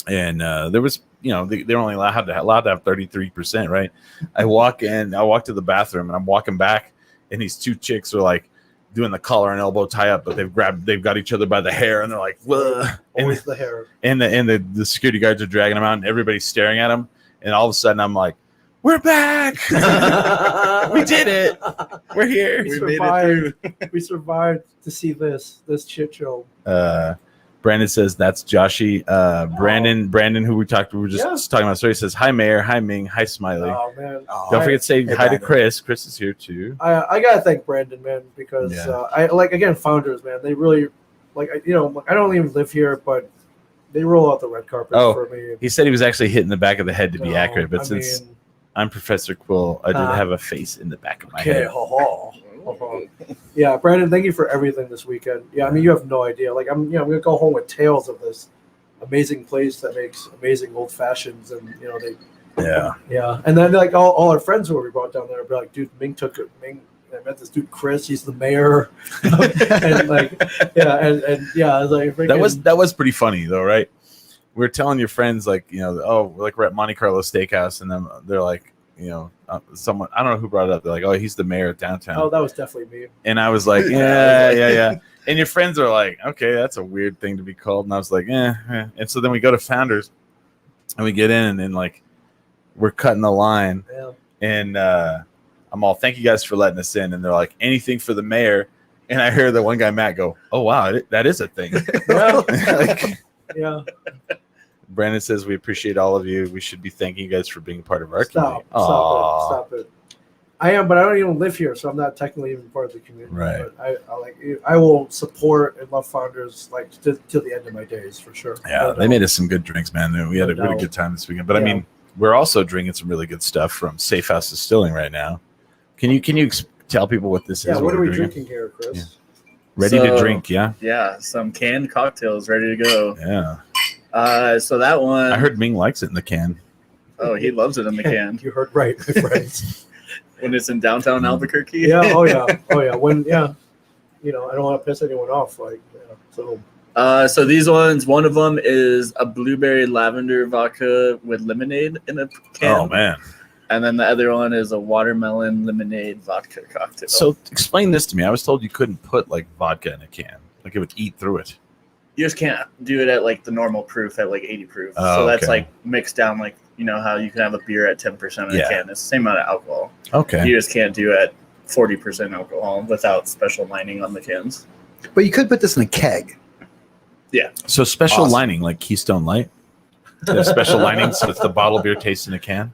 Speaker 2: and there was, you know, they're only allowed to have 33%, right? I walk to the bathroom, and I'm walking back, and these two chicks are like doing the collar and elbow tie up, but they've got each other by the hair, and they're like, whoa.
Speaker 3: Always the hair.
Speaker 2: And the security guards are dragging them out, and everybody's staring at them, and all of a sudden I'm like, we're back. We did it. We're here.
Speaker 3: We
Speaker 5: We made it
Speaker 3: survived.
Speaker 5: through.
Speaker 3: We survived to see this shit show.
Speaker 2: Brandon says that's Joshy. Brandon, who we were just talking about. So he says, hi, Mayor. Hi, Ming. Hi, Smiley.
Speaker 3: Oh man,
Speaker 4: Oh,
Speaker 2: Don't forget to say
Speaker 4: Hey,
Speaker 2: hi to
Speaker 4: Brandon.
Speaker 2: Chris. Chris is here too.
Speaker 3: I gotta thank Brandon, man, because
Speaker 2: Yeah.
Speaker 3: I like, again, founders, man. They really like I don't even live here, but they roll out the red carpet
Speaker 2: Oh,
Speaker 3: for me.
Speaker 2: He said he was actually hit in the back of the head to be
Speaker 3: No,
Speaker 2: accurate, but
Speaker 3: I
Speaker 2: since
Speaker 3: mean,
Speaker 2: I'm Professor Quill, I did
Speaker 3: Ah.
Speaker 2: have a face in the back of my
Speaker 3: okay,
Speaker 2: head.
Speaker 3: yeah, Brandon, thank you for everything this weekend. Yeah, I mean, you have no idea. Like I'm gonna go home with tales of this amazing place that makes amazing old fashions, and
Speaker 2: Yeah.
Speaker 3: yeah, and then like all our friends who we brought down there, be like, dude, Ming took it. Ming, I met this dude Chris. He's the mayor, and like, yeah, and yeah, I was like,
Speaker 2: That was pretty funny though, right? We're telling your friends like, we're at Monte Carlo Steakhouse, and then they're like, someone, I don't know who brought it up. They're like, oh, he's the mayor of downtown.
Speaker 3: Oh, that was definitely me.
Speaker 2: And I was like, yeah. And your friends are like, okay, that's a weird thing to be called. And I was like, eh. And so then we go to Founders, and we get in, and like, we're cutting the line,
Speaker 3: Yeah.
Speaker 2: and I'm all, thank you guys for letting us in. And they're like, anything for the mayor. And I hear the one guy, Matt, go, oh, wow, that is a thing.
Speaker 3: Yeah.
Speaker 2: Like,
Speaker 3: Yeah.
Speaker 2: Brandon says, we appreciate all of you. We should be thanking you guys for being part of our
Speaker 3: Stop
Speaker 2: community. Aw.
Speaker 3: Stop it. I am, but I don't even live here, so I'm not technically even part of the community.
Speaker 2: Right.
Speaker 3: But I will support and love Founders like till the end of my days for sure.
Speaker 2: Yeah,
Speaker 3: No
Speaker 2: they
Speaker 3: doubt.
Speaker 2: made us some good drinks, man. We had a
Speaker 3: No
Speaker 2: really
Speaker 3: doubt.
Speaker 2: good time this weekend. But I
Speaker 3: Yeah.
Speaker 2: mean, we're also drinking some really good stuff from Safe House Distilling right now. Can you tell people what this
Speaker 3: Yeah,
Speaker 2: is?
Speaker 3: what are we
Speaker 2: we're
Speaker 3: drinking here, Chris?
Speaker 2: Yeah. Ready to
Speaker 5: So-
Speaker 2: drink, yeah?
Speaker 5: Yeah, some canned cocktails ready to go.
Speaker 2: Yeah.
Speaker 5: So that one,
Speaker 2: I heard Ming likes it in the can.
Speaker 5: oh, he loves it in the can
Speaker 3: You heard right, my friends.
Speaker 5: when it's in downtown Albuquerque.
Speaker 3: Yeah. Oh yeah. When I don't want to piss anyone off. Like so.
Speaker 5: So these ones, one of them is a blueberry lavender vodka with lemonade in a can.
Speaker 2: Oh, man.
Speaker 5: And then the other one is a watermelon lemonade vodka cocktail.
Speaker 2: So explain this to me. I was told you couldn't put like vodka in a can. Like it would eat through it.
Speaker 5: you just can't do it at like the normal proof at like 80 proof.
Speaker 2: Oh,
Speaker 5: so that's
Speaker 2: okay.
Speaker 5: like mixed down, like, you know how you can have a beer at 10% in
Speaker 2: Yeah.
Speaker 5: a can. It's the same amount of alcohol.
Speaker 2: Okay.
Speaker 5: You just can't do it at 40% alcohol without special lining on the cans.
Speaker 4: But you could put this in a keg.
Speaker 2: So special
Speaker 4: Awesome.
Speaker 2: lining like Keystone Light. The special lining so it's the bottle beer tastes in a can.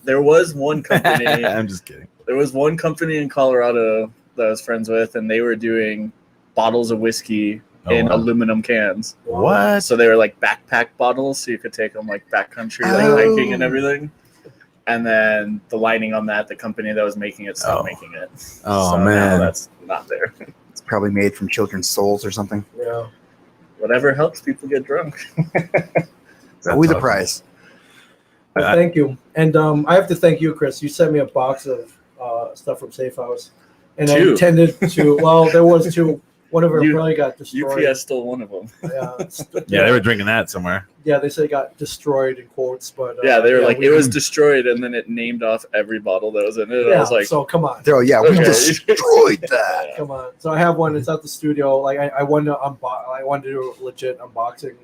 Speaker 5: There was one company.
Speaker 2: I'm just kidding.
Speaker 5: There was one company in Colorado that I was friends with, and they were doing bottles of whiskey in
Speaker 2: wow.
Speaker 5: aluminum cans.
Speaker 2: What?
Speaker 5: So they were like backpack bottles, so you could take them like backcountry, like
Speaker 4: Oh.
Speaker 5: hiking and everything. And then the lining on that, the company that was making it stopped
Speaker 2: Oh.
Speaker 5: making it.
Speaker 2: Oh,
Speaker 5: So now
Speaker 2: man.
Speaker 5: that's not there.
Speaker 4: It's probably made from children's souls or something.
Speaker 3: Yeah.
Speaker 5: Whatever helps people get drunk.
Speaker 4: It's always a
Speaker 2: awesome.
Speaker 4: prize.
Speaker 3: Well, thank you. And I have to thank you, Chris. You sent me a box of stuff from Safe House. And I
Speaker 5: Two.
Speaker 3: intended to, well, there was two. One of them
Speaker 5: You-
Speaker 3: probably got destroyed.
Speaker 5: UPS stole one of them.
Speaker 2: Yeah, they were drinking that somewhere.
Speaker 3: Yeah, they said it got destroyed in quotes, but
Speaker 5: Yeah, they were like,
Speaker 3: we-
Speaker 5: it was destroyed, and then it named off every bottle that was in it.
Speaker 3: Yeah,
Speaker 5: I was like,
Speaker 3: so come on,
Speaker 4: Oh yeah, we
Speaker 5: Okay.
Speaker 4: destroyed that.
Speaker 3: come on. So I have one. It's at the studio. Like I wanted to I wanted to do a legit unboxing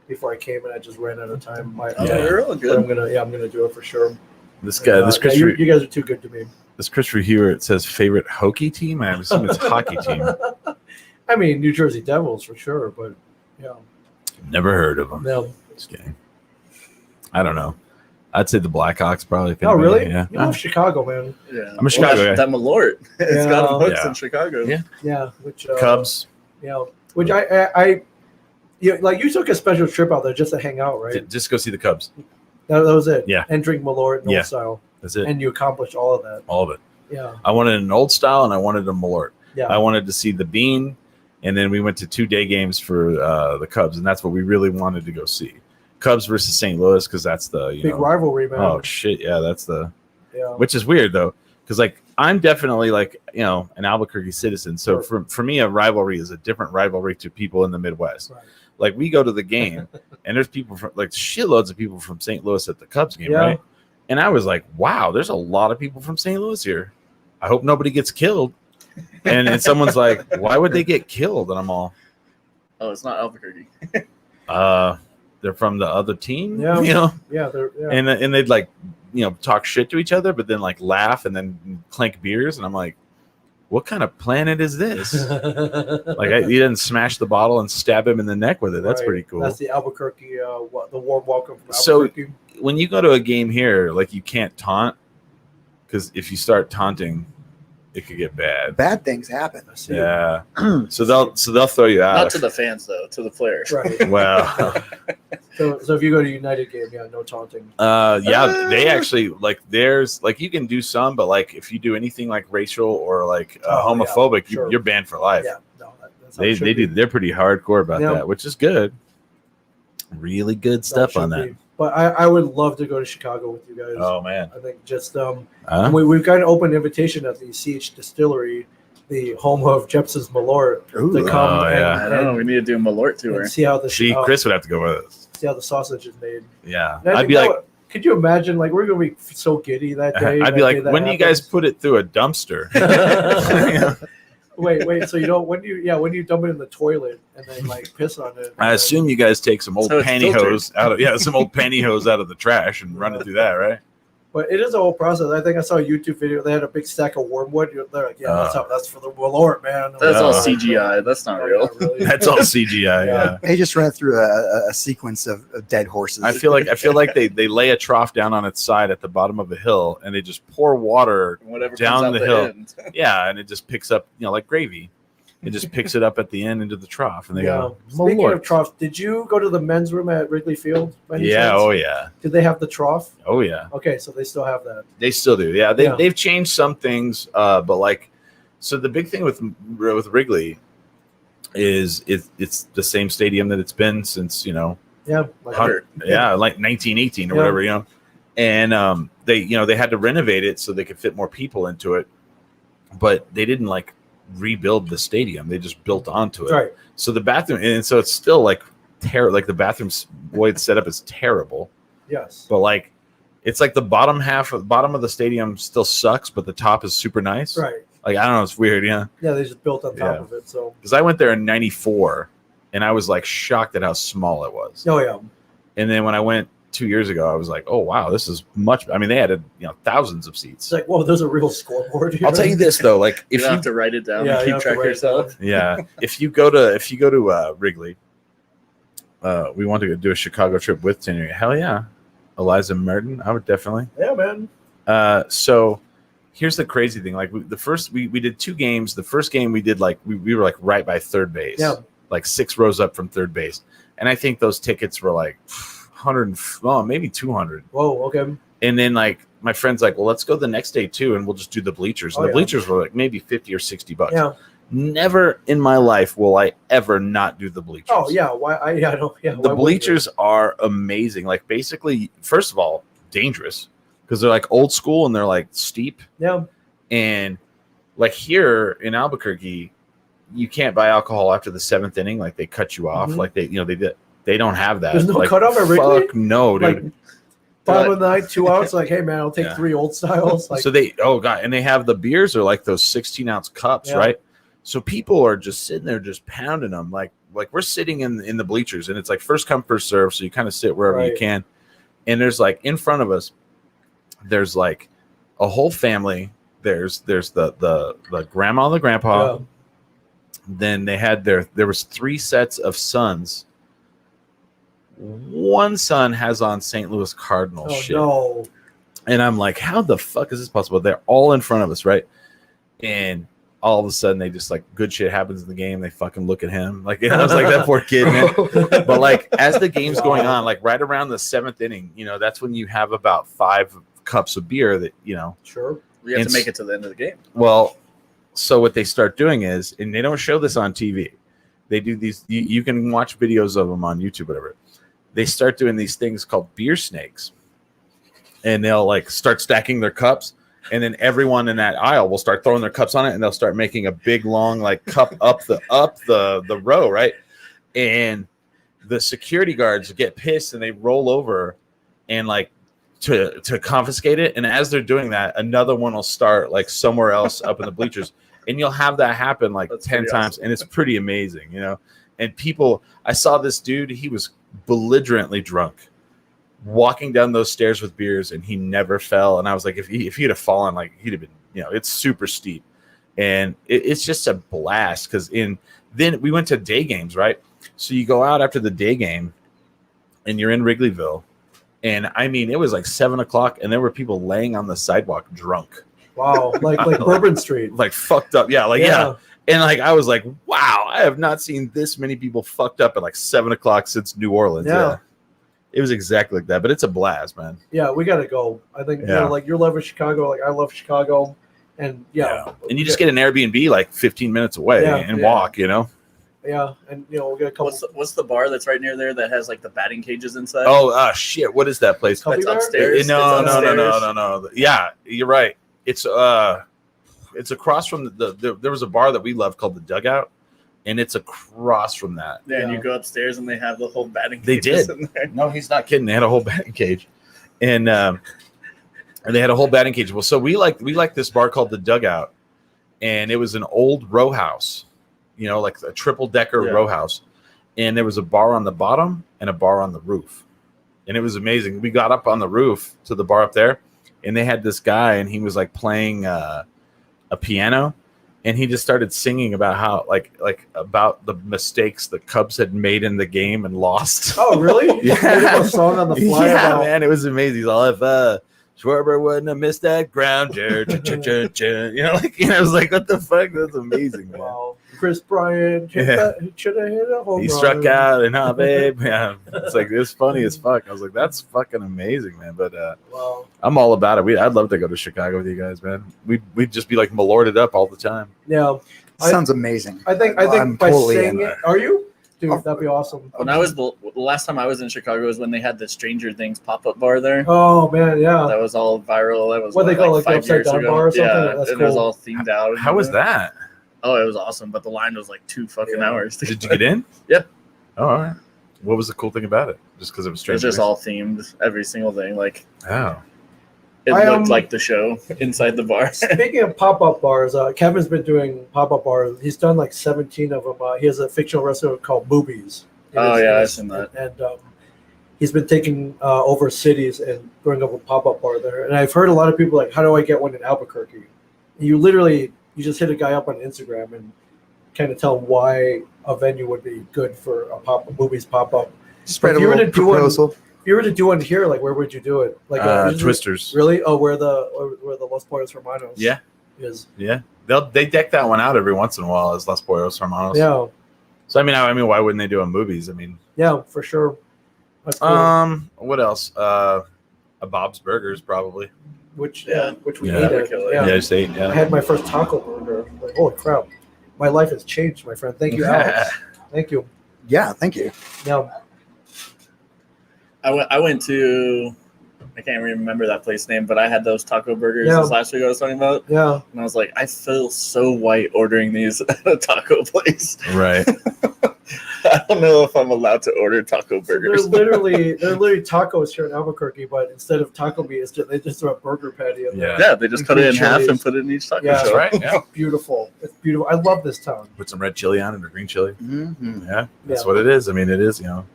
Speaker 3: before I came, and I just ran out of time.
Speaker 5: oh,
Speaker 2: Yeah.
Speaker 5: they're all
Speaker 3: But I'm
Speaker 5: good.
Speaker 3: gonna do it for sure.
Speaker 2: This guy, this
Speaker 3: Yeah,
Speaker 2: Christopher,
Speaker 3: you guys are too good to me.
Speaker 2: this Christopher Hewitt says favorite hockey team. I assume it's hockey team.
Speaker 3: I mean, New Jersey Devils for sure, but yeah,
Speaker 2: Never heard of them.
Speaker 3: no.
Speaker 2: Just kidding. I don't know. I'd say the Blackhawks probably. if
Speaker 3: Oh,
Speaker 2: anybody,
Speaker 3: really?
Speaker 2: Yeah.
Speaker 3: You love Chicago, man.
Speaker 5: Yeah.
Speaker 2: I'm a Chicago
Speaker 5: that,
Speaker 2: guy.
Speaker 5: that Malort. It's got
Speaker 3: Yeah.
Speaker 5: hooks
Speaker 2: Yeah.
Speaker 5: in Chicago.
Speaker 2: Yeah.
Speaker 3: Yeah, which
Speaker 2: Cubs.
Speaker 3: Yeah, which I like you took a special trip out there just to hang out, right?
Speaker 2: Just go see the Cubs.
Speaker 3: That was it.
Speaker 2: Yeah.
Speaker 3: And drink Malort in
Speaker 2: Yeah.
Speaker 3: old style.
Speaker 2: That's it.
Speaker 3: And you accomplished all of that.
Speaker 2: All of it.
Speaker 3: Yeah.
Speaker 2: I wanted an old style and I wanted a Malort.
Speaker 3: Yeah.
Speaker 2: I wanted to see the Bean, and then we went to 2 day games for the Cubs, and that's what we really wanted to go see. Cubs versus St. Louis, because that's the
Speaker 3: Big rivalry, man.
Speaker 2: Oh shit, yeah, that's the
Speaker 3: Yeah.
Speaker 2: which is weird though, because like I'm definitely like an Albuquerque citizen, so
Speaker 3: Sure.
Speaker 2: for me a rivalry is a different rivalry to people in the Midwest.
Speaker 3: Right.
Speaker 2: Like we go to the game, and there's people from like shitloads of people from St. Louis at the Cubs game,
Speaker 3: Yeah.
Speaker 2: right? And I was like, wow, there's a lot of people from St. Louis here. I hope nobody gets killed. And someone's like, why would they get killed? And I'm all,
Speaker 5: Oh, it's not Albuquerque.
Speaker 2: they're from the other team,
Speaker 3: Yeah.
Speaker 2: you know?
Speaker 3: Yeah. They're, yeah.
Speaker 2: And they'd like, talk shit to each other, but then like laugh and then clank beers. And I'm like, what kind of planet is this? Like, you didn't smash the bottle and stab him in the neck with it. That's
Speaker 3: Right.
Speaker 2: pretty cool.
Speaker 3: That's the Albuquerque, the warm welcome from
Speaker 2: So-
Speaker 3: Albuquerque.
Speaker 2: When you go to a game here, like you can't taunt, because if you start taunting, it could get bad.
Speaker 4: Bad things happen.
Speaker 2: Yeah. So they'll throw you out.
Speaker 5: Not to the fans though, to the players.
Speaker 3: Right.
Speaker 2: Well,
Speaker 3: So if you go to United game, yeah, no taunting.
Speaker 2: yeah, they actually like there's like you can do some, but like if you do anything like racial or like
Speaker 3: Oh, yeah,
Speaker 2: homophobic,
Speaker 3: sure.
Speaker 2: you're banned for life.
Speaker 3: Yeah, no, that's how it should
Speaker 2: They
Speaker 3: be.
Speaker 2: they're pretty hardcore about
Speaker 3: Yeah.
Speaker 2: that, which is good. Really good
Speaker 3: That
Speaker 2: stuff on
Speaker 3: should
Speaker 2: that.
Speaker 3: be. But I would love to go to Chicago with you guys.
Speaker 2: Oh man.
Speaker 3: I think just
Speaker 2: Huh?
Speaker 3: we've got an open invitation at the CH Distillery, the home of Jepson's Malort,
Speaker 4: Ooh.
Speaker 3: to come
Speaker 2: Oh, yeah.
Speaker 5: I don't know. We need to do a Malort tour.
Speaker 3: and see how the
Speaker 2: See, Chris would have to go with us.
Speaker 3: see how the sausage is made.
Speaker 2: Yeah.
Speaker 3: And I
Speaker 2: I'd
Speaker 3: think
Speaker 2: be
Speaker 3: that
Speaker 2: like,
Speaker 3: would- could you imagine? Like, we're gonna be so giddy that day.
Speaker 2: I'd be like, when do you guys put it through a dumpster?
Speaker 3: Wait. So you don't when you dump it in the toilet and then like piss on it.
Speaker 2: I assume you guys take some old
Speaker 5: So it's
Speaker 2: pantyhose out of some old pantyhose out of the trash and run it through that, right?
Speaker 3: But it is a whole process. I think I saw a YouTube video. They had a big stack of wormwood. They're like, that's for the Malort, man.
Speaker 5: That's all
Speaker 2: No.
Speaker 5: CGI. That's not real.
Speaker 3: Not really.
Speaker 2: That's all CGI. Yeah.
Speaker 4: They just ran through a sequence of dead horses.
Speaker 2: I feel like they lay a trough down on its side at the bottom of a hill and they just pour water.
Speaker 5: Whatever
Speaker 2: Down
Speaker 5: comes out
Speaker 2: the hill.
Speaker 5: end.
Speaker 2: Yeah, and it just picks up, like gravy. It just picks it up at the end into the trough, and they go.
Speaker 3: Speaking
Speaker 2: "Malort."
Speaker 3: of troughs, did you go to the men's room at Wrigley Field? by any
Speaker 2: Yeah,
Speaker 3: chance?
Speaker 2: oh yeah,
Speaker 3: Did they have the trough?
Speaker 2: oh yeah.
Speaker 3: Okay, so they still have that.
Speaker 2: They still do. Yeah,
Speaker 3: Yeah.
Speaker 2: they've changed some things, but like, so the big thing with Wrigley is it's the same stadium that it's been since
Speaker 3: Yeah, like
Speaker 2: 100, like 1918 or
Speaker 3: Yeah.
Speaker 2: whatever, and they had to renovate it so they could fit more people into it, but they didn't like rebuild the stadium. They just built onto it.
Speaker 3: right.
Speaker 2: So the bathroom, and so it's still like like the bathroom's way it's set up is terrible,
Speaker 3: Yes.
Speaker 2: but like it's like the bottom of the stadium still sucks, but the top is super nice.
Speaker 3: Right.
Speaker 2: Like I don't know, it's weird,
Speaker 3: Yeah, they just built on top
Speaker 2: Yeah.
Speaker 3: of it. So.
Speaker 2: because I went there in '94 and I was like shocked at how small it was.
Speaker 3: Oh yeah.
Speaker 2: And then when I went 2 years ago, I was like, oh wow, this is much. I mean, they had thousands of
Speaker 3: It's
Speaker 2: seats.
Speaker 3: like, whoa, there's a real scoreboard here.
Speaker 2: I'll tell you this though, like
Speaker 5: You
Speaker 2: if
Speaker 5: don't
Speaker 2: you
Speaker 5: have to write it down
Speaker 3: Yeah,
Speaker 5: and
Speaker 3: you
Speaker 5: keep
Speaker 3: have to
Speaker 5: track of
Speaker 3: write it
Speaker 5: yourself.
Speaker 3: down.
Speaker 2: yeah, if you go to Wrigley, we want to do a Chicago trip with Tanner. Hell yeah, Eliza Merton, I would definitely.
Speaker 3: Yeah, man.
Speaker 2: So here's the crazy thing: like we did 2 games. The first game we did like we were like right by third base,
Speaker 3: Yeah.
Speaker 2: like 6 rows up from third base, and I think those tickets were like 100, maybe 200.
Speaker 3: Whoa. Okay.
Speaker 2: And then like my friend's like, well, let's go the next day too, and we'll just do the bleachers. And
Speaker 3: Oh,
Speaker 2: the
Speaker 3: yeah.
Speaker 2: bleachers were like maybe $50 or $60.
Speaker 3: Yeah.
Speaker 2: Never in my life will I ever not do the bleachers.
Speaker 3: Oh yeah. Why? I don't. Yeah.
Speaker 2: The bleachers are amazing. Like basically, first of all, dangerous because they're like old school and they're like steep.
Speaker 3: Yeah.
Speaker 2: And like here in Albuquerque, you can't buy alcohol after the 7th inning. Like they cut you off.
Speaker 3: Mhm.
Speaker 2: Like they don't have that.
Speaker 3: There's no
Speaker 2: like,
Speaker 3: cutoff at Wrigley?
Speaker 2: Fuck no, dude.
Speaker 3: Like bottom of the night, 2 outs. Like, hey man, I'll take
Speaker 2: Yeah.
Speaker 3: 3 old styles. Like,
Speaker 2: So and they have the beers are like those 16-ounce cups,
Speaker 3: Yeah.
Speaker 2: right? So people are just sitting there just pounding them. Like we're sitting in the bleachers and it's like first come first serve. So you kind of sit wherever you
Speaker 3: Right.
Speaker 2: can. And there's like in front of us, there's like a whole family. There's the grandma and the grandpa.
Speaker 3: Yeah.
Speaker 2: Then they had there was 3 sets of sons. One son has on St. Louis Cardinals
Speaker 3: oh
Speaker 2: shit.
Speaker 3: no.
Speaker 2: And I'm like, how the fuck is this possible? They're all in front of us, right? And all of a sudden, they just like good shit happens in the game. They fucking look at him. Like, I was like, that poor kid, man. But like, as the game's going on, like right around the 7th inning, that's when you have about 5 cups of beer that,
Speaker 3: Sure.
Speaker 5: We have
Speaker 2: It's-
Speaker 5: to make it to the end of the game.
Speaker 2: well, so what they start doing is, and they don't show this on TV. They do these, you can watch videos of them on YouTube, whatever. They start doing these things called beer snakes. And they'll like start stacking their cups, and then everyone in that aisle will start throwing their cups on it, and they'll start making a big long like cup up the row, right? And the security guards get pissed and they roll over and like to confiscate it. And as they're doing that, another one will start like somewhere else up in the bleachers, and you'll have that happen like
Speaker 5: That's
Speaker 2: 10
Speaker 5: pretty
Speaker 2: times,
Speaker 5: awesome.
Speaker 2: and it's pretty amazing, And people, I saw this dude, he was belligerently drunk, walking down those stairs with beers, and he never fell. And I was like, if he'd have fallen, like he'd have been, it's super steep, and it's just a blast. Because then we went to day games, right? So you go out after the day game, and you're in Wrigleyville, and I mean it was like 7 o'clock, and there were people laying on the sidewalk drunk,
Speaker 3: Wow, like Bourbon Street.
Speaker 2: like fucked up. Yeah, like yeah. And like I was like, wow, I have not seen this many people fucked up at like 7 o'clock since New Orleans.
Speaker 3: Yeah.
Speaker 2: It was exactly like that, but it's a blast, man.
Speaker 3: Yeah, we gotta go. I think you know, like you're loving Chicago, like I love Chicago, and
Speaker 2: And you just get an Airbnb like 15 minutes away and walk, you know.
Speaker 3: Yeah, and you know we'll get a couple.
Speaker 5: What's the bar that's right near there that has like the batting cages inside?
Speaker 2: Oh, shit! What is that place?
Speaker 3: Cubby
Speaker 5: It's
Speaker 3: Bar?
Speaker 5: upstairs.
Speaker 2: No. Yeah, you're right. It's across from there was a bar that we loved called the Dugout, and it's across from that.
Speaker 5: Yeah, and
Speaker 3: Yeah.
Speaker 5: you go upstairs and they have the whole batting
Speaker 2: They
Speaker 5: cages
Speaker 2: did.
Speaker 5: in there.
Speaker 2: No, he's not kidding. They had a whole batting cage, and they had a whole batting cage. Well, so we like this bar called the Dugout, and it was an old row house, you know, like a triple decker row house, and there was a bar on the bottom and a bar on the roof, and it was amazing. We got up on the roof to the bar up there, and they had this guy, and he was like playing a piano. And he just started singing about how, like about the mistakes the Cubs had made in the game and lost.
Speaker 3: Oh, really?
Speaker 2: Yeah.
Speaker 3: They did a song on the fly
Speaker 2: Yeah,
Speaker 3: about.
Speaker 2: man, it was amazing. He's all, if Schwarber wouldn't have missed that grounder, you know, like, I was like, what the fuck? That's amazing, man.
Speaker 3: Wow. Chris Bryant should have hit a home
Speaker 2: He
Speaker 3: run.
Speaker 2: struck out, and babe, yeah, it's like it was funny as fuck. I was like, that's fucking amazing, man. But
Speaker 3: Wow.
Speaker 2: I'm all about it. I'd love to go to Chicago with you guys, man. We'd just be like malorded up all the time.
Speaker 3: Yeah,
Speaker 4: Sounds amazing.
Speaker 3: I think
Speaker 4: I'm
Speaker 3: by
Speaker 4: totally
Speaker 3: saying
Speaker 4: in.
Speaker 3: it, are you? Dude, that'd be awesome.
Speaker 5: When I was the last time I was in Chicago was when they had the Stranger Things pop-up bar there.
Speaker 3: Oh man, yeah.
Speaker 5: That was all viral. That was
Speaker 3: What they call, like, the
Speaker 5: 5
Speaker 3: Upside
Speaker 5: years
Speaker 3: Down
Speaker 5: ago.
Speaker 3: bar or something?
Speaker 5: Yeah,
Speaker 3: That's
Speaker 5: it was
Speaker 3: cool.
Speaker 5: all themed out.
Speaker 2: How was that?
Speaker 5: Oh, it was awesome, but the line was like 2 fucking
Speaker 3: Yeah.
Speaker 5: hours.
Speaker 2: Did you get in?
Speaker 5: Yep.
Speaker 2: Oh, all right. What was the cool thing about it? Just because it was
Speaker 5: It
Speaker 2: strange.
Speaker 5: was just all themed, every single thing. Like
Speaker 2: Oh.
Speaker 5: it
Speaker 3: I,
Speaker 5: looked like the show inside the bar.
Speaker 3: Speaking of pop-up bars, Kevin's been doing pop-up bars. He's done like 17 of them. He has a fictional restaurant called Boobies.
Speaker 5: Oh, yeah, I've seen that.
Speaker 3: And he's been taking over cities and throwing up a pop-up bar there. And I've heard a lot of people like, how do I get one in Albuquerque? You just hit a guy up on Instagram and kind of tell him why a venue would be good for a Boobies pop-up.
Speaker 4: Spread a
Speaker 3: If you were
Speaker 4: little
Speaker 3: to do one-
Speaker 4: proposal.
Speaker 3: If you were to do one here, like where would you do it? Like
Speaker 2: Twisters.
Speaker 3: Really? Oh, where the Los Pollos Hermanos
Speaker 2: Yeah.
Speaker 3: is.
Speaker 2: Yeah. They deck that one out every once in a while as Los Pollos Hermanos.
Speaker 3: Yeah,
Speaker 2: So I mean, why wouldn't they do it in movies? I mean,
Speaker 3: yeah, for sure. That's cool.
Speaker 2: what else? A Bob's Burgers probably.
Speaker 3: which
Speaker 5: yeah.
Speaker 3: we
Speaker 2: Yeah.
Speaker 3: ate at.
Speaker 5: Killer.
Speaker 3: Yeah.
Speaker 2: Yeah, just ate.
Speaker 3: I
Speaker 2: Yeah.
Speaker 3: had my first taco burger. Like, holy crap, my life has changed, my friend. Thank you, Alex. Thank you.
Speaker 4: Yeah, thank you.
Speaker 3: Now,
Speaker 5: I went to, I can't remember that place name, but I had those taco burgers
Speaker 3: Yeah.
Speaker 5: this last week I was talking about.
Speaker 3: yeah,
Speaker 5: And I was like, I feel so white ordering these at a taco place.
Speaker 2: Right.
Speaker 5: I don't know if I'm allowed to order taco
Speaker 3: so they're
Speaker 5: burgers.
Speaker 3: literally tacos here in Albuquerque, but instead of taco meat, they just throw a burger patty in there.
Speaker 5: Yeah, they just cut it in half
Speaker 3: Chilies.
Speaker 5: and put it in each taco
Speaker 3: Yeah.
Speaker 2: That's
Speaker 5: shell.
Speaker 2: right. Yeah.
Speaker 3: Beautiful. It's beautiful. I love this town.
Speaker 2: Put some red chili on it or green chili.
Speaker 4: Mm-hmm.
Speaker 2: Yeah. That's
Speaker 3: Yeah.
Speaker 2: what it is. I mean, it is. You know.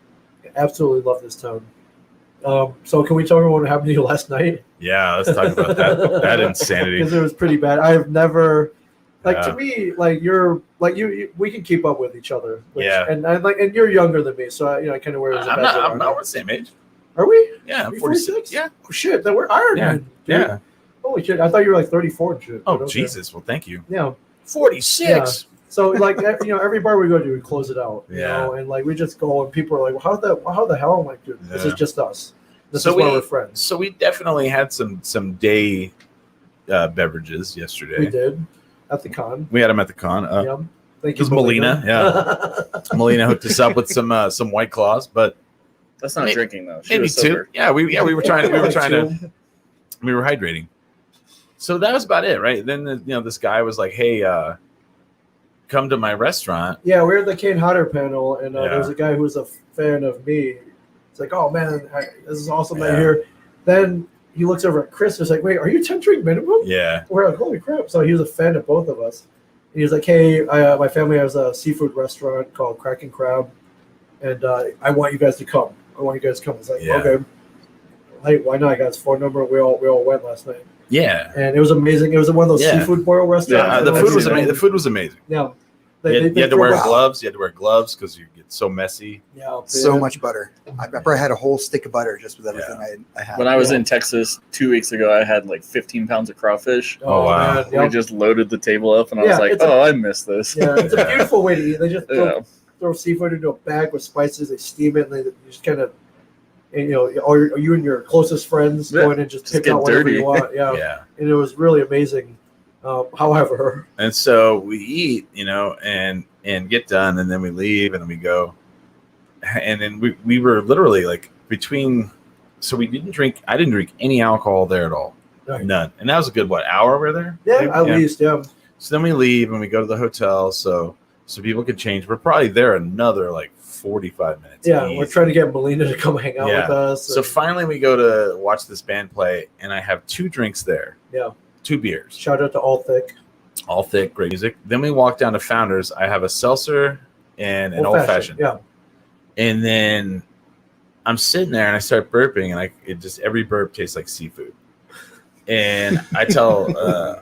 Speaker 3: Absolutely love this town. So can we talk about what happened to you last night?
Speaker 2: Yeah. Let's talk about that. That insanity.
Speaker 3: Because it was pretty bad. I have never, like,
Speaker 2: Yeah.
Speaker 3: to me, like you're like you we can keep up with each other.
Speaker 2: Yeah.
Speaker 3: And and you're younger than me, so I kind of wear it as a
Speaker 2: I'm
Speaker 3: badge of
Speaker 2: not.
Speaker 3: honor.
Speaker 2: We're the same age.
Speaker 3: Are we?
Speaker 2: Yeah. I'm
Speaker 3: You
Speaker 2: 46.
Speaker 3: 46?
Speaker 2: Yeah.
Speaker 3: Oh shit, then we're Iron
Speaker 2: Yeah.
Speaker 3: Man. Dude.
Speaker 2: Yeah.
Speaker 3: Holy shit! I thought you were like 34 and shit.
Speaker 2: Oh
Speaker 3: but okay.
Speaker 2: Jesus. Well, thank you.
Speaker 3: Yeah.
Speaker 2: 46.
Speaker 3: So like every bar we go to, we close it out. You
Speaker 2: Yeah.
Speaker 3: know, and like we just go, and people are like, well, how the hell? I'm like, dude, this is
Speaker 2: Yeah.
Speaker 3: just us. This
Speaker 2: So
Speaker 3: is why
Speaker 2: we-
Speaker 3: we're friends.
Speaker 2: So we definitely had some day beverages yesterday.
Speaker 3: We did at the con.
Speaker 2: We had them at the con.
Speaker 3: Yeah. Thank
Speaker 2: it was Melina, Melina hooked us up with some White Claws, but
Speaker 5: That's not
Speaker 2: Maybe-
Speaker 5: drinking though. She
Speaker 2: maybe
Speaker 5: was
Speaker 2: two.
Speaker 5: sober.
Speaker 2: Yeah, we were trying to
Speaker 3: Two.
Speaker 2: we were hydrating. So that was about it, right? Then this guy was like, "Hey, come to my restaurant."
Speaker 3: Yeah, we were at the Kane Hodder panel, and
Speaker 2: Yeah.
Speaker 3: there was a guy who was a fan of me. It's like, oh man, this is awesome that
Speaker 2: Yeah.
Speaker 3: you're here. Then he looks over at Chris. He's like, wait, are you 10 drink minimum?
Speaker 2: Yeah,
Speaker 3: We're like, holy crap! So he was a fan of both of us. And he was like, hey, my family has a seafood restaurant called Kraken Crab, and I want you guys to come. I want you guys to come. It's like,
Speaker 2: Yeah.
Speaker 3: okay, hey, why not? I got his phone number. We all went last night,
Speaker 2: yeah.
Speaker 3: and it was amazing. It was one of those
Speaker 2: Yeah.
Speaker 3: seafood boil restaurants.
Speaker 2: The
Speaker 3: I don't
Speaker 2: food
Speaker 3: know
Speaker 2: was
Speaker 3: if you
Speaker 2: amazing.
Speaker 3: know.
Speaker 2: The food was amazing.
Speaker 3: Yeah.
Speaker 2: You had to wear
Speaker 3: throw-
Speaker 2: gloves. You had to wear gloves because you get so messy.
Speaker 3: Yeah,
Speaker 4: So
Speaker 3: man.
Speaker 4: much butter. I probably had a whole stick of butter just with everything I had.
Speaker 5: When I was
Speaker 3: Yeah.
Speaker 5: in Texas 2 weeks ago, I had like 15 pounds of crawfish.
Speaker 2: Oh, wow.
Speaker 3: man,
Speaker 5: We
Speaker 3: yeah.
Speaker 5: just loaded the table up, and I
Speaker 3: Yeah,
Speaker 5: was like,
Speaker 3: it's a-
Speaker 5: "Oh, I miss this."
Speaker 3: Yeah, it's a beautiful way to eat. They just
Speaker 5: Yeah.
Speaker 3: throw seafood into a bag with spices. They steam it, and they just kind of, and, you know, or you and your closest friends
Speaker 5: Yeah,
Speaker 3: go in and just
Speaker 5: just
Speaker 3: pick
Speaker 5: get
Speaker 3: out whatever
Speaker 5: dirty.
Speaker 3: you want. Yeah.
Speaker 2: Yeah.
Speaker 3: And it was really amazing. However,
Speaker 2: And so we eat, and get done, and then we leave, and then we go, and then we were literally like between. So we didn't drink. I didn't drink any alcohol there at all,
Speaker 3: Right.
Speaker 2: none. And that was a good hour over there.
Speaker 3: yeah, at least, yeah.
Speaker 2: So then we leave and we go to the hotel, so people can change. We're probably there another like 45 minutes.
Speaker 3: Yeah,
Speaker 2: easy.
Speaker 3: we're trying to get Melina to come hang out
Speaker 2: Yeah.
Speaker 3: with us.
Speaker 2: So finally, we go to watch this band play, and I have 2 drinks there.
Speaker 3: Yeah.
Speaker 2: 2 beers,
Speaker 3: Shout out to All Thick.
Speaker 2: all thick, great music. Then we walk down to Founders. I have a seltzer and an old fashioned.
Speaker 3: Yeah.
Speaker 2: And then I'm sitting there and I start burping, and every burp tastes like seafood. And I tell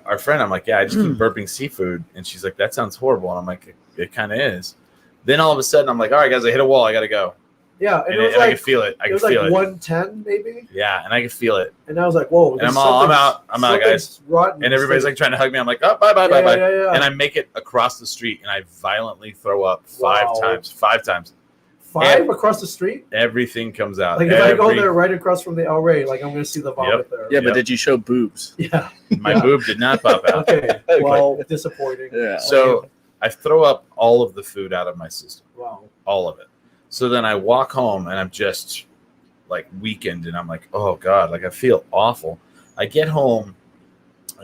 Speaker 2: our friend, I'm like, yeah, I just keep burping seafood. And she's like, that sounds horrible. And I'm like, it kind of is. Then all of a sudden, I'm like, all right, guys, I hit a wall. I got to go.
Speaker 3: Yeah.
Speaker 2: And,
Speaker 3: And it was
Speaker 2: I
Speaker 3: like,
Speaker 2: can feel it. I
Speaker 3: it
Speaker 2: can
Speaker 3: was
Speaker 2: feel
Speaker 3: like
Speaker 2: it.
Speaker 3: 110 maybe.
Speaker 2: Yeah, and I can feel it.
Speaker 3: And I was like, whoa.
Speaker 2: And I'm out, guys.
Speaker 3: something's rotten.
Speaker 2: And everybody's like trying to hug me. I'm like, oh, bye, bye, bye,
Speaker 3: yeah,
Speaker 2: bye.
Speaker 3: yeah, yeah.
Speaker 2: And I make it across the street, and I violently throw up 5
Speaker 3: Wow.
Speaker 2: times. 5 times.
Speaker 3: 5 across the street.
Speaker 2: Everything comes out.
Speaker 3: Like if I go there right across from the El Rey, like I'm going to see the vomit there.
Speaker 5: Yeah,
Speaker 2: Yep.
Speaker 5: but did you show boobs?
Speaker 3: Yeah.
Speaker 2: My boob did not pop out.
Speaker 3: Okay. Well, disappointing.
Speaker 5: Yeah.
Speaker 2: So I throw up all of the food out of my system,
Speaker 3: Wow.
Speaker 2: all of it. So then I walk home, and I'm just like weakened, and I'm like, oh God, like I feel awful. I get home,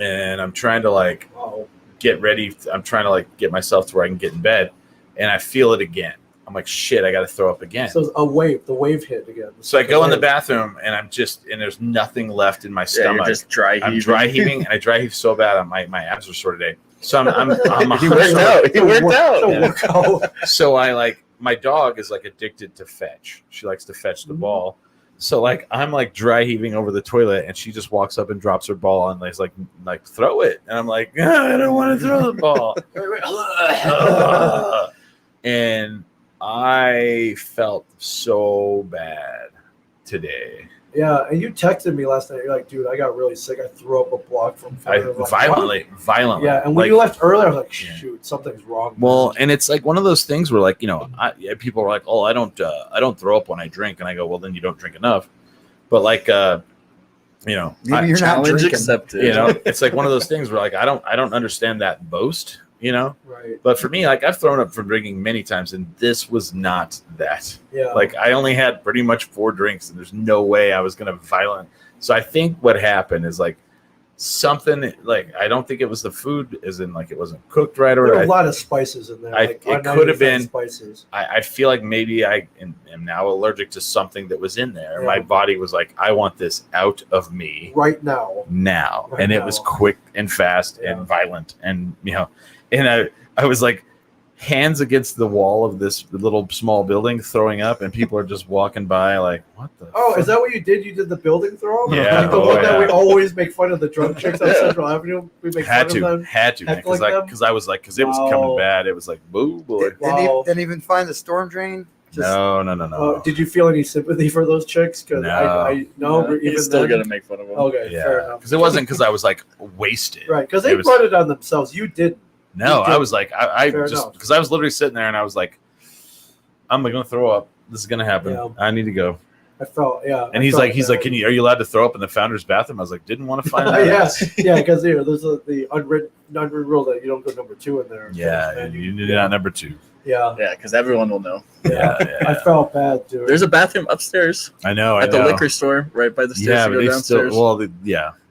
Speaker 2: and I'm trying to like
Speaker 3: Wow.
Speaker 2: get ready. I'm trying to like get myself to where I can get in bed, and I feel it again. I'm like, shit, I got to throw up again.
Speaker 3: So the wave hit again.
Speaker 2: So I go in the bathroom, and and there's nothing left in my
Speaker 5: Yeah,
Speaker 2: stomach.
Speaker 5: you're just dry heaving.
Speaker 2: I'm dry heaving, and I dry heave so bad. My abs are sore today. So I'm
Speaker 5: He worked out. He worked out.
Speaker 2: Yeah.
Speaker 3: Work out.
Speaker 2: So I like, my dog is like addicted to fetch. She likes to fetch the ball. So like I'm like dry heaving over the toilet, and she just walks up and drops her ball and is like throw it. And I'm like, I don't want to throw the ball. And I felt so bad today.
Speaker 3: Yeah, and you texted me last night. You're like, dude, I got really sick. I threw up a block from.
Speaker 2: I
Speaker 3: I'm like,
Speaker 2: violently.
Speaker 3: "What?" Yeah, and when
Speaker 2: Like,
Speaker 3: you left earlier, I was like,
Speaker 2: Yeah.
Speaker 3: shoot, something's wrong.
Speaker 2: well, and it's like one of those things where like, people are like, oh, I don't throw up when I drink, and I go, well, then you don't drink enough. But like,
Speaker 4: Maybe you're not
Speaker 5: Challenge
Speaker 4: drinking.
Speaker 5: accepted.
Speaker 2: it's like one of those things where like I don't understand that boast,
Speaker 3: right?
Speaker 2: But for me, like I've thrown up from drinking many times, and this was not that.
Speaker 3: Yeah,
Speaker 2: Like I only had pretty much 4 drinks, and there's no way I was gonna violent. So I think what happened is like something like, I don't think it was the food, as in like it wasn't cooked right,
Speaker 3: there
Speaker 2: or
Speaker 3: were a lot of spices in there.
Speaker 2: it could have been-
Speaker 3: spices.
Speaker 2: I feel like maybe I am now allergic to something that was in there.
Speaker 3: Yeah.
Speaker 2: My body was like, I want this out of me
Speaker 3: Right now,
Speaker 2: now.
Speaker 3: Right
Speaker 2: And it was
Speaker 3: now.
Speaker 2: quick and fast
Speaker 3: Yeah.
Speaker 2: and violent. And, and I was like hands against the wall of this little small building throwing up, and people are just walking by like, what the
Speaker 3: Oh,
Speaker 2: fuck?
Speaker 3: is that what you did? You did the building throw?
Speaker 2: Yeah,
Speaker 3: Like the
Speaker 2: oh,
Speaker 3: one that we
Speaker 2: yeah.
Speaker 3: always make fun of, the drunk chicks on Central Avenue. We make
Speaker 2: had
Speaker 3: fun of them.
Speaker 2: to, man,
Speaker 3: heckling them?
Speaker 2: because I was like, because it was
Speaker 3: Wow.
Speaker 2: coming bad. It was like, boo boy.
Speaker 3: Wow.
Speaker 4: Didn't even find the storm drain. Just,
Speaker 2: No.
Speaker 3: Did you feel any sympathy for those chicks? Because
Speaker 2: No.
Speaker 3: I no,
Speaker 5: You're
Speaker 3: even
Speaker 5: still
Speaker 3: then.
Speaker 5: gonna make fun of them.
Speaker 3: Okay, fair
Speaker 2: Yeah,
Speaker 3: enough.
Speaker 2: because it wasn't because I was like wasted.
Speaker 3: Right, because they
Speaker 2: It was-
Speaker 3: brought it on themselves. You did.
Speaker 2: No,
Speaker 3: You did.
Speaker 2: I was like, I
Speaker 3: Fair
Speaker 2: just
Speaker 3: enough.
Speaker 2: because I was literally sitting there, and I was like, I'm gonna throw up. This is gonna happen.
Speaker 3: Yeah.
Speaker 2: I need to go.
Speaker 3: I felt, yeah.
Speaker 2: And he's like, are you allowed to throw up in the founder's bathroom? I was like, didn't want to find out.
Speaker 3: yeah, because there's the unwritten rule that you don't go number 2 in there.
Speaker 2: Yeah,
Speaker 3: And
Speaker 2: you did not number 2.
Speaker 3: yeah,
Speaker 5: Yeah, because everyone will know.
Speaker 2: Yeah,
Speaker 3: I felt bad, dude.
Speaker 5: There's a bathroom upstairs
Speaker 2: I know.
Speaker 5: at the liquor store, right by the stairs
Speaker 2: Yeah,
Speaker 5: to
Speaker 2: but
Speaker 5: go
Speaker 2: they
Speaker 5: downstairs.
Speaker 2: still. Well,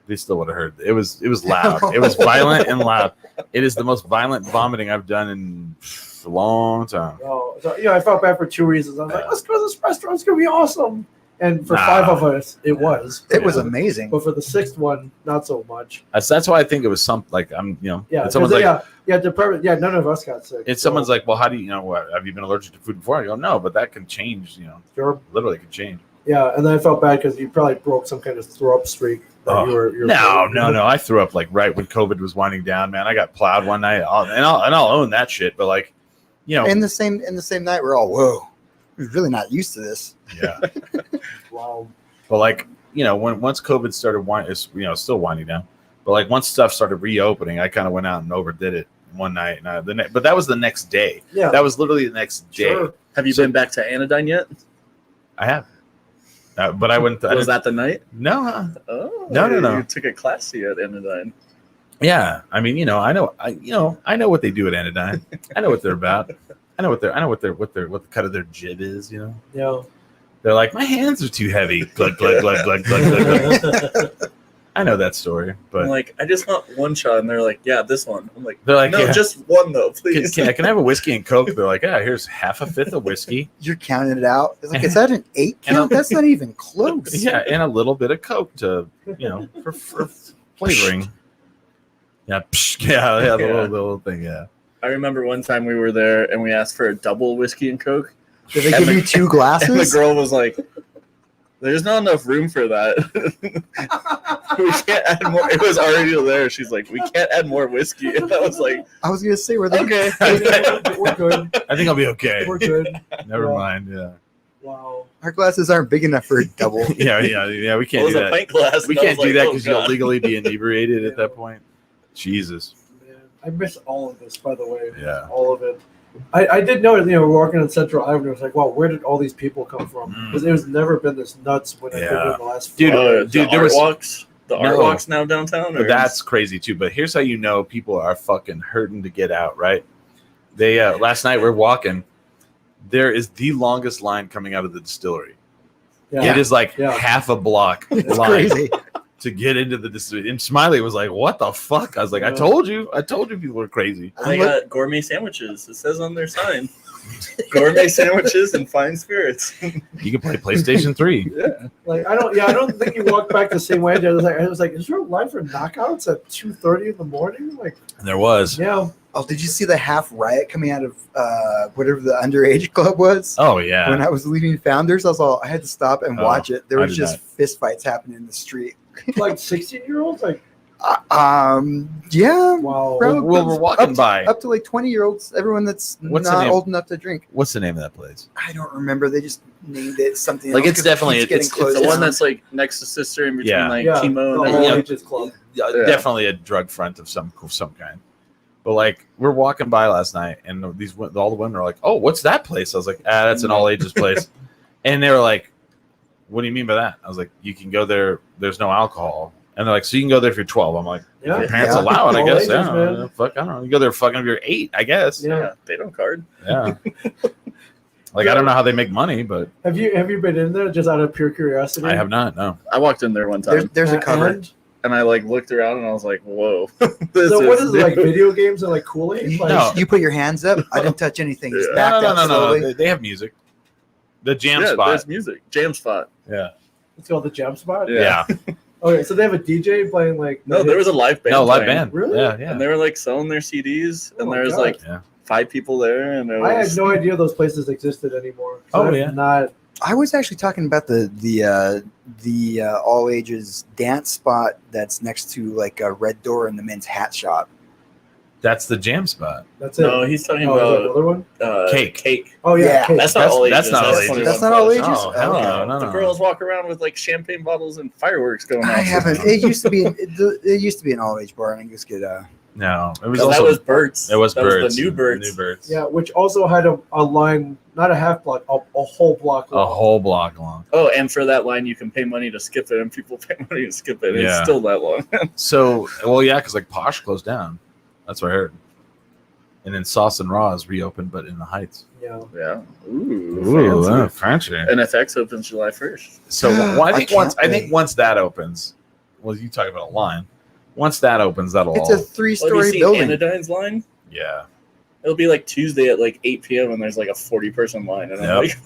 Speaker 2: they still would have heard. It was loud. It was violent and loud. It is the most violent vomiting I've done in a long time.
Speaker 3: Oh, so I felt bad for 2 reasons. I was like,
Speaker 2: Yeah.
Speaker 3: let's go to this restaurant. It's gonna be awesome. And for
Speaker 2: Nah.
Speaker 3: 5 of us, it was.
Speaker 4: it was
Speaker 2: Yeah.
Speaker 4: amazing.
Speaker 3: But for the 6th one, not so much.
Speaker 2: That's why I think it was some like I'm.
Speaker 3: Yeah,
Speaker 2: and someone's
Speaker 3: 'cause
Speaker 2: like,
Speaker 3: none of us got sick.
Speaker 2: and someone's like, well, how do you what? Have you been allergic to food before? I go, no, but that can change.
Speaker 3: Sure.
Speaker 2: Literally can change.
Speaker 3: Yeah, and then I felt bad because you probably broke some kind of throw up streak. That
Speaker 2: Oh,
Speaker 3: you were
Speaker 2: No. I threw up like right when COVID was winding down, man. I got plowed one night, I'll own that shit. But like, you know,
Speaker 4: In the same night, we're all whoa. We're really not used to this.
Speaker 2: yeah.
Speaker 3: Wow.
Speaker 2: But like, you know, once COVID started still winding down. But like once stuff started reopening, I kind of went out and overdid it one night. And but that was the next day.
Speaker 3: Yeah.
Speaker 2: That was literally the next day.
Speaker 3: Sure.
Speaker 5: Have you been back to Anodyne yet?
Speaker 2: I have. But I went.
Speaker 5: Was that the night?
Speaker 2: No.
Speaker 5: Oh,
Speaker 2: No.
Speaker 5: You took a classy at Anodyne.
Speaker 2: Yeah. I mean, you know, I know what they do at Anodyne. I know what they're about. I know what the cut of their jib is. You know.
Speaker 3: Yeah.
Speaker 2: They're like, my hands are too heavy. Glug, glug, glug, glug, glug, glug, glug. I know that story,
Speaker 5: I'm
Speaker 2: but
Speaker 5: like, I just want one shot, and they're like, yeah, this one. I'm like,
Speaker 2: they're like,
Speaker 5: no,
Speaker 2: yeah.
Speaker 5: just one though,
Speaker 2: Can,
Speaker 5: please.
Speaker 2: can I have a whiskey and Coke? They're like, yeah, here's half a fifth of whiskey.
Speaker 4: You're counting it out. It's like, is that an 8
Speaker 2: And
Speaker 4: count? That's not even close.
Speaker 2: Yeah, and a little bit of Coke to, you know, for flavoring. Yeah, the little thing, yeah.
Speaker 5: I remember one time we were there and we asked for a double whiskey and Coke,
Speaker 4: Did they
Speaker 5: And
Speaker 4: give
Speaker 5: the-
Speaker 4: you 2
Speaker 5: and the
Speaker 4: glasses?
Speaker 5: girl was like, "There's not enough room for that. We can't add more." It was already there. She's like, "We can't add more whiskey," and I was like,
Speaker 4: I was gonna say, were they?
Speaker 5: "Okay."
Speaker 3: We're good.
Speaker 2: I think I'll be okay.
Speaker 3: We're good.
Speaker 2: Never
Speaker 3: Yeah.
Speaker 2: mind. Yeah.
Speaker 3: Wow.
Speaker 4: Our glasses aren't big enough for a double.
Speaker 2: Yeah. We
Speaker 5: It
Speaker 2: can't
Speaker 5: was
Speaker 2: do
Speaker 5: a
Speaker 2: that.
Speaker 5: pint glass.
Speaker 2: We
Speaker 5: and I
Speaker 2: can't
Speaker 5: was
Speaker 2: do
Speaker 5: like,
Speaker 2: that
Speaker 5: "Oh,
Speaker 2: because you'll
Speaker 5: God."
Speaker 2: legally be inebriated at that point. Jesus.
Speaker 3: Man, I miss all of this, by the way.
Speaker 2: Yeah.
Speaker 3: All of it. I did know, walking on Central Avenue, I was like, wow, where did all these people come from? Because it has never been this nuts when I've been
Speaker 2: Yeah.
Speaker 3: in the last
Speaker 2: Dude,
Speaker 3: few years.
Speaker 2: dude,
Speaker 5: the
Speaker 2: there
Speaker 5: art
Speaker 2: was-
Speaker 5: walks. The art
Speaker 2: No.
Speaker 5: walks now downtown.
Speaker 2: But
Speaker 5: or-
Speaker 2: that's crazy too. But here's how you know people are fucking hurting to get out, right? They last night we're walking. There is the longest line coming out of the distillery.
Speaker 3: Yeah.
Speaker 2: It is like
Speaker 3: Yeah.
Speaker 2: half a block
Speaker 4: It's
Speaker 2: line
Speaker 4: crazy.
Speaker 2: to get into the distillery. And Smiley was like, "What the fuck?" I was like,
Speaker 3: Yeah.
Speaker 2: I told you people are crazy."
Speaker 5: And they got gourmet sandwiches. It says on their sign, gourmet sandwiches and fine spirits.
Speaker 2: You can play PlayStation 3.
Speaker 3: Like I don't think you walk back the same way. I was like, is there a line for knockouts at 2:30 in the morning? Like,
Speaker 2: And there was.
Speaker 3: yeah,
Speaker 4: Oh, did you see the half riot coming out of whatever the underage club was?
Speaker 2: Oh yeah.
Speaker 4: When I was leaving Founders, I had to stop and
Speaker 2: Oh,
Speaker 4: watch it. There
Speaker 2: I
Speaker 4: was
Speaker 2: did
Speaker 4: just
Speaker 2: not.
Speaker 4: fist fights happening in the street.
Speaker 3: like 16-year-olds. Like,
Speaker 4: Yeah,
Speaker 3: wow.
Speaker 4: Bro.
Speaker 2: Well, we're walking by.
Speaker 4: up to like 20-year-olds. Everyone that's
Speaker 2: What's the
Speaker 4: not
Speaker 2: name?
Speaker 4: old enough to drink.
Speaker 2: What's the name of that place?
Speaker 4: I don't remember. They just named it something.
Speaker 2: Like,
Speaker 4: else
Speaker 2: it's
Speaker 4: 'cause it
Speaker 2: definitely-
Speaker 4: keeps getting
Speaker 2: it's
Speaker 4: closed
Speaker 5: The one
Speaker 4: down.
Speaker 5: that's like next to Sister in between
Speaker 2: Yeah.
Speaker 5: like
Speaker 3: Yeah,
Speaker 5: chemo
Speaker 3: the
Speaker 5: and
Speaker 3: whole
Speaker 5: everything.
Speaker 2: Yeah.
Speaker 3: ages club.
Speaker 2: Yeah,
Speaker 5: Yeah.
Speaker 2: definitely a drug front of some kind. But like we're walking by last night, and all the women are like, "Oh, what's that place?" I was like, "That's an all ages place," and they were like, "What do you mean by that?" I was like, "You can go there. There's no alcohol." And they're like, "So you can go there if you're 12." I'm like,
Speaker 3: Yeah,
Speaker 2: "Your parents
Speaker 4: Yeah.
Speaker 2: allow it, I
Speaker 3: All
Speaker 2: guess."
Speaker 3: ages,
Speaker 2: Yeah,
Speaker 3: man.
Speaker 2: fuck, I don't know. You go there fucking if you're 8, I guess.
Speaker 3: yeah.
Speaker 5: Yeah, they don't card.
Speaker 2: Yeah. Like I don't know how they make money, but
Speaker 3: Have you been in there just out of pure curiosity?
Speaker 2: I have not. No.
Speaker 5: I walked in there one time
Speaker 4: There's a cover.
Speaker 3: And-
Speaker 5: and I like looked around and I was like, "Whoa, this
Speaker 3: So what is it, like video games and like Kool-Aid?
Speaker 4: You,
Speaker 3: Like,
Speaker 2: No.
Speaker 4: you put your hands up. I didn't touch anything. Just
Speaker 5: Yeah.
Speaker 4: backed
Speaker 2: No.
Speaker 4: up slowly.
Speaker 2: They have music. The jam
Speaker 5: yeah,
Speaker 2: spot.
Speaker 5: there's music, jam spot."
Speaker 2: Yeah.
Speaker 3: It's called the Jam Spot.
Speaker 2: Yeah.
Speaker 3: Okay, so they have a DJ playing like.
Speaker 5: No, there was a live band.
Speaker 2: No, live
Speaker 5: playing,
Speaker 2: band.
Speaker 3: Really?
Speaker 2: Yeah. Yeah.
Speaker 5: and they were like selling their CDs,
Speaker 3: Oh
Speaker 5: and
Speaker 3: my
Speaker 5: there was
Speaker 3: God.
Speaker 5: like
Speaker 2: Yeah.
Speaker 5: 5 people there, and it
Speaker 3: I had
Speaker 5: was
Speaker 3: no idea those places existed anymore. So
Speaker 2: Oh,
Speaker 3: I've
Speaker 2: yeah.
Speaker 3: Not.
Speaker 4: I was actually talking about the all ages dance spot that's next to like a Red Door in the men's hat shop.
Speaker 2: That's the jam spot.
Speaker 3: That's it.
Speaker 5: no. He's talking
Speaker 3: Oh, is there
Speaker 5: about
Speaker 3: another one?
Speaker 2: Cake.
Speaker 3: Oh yeah.
Speaker 4: Yeah.
Speaker 3: Cake.
Speaker 5: That's not all ages.
Speaker 2: That's not all ages.
Speaker 5: 21
Speaker 4: That's not all
Speaker 5: plus.
Speaker 4: ages?
Speaker 2: Oh, hell
Speaker 4: Okay.
Speaker 2: no.
Speaker 5: The girls walk around with like champagne bottles and fireworks going on.
Speaker 4: I haven't. It used to be. It used to be an all age bar, and I just get
Speaker 2: No, it was
Speaker 5: No,
Speaker 2: also
Speaker 5: that was Birds.
Speaker 2: it was
Speaker 5: that
Speaker 2: birds.
Speaker 5: Was the new Birds.
Speaker 2: New birds.
Speaker 3: Yeah, which also had a line, not a half block, a whole block.
Speaker 2: A
Speaker 3: long.
Speaker 2: whole block long.
Speaker 5: Oh, and for that line, you can pay money to skip it, and people pay money to skip it.
Speaker 2: Yeah.
Speaker 5: It's still that long.
Speaker 2: So, well, yeah, because like Posh closed down. That's what I heard. And then Sauce and Raw is reopened, but in the Heights.
Speaker 3: Yeah.
Speaker 5: Yeah. Ooh.
Speaker 2: fancy.
Speaker 5: NFX opens July 1st.
Speaker 2: So, well, I think
Speaker 4: can't wait.
Speaker 2: once that opens, well, you talk about a line. Once that opens, that'll
Speaker 4: it's a
Speaker 2: all,
Speaker 4: 3-story
Speaker 5: Well, have you seen
Speaker 4: building.
Speaker 5: Anodyne's line?
Speaker 2: yeah.
Speaker 5: It'll be like Tuesday at like 8 p.m. and there's like a 40-person line. And I'm
Speaker 2: Yep.
Speaker 5: like,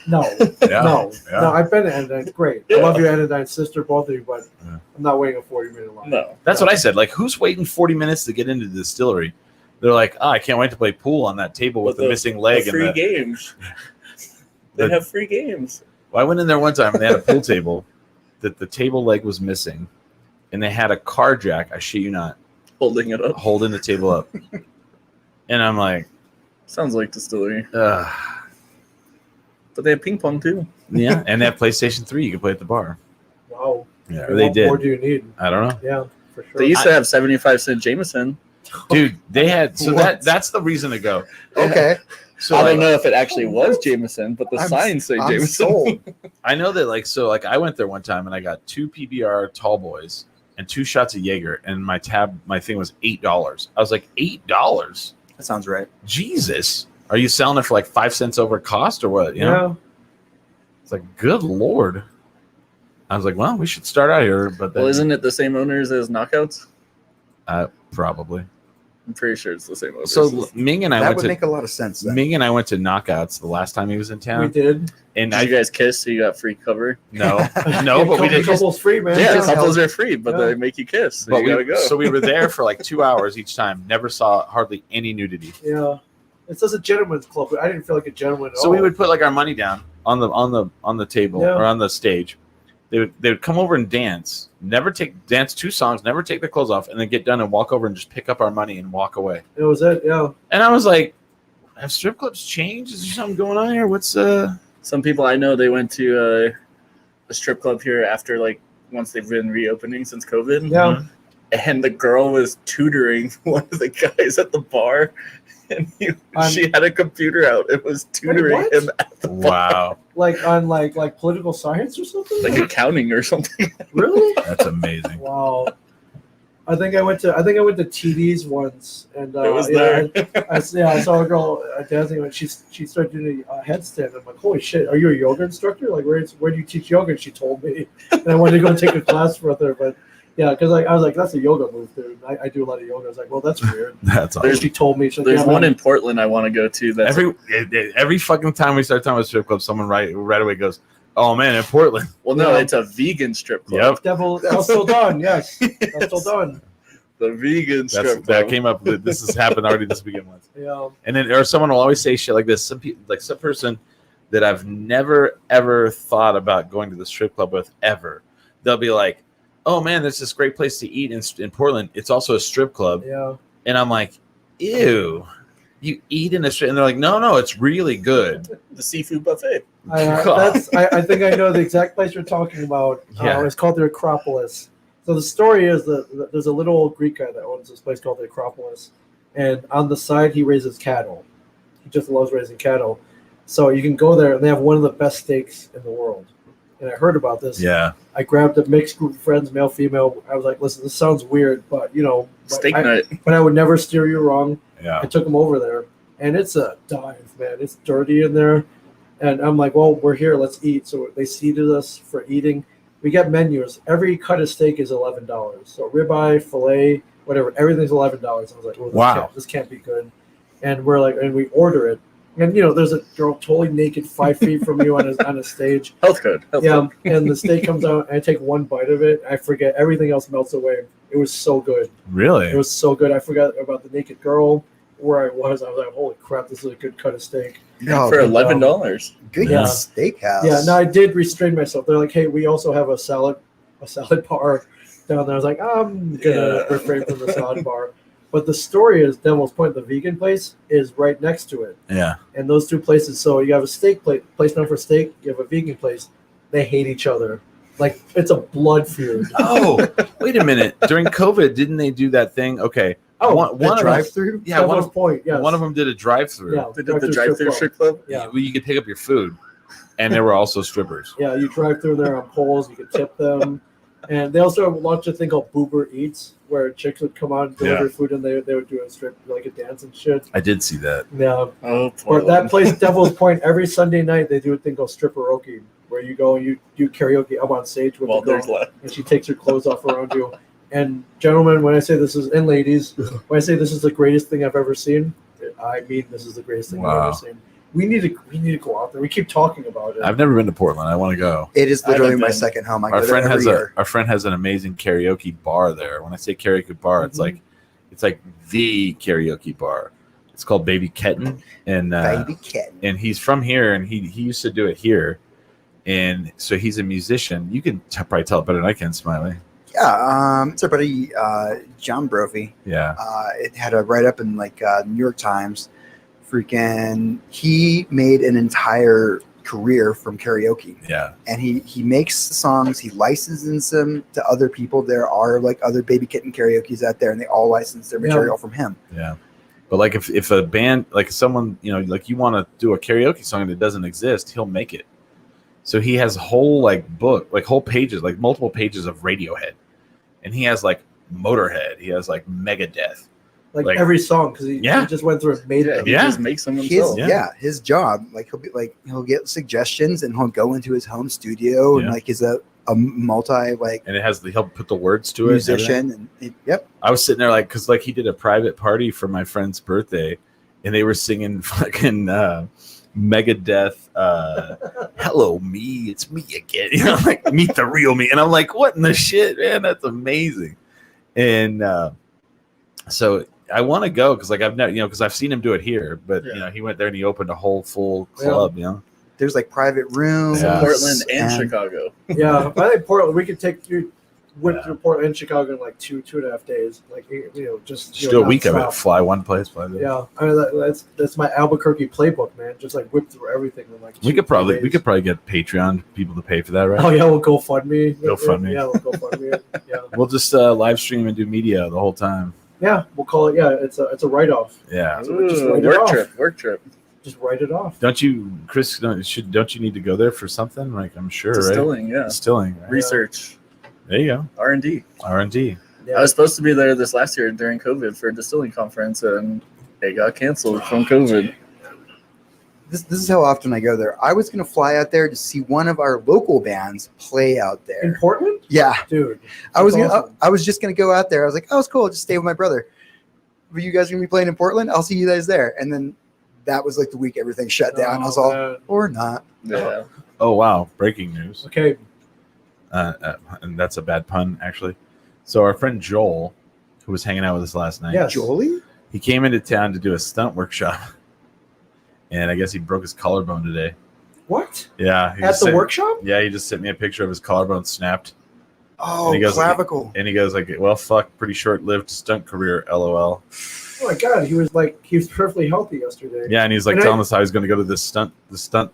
Speaker 3: No.
Speaker 2: Yeah.
Speaker 3: No.
Speaker 2: Yeah.
Speaker 3: No. I've been to Anodyne. Great.
Speaker 5: Yeah.
Speaker 3: I love your Anodyne sister, both of you, but
Speaker 2: Yeah.
Speaker 3: I'm not waiting a 40-minute line.
Speaker 5: no.
Speaker 2: That's what I said. Like, who's waiting 40 minutes to get into the distillery? They're like, I can't wait to play pool on that table with
Speaker 5: But
Speaker 2: the missing leg.
Speaker 5: The free
Speaker 2: and the,
Speaker 5: games. They
Speaker 2: the-
Speaker 5: have free games.
Speaker 2: Well, I went in there one time and they had a pool table that the table leg was missing, and they had a car jack. I shit you not,
Speaker 5: Holding it up.
Speaker 2: holding the table up. And I'm like,
Speaker 5: Sounds like distillery.
Speaker 2: ugh.
Speaker 5: But they have ping pong too.
Speaker 2: Yeah, and they have PlayStation 3 you can play at the bar.
Speaker 3: Wow.
Speaker 2: Yeah, or they
Speaker 3: What more
Speaker 2: did.
Speaker 3: do you need?
Speaker 2: I don't know.
Speaker 3: Yeah, for sure.
Speaker 5: They used to have 75-cent Jameson.
Speaker 2: Dude, they had so
Speaker 4: What?
Speaker 2: that's the reason to go.
Speaker 4: Okay.
Speaker 2: So
Speaker 5: I
Speaker 2: like,
Speaker 5: don't know if it actually was Jameson, but the
Speaker 4: I'm-
Speaker 5: signs say
Speaker 4: I'm
Speaker 5: Jameson.
Speaker 4: sold.
Speaker 2: I know that like I went there one time and I got 2 PBR tall boys and 2 shots of Jaeger, and my thing was $8. I was like, $8?
Speaker 4: That sounds right.
Speaker 2: Jesus. Are you selling it for like 5 cents over cost or what? You know? It's like, good lord. I was like, well, we should start out here, but then
Speaker 5: Well, isn't it the same owners as Knockouts?
Speaker 2: probably.
Speaker 5: I'm pretty sure it's the same owners.
Speaker 2: So Ming and I
Speaker 4: That
Speaker 2: went
Speaker 4: would
Speaker 2: to
Speaker 4: make a lot of sense. Then.
Speaker 2: Ming and I went to Knockouts the last time he was in
Speaker 3: We
Speaker 2: town,
Speaker 3: did.
Speaker 2: and
Speaker 5: did you guys kiss so you got free cover?
Speaker 2: no, but we did.
Speaker 3: Couples free, man.
Speaker 5: Yeah,
Speaker 4: just
Speaker 5: couples are free, but
Speaker 3: Yeah.
Speaker 5: they make you kiss. So
Speaker 2: But
Speaker 5: you gotta go.
Speaker 2: so we were there for like 2 hours each time. Never saw hardly any nudity.
Speaker 3: Yeah. It says a gentleman's club, but I didn't feel like a gentleman at
Speaker 2: So
Speaker 3: all.
Speaker 2: we would put like our money down on the table
Speaker 3: Yeah.
Speaker 2: or on the stage. They would come over and dance. Dance 2 songs. Never take their clothes off, and then get done and walk over and just pick up our money and walk away.
Speaker 3: It was it, yeah.
Speaker 2: And I was like, have strip clubs changed? Is there something going on here? What's
Speaker 5: Some people I know, they went to a strip club here after once they've been reopening since COVID.
Speaker 3: Yeah.
Speaker 5: And the girl was tutoring one of the guys at the bar, and she had a computer out. It was tutoring
Speaker 3: what?
Speaker 5: him
Speaker 2: wow?
Speaker 3: Like on like political science or something?
Speaker 5: like accounting or something.
Speaker 3: Really?
Speaker 2: That's amazing.
Speaker 3: Wow. I think I went to TD's once, and
Speaker 5: It was
Speaker 3: yeah,
Speaker 5: there.
Speaker 3: I saw a girl dancing, and she started doing a headstand. I'm like, holy shit, are you a yoga instructor? Like, where do you teach yoga? And she told me, and I wanted to go take a class with her, but yeah, because I was like, that's a yoga move, dude. I do a lot of yoga. I was like, well, that's weird.
Speaker 2: That's awesome.
Speaker 3: And she told me, she's like,
Speaker 5: There's
Speaker 3: yeah,
Speaker 5: one
Speaker 3: man.
Speaker 5: in Portland I want to go to. That's
Speaker 2: Every fucking time we start talking about strip clubs, someone right away goes, "Oh man, in Portland."
Speaker 5: well, no,
Speaker 3: Yeah.
Speaker 5: it's a vegan strip club.
Speaker 2: Yep.
Speaker 3: Devil, that's still done. Yes, that's still done.
Speaker 5: The vegan strip
Speaker 2: That
Speaker 5: club.
Speaker 2: came up. This has happened already this weekend once.
Speaker 3: Yeah.
Speaker 2: And then, or someone will always say shit like this. Some people, like some person that I've never ever thought about going to the strip club with ever. They'll be like, "Oh man, there's this great place to eat in Portland. It's also a strip club."
Speaker 3: Yeah.
Speaker 2: And I'm like, "Ew, you eat in a strip?" And they're like, "No, it's really good."
Speaker 5: The seafood buffet.
Speaker 3: I think I know the exact place you're talking about.
Speaker 2: Yeah.
Speaker 3: It's called the Acropolis. So the story is that there's a little old Greek guy that owns this place called the Acropolis, and on the side he raises cattle. He just loves raising cattle. So you can go there, and they have one of the best steaks in the world. And I heard about this.
Speaker 2: Yeah,
Speaker 3: I grabbed a mixed group of friends, male, female. I was like, listen, this sounds weird, but
Speaker 5: Steak
Speaker 3: I,
Speaker 5: night.
Speaker 3: but I would never steer you wrong.
Speaker 2: yeah.
Speaker 3: I took them over there, and it's a dive, man. It's dirty in there. And I'm like, well, we're here. Let's eat. So they seated us for eating. We get menus. Every cut of steak is $11. So ribeye, filet, whatever, everything's $11. I was like, oh,
Speaker 2: Wow.
Speaker 3: this can't be good. And we're like, and we order it. And, there's a girl totally naked 5 feet from you on a stage.
Speaker 5: Health code. Health
Speaker 3: Yeah,
Speaker 5: code.
Speaker 3: and the steak comes out, and I take one bite of it. I forget. Everything else melts away. It was so good.
Speaker 2: Really?
Speaker 3: It was so good. I forgot about the naked girl, where I was. I was like, holy crap, this is a good cut of steak.
Speaker 4: No,
Speaker 5: For
Speaker 4: good,
Speaker 5: $11.
Speaker 4: good
Speaker 3: Yeah.
Speaker 4: steakhouse.
Speaker 3: Yeah, no, I did restrain myself. They're like, hey, we also have a salad bar down there. I was like, I'm gonna refrain from the salad bar. But the story is Devil's Point, the vegan place, is right next to it.
Speaker 2: Yeah.
Speaker 3: And those two places, so you have a steak place known for steak, you have a vegan place, they hate each other. Like, it's a blood feud.
Speaker 2: Oh, wait a minute. During COVID, didn't they do that thing? Okay.
Speaker 3: Oh,
Speaker 2: one
Speaker 4: The
Speaker 2: of them,
Speaker 4: drive-through.
Speaker 2: yeah, one
Speaker 3: Devil's
Speaker 2: of,
Speaker 3: Point, yes.
Speaker 2: one of them did a drive-through.
Speaker 3: Yeah,
Speaker 5: They did the drive-through
Speaker 3: club.
Speaker 5: strip club.
Speaker 3: Yeah.
Speaker 2: You could pick up your food, and there were also strippers.
Speaker 3: Yeah, you drive through there on poles, you can tip them. And they also launched a thing called Boober Eats, where chicks would come out and deliver food, and they would do a strip, like a dance and shit.
Speaker 2: I did see that.
Speaker 3: Yeah.
Speaker 5: Oh,
Speaker 3: Or
Speaker 5: Portland.
Speaker 3: that place, Devil's Point, every Sunday night they do a thing called stripperoke, where you go and you do karaoke up on stage with
Speaker 5: Well,
Speaker 3: the
Speaker 5: there's
Speaker 3: girl,
Speaker 5: left.
Speaker 3: and she takes her clothes off around you. And gentlemen, when I say this is, and ladies, when I say this is the greatest thing I've ever seen, I mean this is the greatest thing I've
Speaker 2: Wow.
Speaker 3: ever seen. We need to go out there. We keep talking about it.
Speaker 2: I've never been to Portland. I want to go.
Speaker 4: It is
Speaker 5: I
Speaker 4: literally
Speaker 5: haven't
Speaker 4: my
Speaker 5: been.
Speaker 4: second home. I
Speaker 2: Our
Speaker 4: go there
Speaker 2: friend
Speaker 4: every
Speaker 2: has
Speaker 4: year.
Speaker 2: our friend has an amazing karaoke bar there. When I say karaoke bar, it's
Speaker 3: Mhm.
Speaker 2: like the karaoke bar. It's called Baby Ketten, and
Speaker 4: Baby kitten.
Speaker 2: and he's from here, and he used to do it here, And so he's a musician. You can probably tell it better than I can, Smiley.
Speaker 4: Yeah, it's our buddy John Brophy.
Speaker 2: Yeah.
Speaker 4: It had a write up in like New York Times. Freaking, he made an entire career from karaoke,
Speaker 2: Yeah.
Speaker 4: and he makes songs. He licenses them to other people. There are like other Baby Kitten karaoke's out there, and they all license their material from him.
Speaker 2: Yeah. But like if a band, like someone, you know, like you want to do a karaoke song that doesn't exist, he'll make it. So he has whole like book, like whole pages, like multiple pages of Radiohead. And he has like Motorhead. He has like Megadeth.
Speaker 3: Like every song, because he just went through and made it.
Speaker 5: He just makes them himself.
Speaker 4: His job, like he'll get suggestions and he'll go into his home studio and like he's a multi like,
Speaker 2: and it has he'll put the words to
Speaker 4: musician
Speaker 2: it.
Speaker 4: And
Speaker 2: I was sitting there like, because like he did a private party for my friend's birthday, and they were singing fucking Megadeth, "Hello Me, It's Me Again," you know, like "Meet the Real Me," and I'm like, what in the shit, man? That's amazing. And so I want to go because like I've never, you know, because I've seen him do it here, but you know, he went there and he opened a whole full club, you know.
Speaker 4: There's like private rooms,
Speaker 5: Portland and Chicago.
Speaker 3: Yeah, I think Portland. We could take you. Went through Portland and Chicago in like 2.5 days. Like just
Speaker 2: do a week of it. Fly one place, fly there.
Speaker 3: Yeah, I mean that's my Albuquerque playbook, man. Just like whip through everything in like.
Speaker 2: We could probably get Patreon people to pay for that, right?
Speaker 3: Oh yeah, we'll GoFundMe.
Speaker 2: GoFundMe.
Speaker 3: Yeah, we'll GoFundMe. Yeah.
Speaker 2: We'll just live stream and do media the whole time.
Speaker 3: Yeah, we'll call it. Yeah, it's a write off.
Speaker 2: Yeah.
Speaker 5: Ooh, work trip.
Speaker 3: Just write it off.
Speaker 2: Don't you, Chris? Don't you need to go there for something? Like I'm sure,
Speaker 5: Distilling,
Speaker 2: right?
Speaker 5: yeah.
Speaker 2: Distilling, right?
Speaker 5: Research.
Speaker 2: There you go.
Speaker 5: R&D.
Speaker 2: R&D.
Speaker 3: Yeah.
Speaker 5: I was supposed to be there this last year during COVID for a distilling conference, and it got canceled from COVID.
Speaker 4: This is how often I go there. I was going to fly out there to see one of our local bands play out there.
Speaker 3: In Portland?
Speaker 4: Yeah.
Speaker 3: Dude.
Speaker 4: I was
Speaker 3: awesome.
Speaker 4: I was just going to go out there. I was like, oh, it's cool. I'll just stay with my brother. Were you guys going to be playing in Portland? I'll see you guys there. And then that was like the week everything shut down. I was all, or not.
Speaker 5: Yeah.
Speaker 2: Oh, wow. Breaking news.
Speaker 3: Okay.
Speaker 2: And that's a bad pun, actually. So our friend Joel, who was hanging out with us last night,
Speaker 3: Yes.
Speaker 4: Jolie?
Speaker 2: he came into town to do a stunt workshop. And I guess he broke his collarbone today.
Speaker 3: What?
Speaker 2: Yeah. he
Speaker 3: At
Speaker 2: just
Speaker 3: the
Speaker 2: sent-
Speaker 3: workshop?
Speaker 2: Yeah, he just sent me a picture of his collarbone snapped.
Speaker 4: Oh,
Speaker 2: And he goes-
Speaker 4: clavicle.
Speaker 2: And he goes like, well, fuck, pretty short-lived stunt career, LOL.
Speaker 3: Oh my god, he was perfectly healthy yesterday.
Speaker 2: Yeah, and he's like
Speaker 3: And
Speaker 2: telling us how he's going to go to this stunt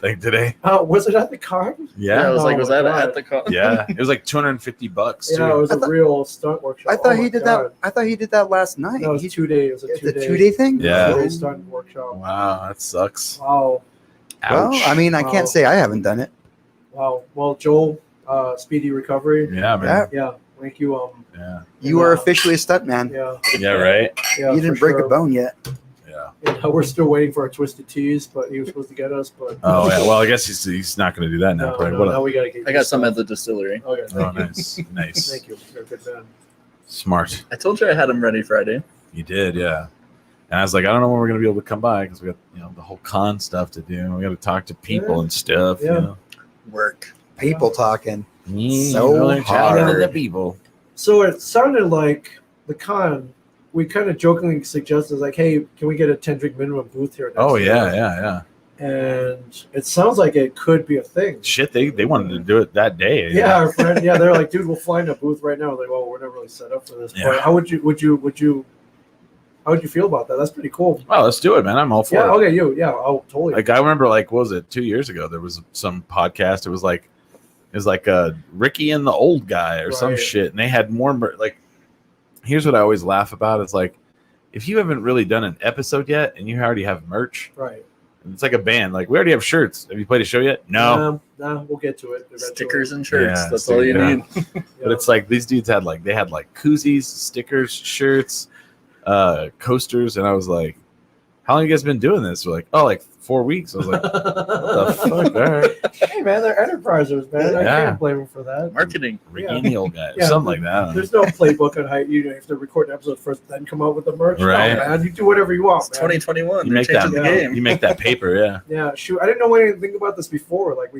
Speaker 2: thing today.
Speaker 3: Was it at the con?
Speaker 2: Yeah.
Speaker 5: I was like,
Speaker 3: Oh
Speaker 5: was
Speaker 3: my
Speaker 5: that
Speaker 3: God.
Speaker 5: at the con?
Speaker 2: Yeah, it was like $250 too.
Speaker 3: Yeah, it was
Speaker 4: I
Speaker 3: a
Speaker 4: thought-
Speaker 3: real stunt workshop.
Speaker 4: I thought
Speaker 3: Oh
Speaker 4: he
Speaker 3: my
Speaker 4: did
Speaker 3: God.
Speaker 4: that. I thought he did that last night.
Speaker 3: No, it was 2 days. It was
Speaker 4: The
Speaker 3: a 2
Speaker 4: 2-day thing?
Speaker 2: Yeah.
Speaker 3: 2-day stunt workshop.
Speaker 2: Wow, that sucks.
Speaker 3: Wow.
Speaker 4: Well, I mean, I
Speaker 3: Wow.
Speaker 4: can't say I haven't done it.
Speaker 3: Wow. Well, Joel, speedy recovery.
Speaker 2: Yeah, man.
Speaker 3: Yeah. Thank you.
Speaker 2: Yeah,
Speaker 4: You are officially a stuntman.
Speaker 3: Yeah.
Speaker 2: yeah, right.
Speaker 3: Yeah.
Speaker 4: You didn't
Speaker 3: for
Speaker 4: break
Speaker 3: sure.
Speaker 4: a bone yet.
Speaker 2: Yeah.
Speaker 3: Yeah, we're still waiting for our Twisted Teas, but he was supposed to get us. But
Speaker 2: Oh yeah. Well, I guess he's not going to do that now.
Speaker 3: no,
Speaker 2: Probably.
Speaker 3: no,
Speaker 2: What
Speaker 3: now
Speaker 2: a-
Speaker 3: we gotta get.
Speaker 5: I got some at the distillery.
Speaker 3: Okay.
Speaker 2: oh,
Speaker 3: Thank you.
Speaker 2: nice, nice,
Speaker 3: Thank you. You're a good man.
Speaker 2: smart.
Speaker 5: I told you I had them ready Friday.
Speaker 2: You did, yeah. And I was like, I don't know when we're going to be able to come by because we got the whole con stuff to do. We got to talk to people
Speaker 3: Yeah.
Speaker 2: and stuff.
Speaker 3: Yeah.
Speaker 2: You know?
Speaker 4: Work. People talking.
Speaker 2: Yeah,
Speaker 4: So
Speaker 2: really chatting with
Speaker 4: hard.
Speaker 2: the people.
Speaker 3: So it sounded like the con. We kind of jokingly suggested, like, "Hey, can we get a 10-drink minimum booth here?" Next
Speaker 2: Oh
Speaker 3: year?
Speaker 2: yeah.
Speaker 3: And it sounds like it could be a thing.
Speaker 2: Shit, they wanted to do it that day.
Speaker 3: Yeah, our friend. Yeah, they're like, "Dude, we'll find a booth right now." Like, well, we're not really set up for this.
Speaker 2: Yeah.
Speaker 3: But how would you feel about that? That's pretty cool.
Speaker 2: Well, let's do it, man. I'm all for
Speaker 3: Yeah.
Speaker 2: it.
Speaker 3: Okay. I'll totally.
Speaker 2: Like I remember, like what was it 2 years ago? There was some podcast. It was like Ricky and the Old Guy or some
Speaker 3: Right.
Speaker 2: shit, and they had more like. Here's what I always laugh about: it's like if you haven't really done an episode yet, and you already have merch,
Speaker 3: Right.
Speaker 2: it's like a band. Like we already have shirts. Have you played a show yet? No,
Speaker 3: Nah, we'll get to it. eventually.
Speaker 5: Stickers and shirts.
Speaker 2: Yeah,
Speaker 5: That's all you
Speaker 2: yeah.
Speaker 5: need.
Speaker 3: Yeah.
Speaker 2: but it's like these dudes had koozies, stickers, shirts, coasters, and I was like, "How long you guys been doing this?" They're like, "Oh, like 4 weeks." I was like, "What the fuck?" All right.
Speaker 3: Hey man, they're enterprisers, man. I
Speaker 2: Yeah.
Speaker 3: can't blame them for that.
Speaker 5: Marketing.
Speaker 2: Ricky
Speaker 3: Yeah.
Speaker 2: and the Old Guy,
Speaker 3: Yeah.
Speaker 2: something like that. I don't know.
Speaker 3: There's no playbook on how you have to record an episode first, then come out with the merch.
Speaker 2: Right.
Speaker 3: No, man, you do whatever you want.
Speaker 5: It's
Speaker 3: Man.
Speaker 5: 2021.
Speaker 2: You
Speaker 5: They're
Speaker 2: make that.
Speaker 5: changing the
Speaker 3: Yeah.
Speaker 5: game.
Speaker 2: You make that paper, yeah.
Speaker 3: Yeah, shoot. I didn't know anything about this before. Like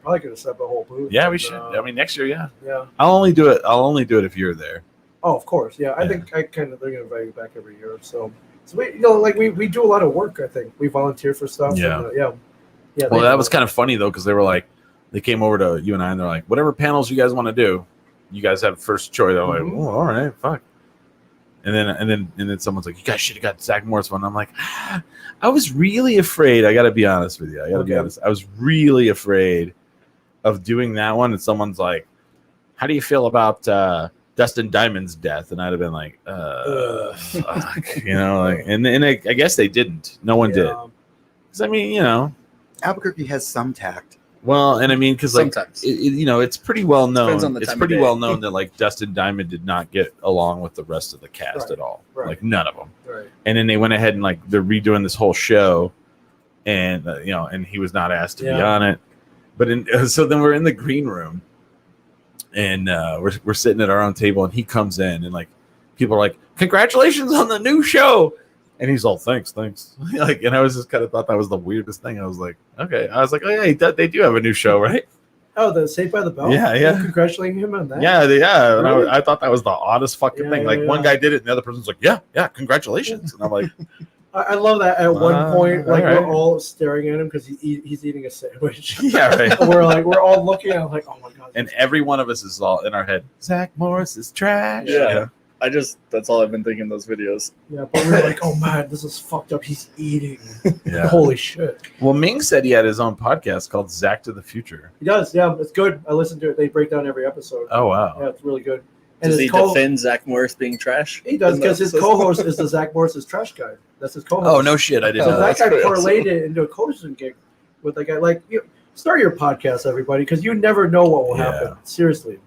Speaker 3: probably could have set up a whole booth.
Speaker 2: Yeah, we
Speaker 3: but,
Speaker 2: should. I mean, next year, yeah.
Speaker 3: yeah.
Speaker 2: I'll only do it if you're there.
Speaker 3: Oh, of course. Yeah, I
Speaker 2: Yeah.
Speaker 3: think they're gonna invite you back every year. So we do a lot of work. I think we volunteer for stuff.
Speaker 2: Yeah.
Speaker 3: and, yeah.
Speaker 2: Well,
Speaker 3: they-
Speaker 2: that was kind of funny though, because they were like, they came over to you and I, and they're like, whatever panels you guys want to do, you guys have first choice. I'm like, oh, all right, fuck. And then someone's like, you guys should have got Zach Morris one. I'm like, I was really afraid. I got to be honest with you. I got to be honest. I was really afraid of doing that one. And someone's like, how do you feel about Dustin Diamond's death? And I'd have been like, fuck, you know, like, and I guess they didn't. No one did. Because I mean, you know,
Speaker 4: Albuquerque has some tact.
Speaker 2: well, and I mean, because like,
Speaker 5: Sometimes.
Speaker 2: you know, it's pretty well
Speaker 5: Depends
Speaker 2: known.
Speaker 5: on the
Speaker 2: It's
Speaker 5: time of
Speaker 2: pretty
Speaker 5: day.
Speaker 2: well known that like Dustin Diamond did not get along with the rest of the cast
Speaker 3: Right.
Speaker 2: at all.
Speaker 3: Right.
Speaker 2: Like none of them.
Speaker 3: Right.
Speaker 2: And then they went ahead and like they're redoing this whole show, and you know, and he was not asked to be
Speaker 3: Yeah.
Speaker 2: on it. But so then we're in the green room, and we're sitting at our own table, and he comes in, and like people are like, "Congratulations on the new show," and he's all, "Thanks." Like, and I was just kind of thought that was the weirdest thing. I was like, okay, I was like, oh yeah, they do have a new show, right?
Speaker 3: Oh, the Saved by the Bell.
Speaker 2: Yeah, yeah.
Speaker 3: You're congratulating him on that.
Speaker 2: Yeah. And
Speaker 3: Really?
Speaker 2: I thought that was the oddest fucking
Speaker 3: Yeah,
Speaker 2: thing.
Speaker 3: yeah,
Speaker 2: Like one
Speaker 3: yeah.
Speaker 2: guy did it, and the other person's like, yeah, congratulations. And I'm like,
Speaker 3: I love that. At one point, like
Speaker 2: alright.
Speaker 3: we're all staring at him because he's eating a sandwich.
Speaker 2: yeah, right.
Speaker 3: And we're all looking at him like, oh my god.
Speaker 2: And every one of us is all in our head. Zach Morris is trash.
Speaker 5: Yeah. That's all I've been thinking in those videos.
Speaker 3: yeah, but we're like, oh man, this is fucked up. He's eating.
Speaker 2: Yeah.
Speaker 3: Holy shit.
Speaker 2: Well, Ming said he had his own podcast called Zach to the Future.
Speaker 3: He does. Yeah, it's good. I listen to it. They break down every episode.
Speaker 2: Oh wow.
Speaker 3: Yeah, it's really good. And
Speaker 5: Does
Speaker 3: his
Speaker 5: he defend Zach Morris being trash?
Speaker 3: He does because his co-host is the Zach Morris's trash guy. That's his co-host.
Speaker 2: Oh no shit, I didn't
Speaker 3: So
Speaker 2: know
Speaker 3: that
Speaker 2: that.
Speaker 3: guy correlated it into a coaching gig with like, start your podcast, everybody, because you never know what will happen. Seriously,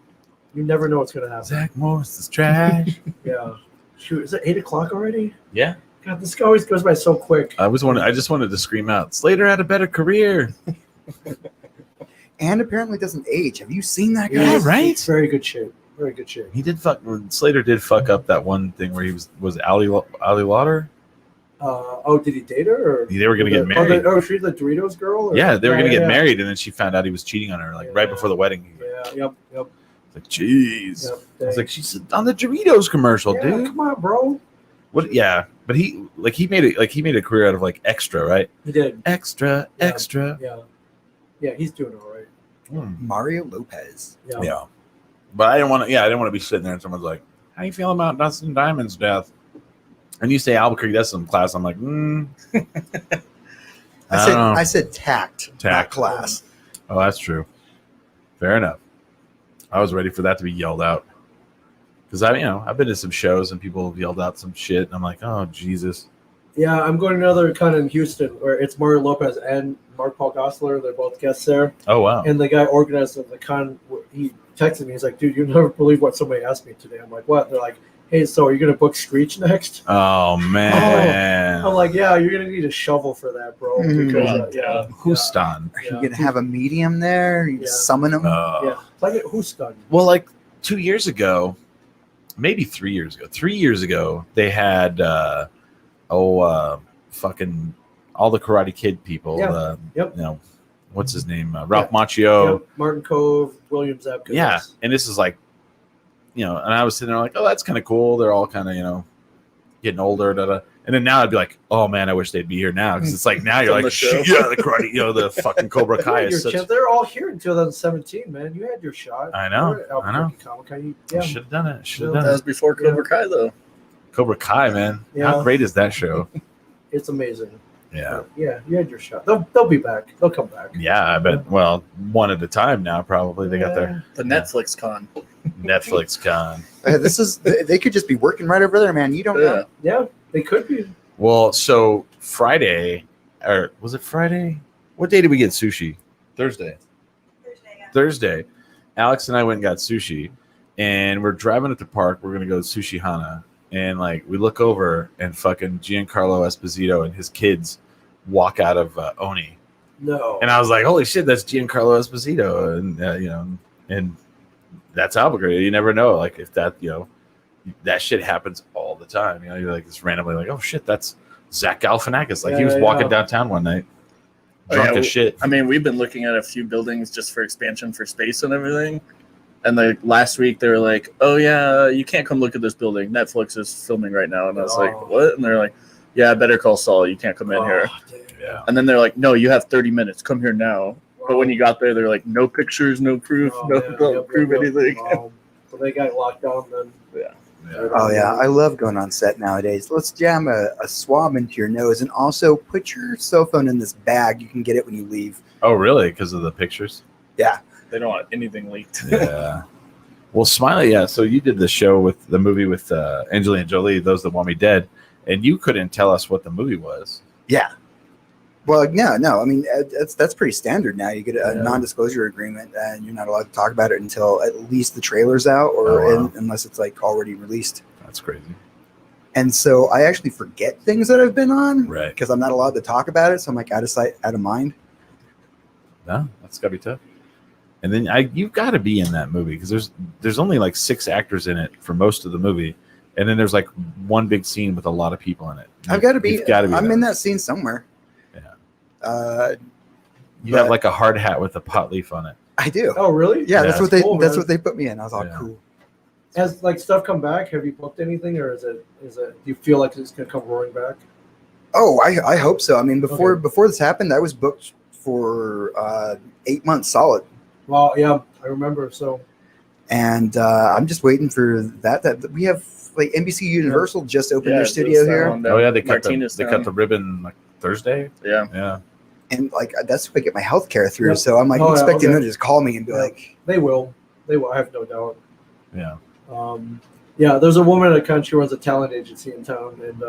Speaker 3: you never know what's going to happen.
Speaker 2: Zach Morris is trash.
Speaker 3: Yeah. Shoot, is it 8:00 already?
Speaker 2: Yeah.
Speaker 3: God, this always goes by so quick.
Speaker 2: I just wanted to scream out, Slater had a better career.
Speaker 4: And apparently doesn't age. Have you seen that guy?
Speaker 2: Yeah, right?
Speaker 3: It's very good shape. Very good shape.
Speaker 2: He did Slater did fuck up that one thing where he was Ali Lauder.
Speaker 3: Did he date her? Or
Speaker 2: They were gonna get married.
Speaker 3: She's the Doritos girl? Or?
Speaker 2: Yeah, they were gonna get
Speaker 3: yeah.
Speaker 2: married, and then she found out he was cheating on her, like right
Speaker 3: Yeah.
Speaker 2: before the wedding. He was
Speaker 3: Yeah, yep.
Speaker 2: like, jeez.
Speaker 3: Yep,
Speaker 2: I was like, she's on the Doritos commercial,
Speaker 3: yeah,
Speaker 2: dude.
Speaker 3: come on, bro.
Speaker 2: What? Yeah, but he made a career out of like extra, right?
Speaker 3: He did.
Speaker 2: Extra.
Speaker 3: Yeah. Yeah, he's doing all right.
Speaker 4: Mario Lopez.
Speaker 3: Yeah.
Speaker 2: Yeah, but I didn't want to be sitting there and someone's like, "How you feel about Dustin Diamond's death?" And you say Albuquerque, that's some class. I'm like,
Speaker 4: I said tact, not
Speaker 2: Tact.
Speaker 4: class.
Speaker 2: Oh, that's true. Fair enough. I was ready for that to be yelled out because I've been to some shows and people have yelled out some shit, and I'm like, oh Jesus.
Speaker 3: Yeah, I'm going to another con in Houston where it's Mario Lopez and Mark Paul Gosselaar. They're both guests there.
Speaker 2: Oh wow.
Speaker 3: And the guy organized the con, he texted me. He's like, dude, you never believe what somebody asked me today. I'm like, what? They're like, hey, so are you going to book Screech next?
Speaker 2: Oh man.
Speaker 3: I'm like, yeah, you're going to need a shovel for that, bro.
Speaker 4: Mm.
Speaker 3: Because, yeah.
Speaker 2: Houston.
Speaker 4: Are
Speaker 3: Yeah.
Speaker 4: you gonna have a medium there? You
Speaker 3: Yeah.
Speaker 4: summon him?
Speaker 3: Yeah. Like, who's done?
Speaker 2: Well, like 2 years ago, maybe 3 years ago. 3 years ago, they had fucking all the Karate Kid people.
Speaker 3: Yeah. Yep.
Speaker 2: You know, what's his name? Ralph Macchio.
Speaker 3: Yep. Martin Cove, William Zabka.
Speaker 2: Yeah, and this is like, and I was sitting there like, oh, that's kind of cool. They're all kind of, getting older. And then now I'd be like, oh man, I wish they'd be here now because it's like now you're
Speaker 5: On
Speaker 2: like,
Speaker 5: the show.
Speaker 2: yeah, the karate, the fucking Cobra
Speaker 3: You
Speaker 2: Kai
Speaker 3: had
Speaker 2: is
Speaker 3: your
Speaker 2: such.
Speaker 3: chance. They're all here in 2017, man. You had your shot.
Speaker 2: I know,
Speaker 3: You were at
Speaker 2: I know.
Speaker 3: Albuquerque Comic-Con.
Speaker 2: I should have done it. Should have
Speaker 3: Yeah.
Speaker 2: done
Speaker 5: That
Speaker 2: it.
Speaker 5: was before Cobra Kai, though.
Speaker 2: Cobra Kai, man.
Speaker 3: Yeah.
Speaker 2: How great is that show?
Speaker 3: It's amazing.
Speaker 2: Yeah.
Speaker 3: Yeah, you had your shot. They'll be back. They'll come back.
Speaker 2: Yeah, I bet. Well, one at a time now. Probably they got their
Speaker 5: The Netflix con.
Speaker 2: Netflix con.
Speaker 4: They could just be working right over there, man. You don't
Speaker 5: Yeah.
Speaker 4: know.
Speaker 3: Yeah, they could be.
Speaker 2: Well, so Friday, or was it Friday? What day did we get sushi? Thursday. Thursday. Alex and I went and got sushi, and we're driving at the park. We're gonna go to Sushi Hana, and like we look over, and fucking Giancarlo Esposito and his kids walk out of Oni.
Speaker 3: No.
Speaker 2: And I was like, holy shit, that's Giancarlo Esposito. And, and that's Albuquerque. You never know. Like, if that, that shit happens all the time. You're like, just randomly like, oh shit, that's Zach Galifianakis. Like, he was
Speaker 3: Yeah,
Speaker 2: walking
Speaker 3: yeah.
Speaker 2: downtown one night,
Speaker 5: Oh,
Speaker 2: drunk
Speaker 5: yeah,
Speaker 2: as shit.
Speaker 5: I mean, we've been looking at a few buildings just for expansion for space and everything. And like last week, they were like, "Oh yeah, you can't come look at this building. Netflix is filming right now." And I was
Speaker 3: Oh.
Speaker 5: like, "What?" And they're like, "Yeah, Better Call Saul. You can't come in here."
Speaker 3: damn.
Speaker 2: Yeah.
Speaker 5: And then they're like, "No, you have 30 minutes. Come here now." But when you got there, they're like, no pictures, no proof, don't prove anything.
Speaker 3: So they got locked down then.
Speaker 5: Yeah.
Speaker 4: Oh yeah, I love going on set nowadays. Let's jam a swab into your nose and also put your cell phone in this bag. You can get it when you leave.
Speaker 2: Oh, really? Because of the pictures?
Speaker 4: Yeah.
Speaker 5: They don't want anything leaked.
Speaker 2: Yeah. Well, Smiley, yeah. So you did the show with the movie with Angelina Jolie, Those That Want Me Dead, and you couldn't tell us what the movie was.
Speaker 4: Yeah. Well, no. I mean, that's pretty standard now. You get a
Speaker 3: Yeah.
Speaker 4: non-disclosure agreement, and you're not allowed to talk about it until at least the trailer's out, or
Speaker 2: Oh, wow.
Speaker 4: unless it's like already released.
Speaker 2: That's crazy.
Speaker 4: And so I actually forget things that I've been on
Speaker 2: Right.
Speaker 4: because I'm not allowed to talk about it. So I'm like out of sight, out of mind.
Speaker 2: No, that's gotta be tough. And then you've got to be in that movie because there's only like 6 actors in it for most of the movie, and then there's like one big scene with a lot of people in it.
Speaker 4: I've got to be.
Speaker 2: You've got to be.
Speaker 4: I'm
Speaker 2: there.
Speaker 4: in that scene somewhere.
Speaker 2: Yeah. You
Speaker 4: but-
Speaker 2: have like a hard hat with a pot leaf on it.
Speaker 4: I do.
Speaker 3: Oh, really?
Speaker 4: Yeah, that's
Speaker 2: Yeah.
Speaker 4: what they.
Speaker 3: Cool,
Speaker 4: that's
Speaker 3: man.
Speaker 4: what they put me in. I was all
Speaker 2: Yeah.
Speaker 4: cool.
Speaker 3: Has like stuff come back? Have you booked anything, or is it? Do you feel like it's gonna come roaring back?
Speaker 4: Oh, I hope so. I mean, before
Speaker 3: Okay.
Speaker 4: before this happened, I was booked for 8 months solid,
Speaker 3: Well, yeah, I remember. So
Speaker 4: and I'm just waiting for that we have like NBC Universal just opened their studio here,
Speaker 2: Oh yeah, they cut
Speaker 5: Martinez
Speaker 2: the ribbon like Thursday.
Speaker 5: Yeah.
Speaker 2: Yeah.
Speaker 4: and like that's who I get my health care through.
Speaker 3: Yep.
Speaker 4: So I'm like
Speaker 3: Oh, yeah,
Speaker 4: expecting
Speaker 3: okay.
Speaker 4: them to just call me and be
Speaker 3: Yeah.
Speaker 4: like,
Speaker 3: they will. They will. I have no doubt.
Speaker 2: Yeah.
Speaker 3: Yeah, there's a woman at Con. She runs a talent agency in town, and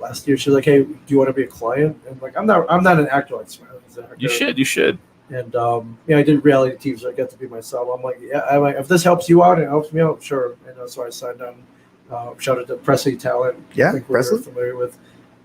Speaker 3: last year she's like, "Hey, do you want to be a client?" And like, I'm not an actor like Smiley. He's an actor.
Speaker 2: You should.
Speaker 3: And I did reality TV, so I got to be myself. I'm like, yeah, I'm like, if this helps you out and it helps me out, sure. And so I signed on. Shout out to Presley Talent.
Speaker 4: Yeah,
Speaker 3: I think
Speaker 4: Presley.
Speaker 3: we're familiar with.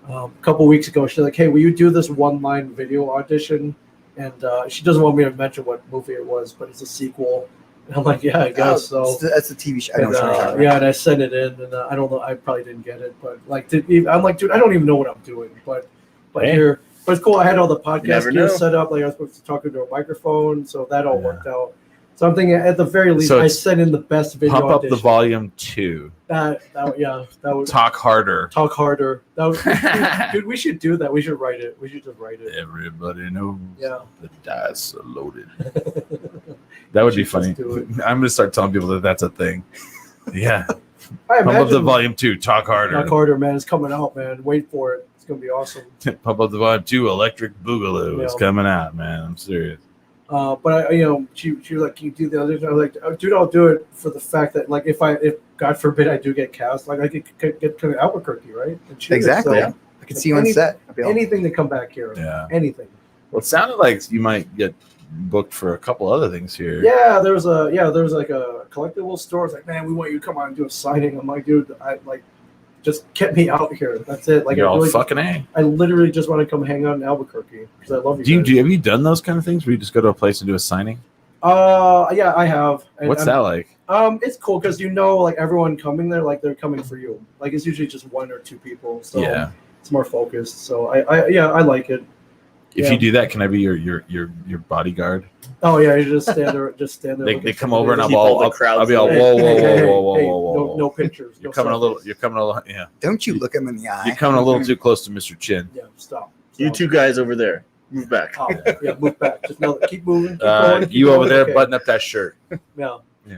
Speaker 3: A couple weeks ago, she's like, "Hey, will you do this one-line video audition?" And she doesn't want me to mention what movie it was, but it's a sequel. And I'm like, "Yeah, I guess so."
Speaker 4: That's the TV show. I know
Speaker 3: And,
Speaker 4: what you're talking about.
Speaker 3: yeah, and I sent it in, and I don't know. I probably didn't get it, but like, I'm like, dude, I don't even know what I'm doing. But
Speaker 2: Hey.
Speaker 3: here, but it's cool. I had all the
Speaker 5: You
Speaker 3: podcast
Speaker 5: never
Speaker 3: gear
Speaker 5: know.
Speaker 3: set up. Like I was supposed to talk into a microphone, so that all
Speaker 2: Yeah.
Speaker 3: worked out. So I'm thinking, at the very least,
Speaker 2: So
Speaker 3: I
Speaker 2: it's
Speaker 3: sent in the best video.
Speaker 2: Pump up the
Speaker 3: audition.
Speaker 2: volume 2.
Speaker 3: That would
Speaker 2: Talk harder.
Speaker 3: talk harder. That would, dude, we should do that. We should write it. We should just write it.
Speaker 2: Everybody knows
Speaker 3: Yeah.
Speaker 2: the dice are loaded. That would be
Speaker 3: Should
Speaker 2: funny.
Speaker 3: just do it.
Speaker 2: I'm gonna start telling people that that's a thing. Yeah.
Speaker 3: I
Speaker 2: Pump up the
Speaker 3: imagine
Speaker 2: volume 2. Talk harder.
Speaker 3: Talk harder, man. It's coming out, man. Wait for it. It's gonna be awesome.
Speaker 2: Pump up the volume 2. Electric Boogaloo is
Speaker 3: Yeah.
Speaker 2: coming out, man. I'm serious.
Speaker 3: But she was like, "Can you do the audition?" I was like, "Oh, dude, I'll do it for the fact that like if God forbid I do get cast, like I could get to Albuquerque, right?" And shoot it.
Speaker 4: Exactly.
Speaker 3: So,
Speaker 4: Yeah. I can see you on
Speaker 3: Any-
Speaker 4: set. I'll be all-
Speaker 3: anything to come back here.
Speaker 2: Yeah.
Speaker 3: Anything.
Speaker 2: Well, it sounded like you might get booked for a couple other things here.
Speaker 3: Yeah, there was like a collectible store. It's like, man, we want you to come on and do a signing. I'm like, dude, I like just get me out here. That's it. Like
Speaker 2: You're
Speaker 3: I
Speaker 2: all
Speaker 3: really,
Speaker 2: fucking A.
Speaker 3: I literally just want to come hang out in Albuquerque because I love you.
Speaker 2: Do you
Speaker 3: guys.
Speaker 2: have you done those kind of things where you just go to a place and do a signing?
Speaker 3: Yeah, I have. And
Speaker 2: What's
Speaker 3: I'm-
Speaker 2: that like?
Speaker 3: It's cool because like everyone coming there, like they're coming for you. Like it's usually just 1 or 2 people, so
Speaker 2: Yeah.
Speaker 3: it's more focused. So I like it.
Speaker 2: If
Speaker 3: Yeah.
Speaker 2: you do that, can I be your bodyguard?
Speaker 3: Oh yeah, you just stand there,
Speaker 2: They
Speaker 3: looking
Speaker 2: come
Speaker 3: for
Speaker 2: over and
Speaker 3: me.
Speaker 2: I'll,
Speaker 5: Keep all the
Speaker 2: I'll,
Speaker 5: crowds
Speaker 2: I'll be all
Speaker 5: away.
Speaker 2: whoa whoa
Speaker 3: Hey,
Speaker 2: whoa whoa
Speaker 3: hey,
Speaker 2: whoa whoa.
Speaker 3: No pictures.
Speaker 2: You're
Speaker 3: no
Speaker 2: coming a little.
Speaker 3: selfies.
Speaker 2: You're coming a little. Yeah.
Speaker 4: Don't you look him in the eye.
Speaker 2: You're coming a little too close to Mr. Chin.
Speaker 3: Yeah, stop.
Speaker 5: You two guys over there, move back.
Speaker 3: Oh, yeah, move back. Just know, keep moving. Keep going, keep
Speaker 2: You
Speaker 3: going.
Speaker 2: over there,
Speaker 3: Okay.
Speaker 2: button up that shirt.
Speaker 3: Yeah,
Speaker 2: Yeah.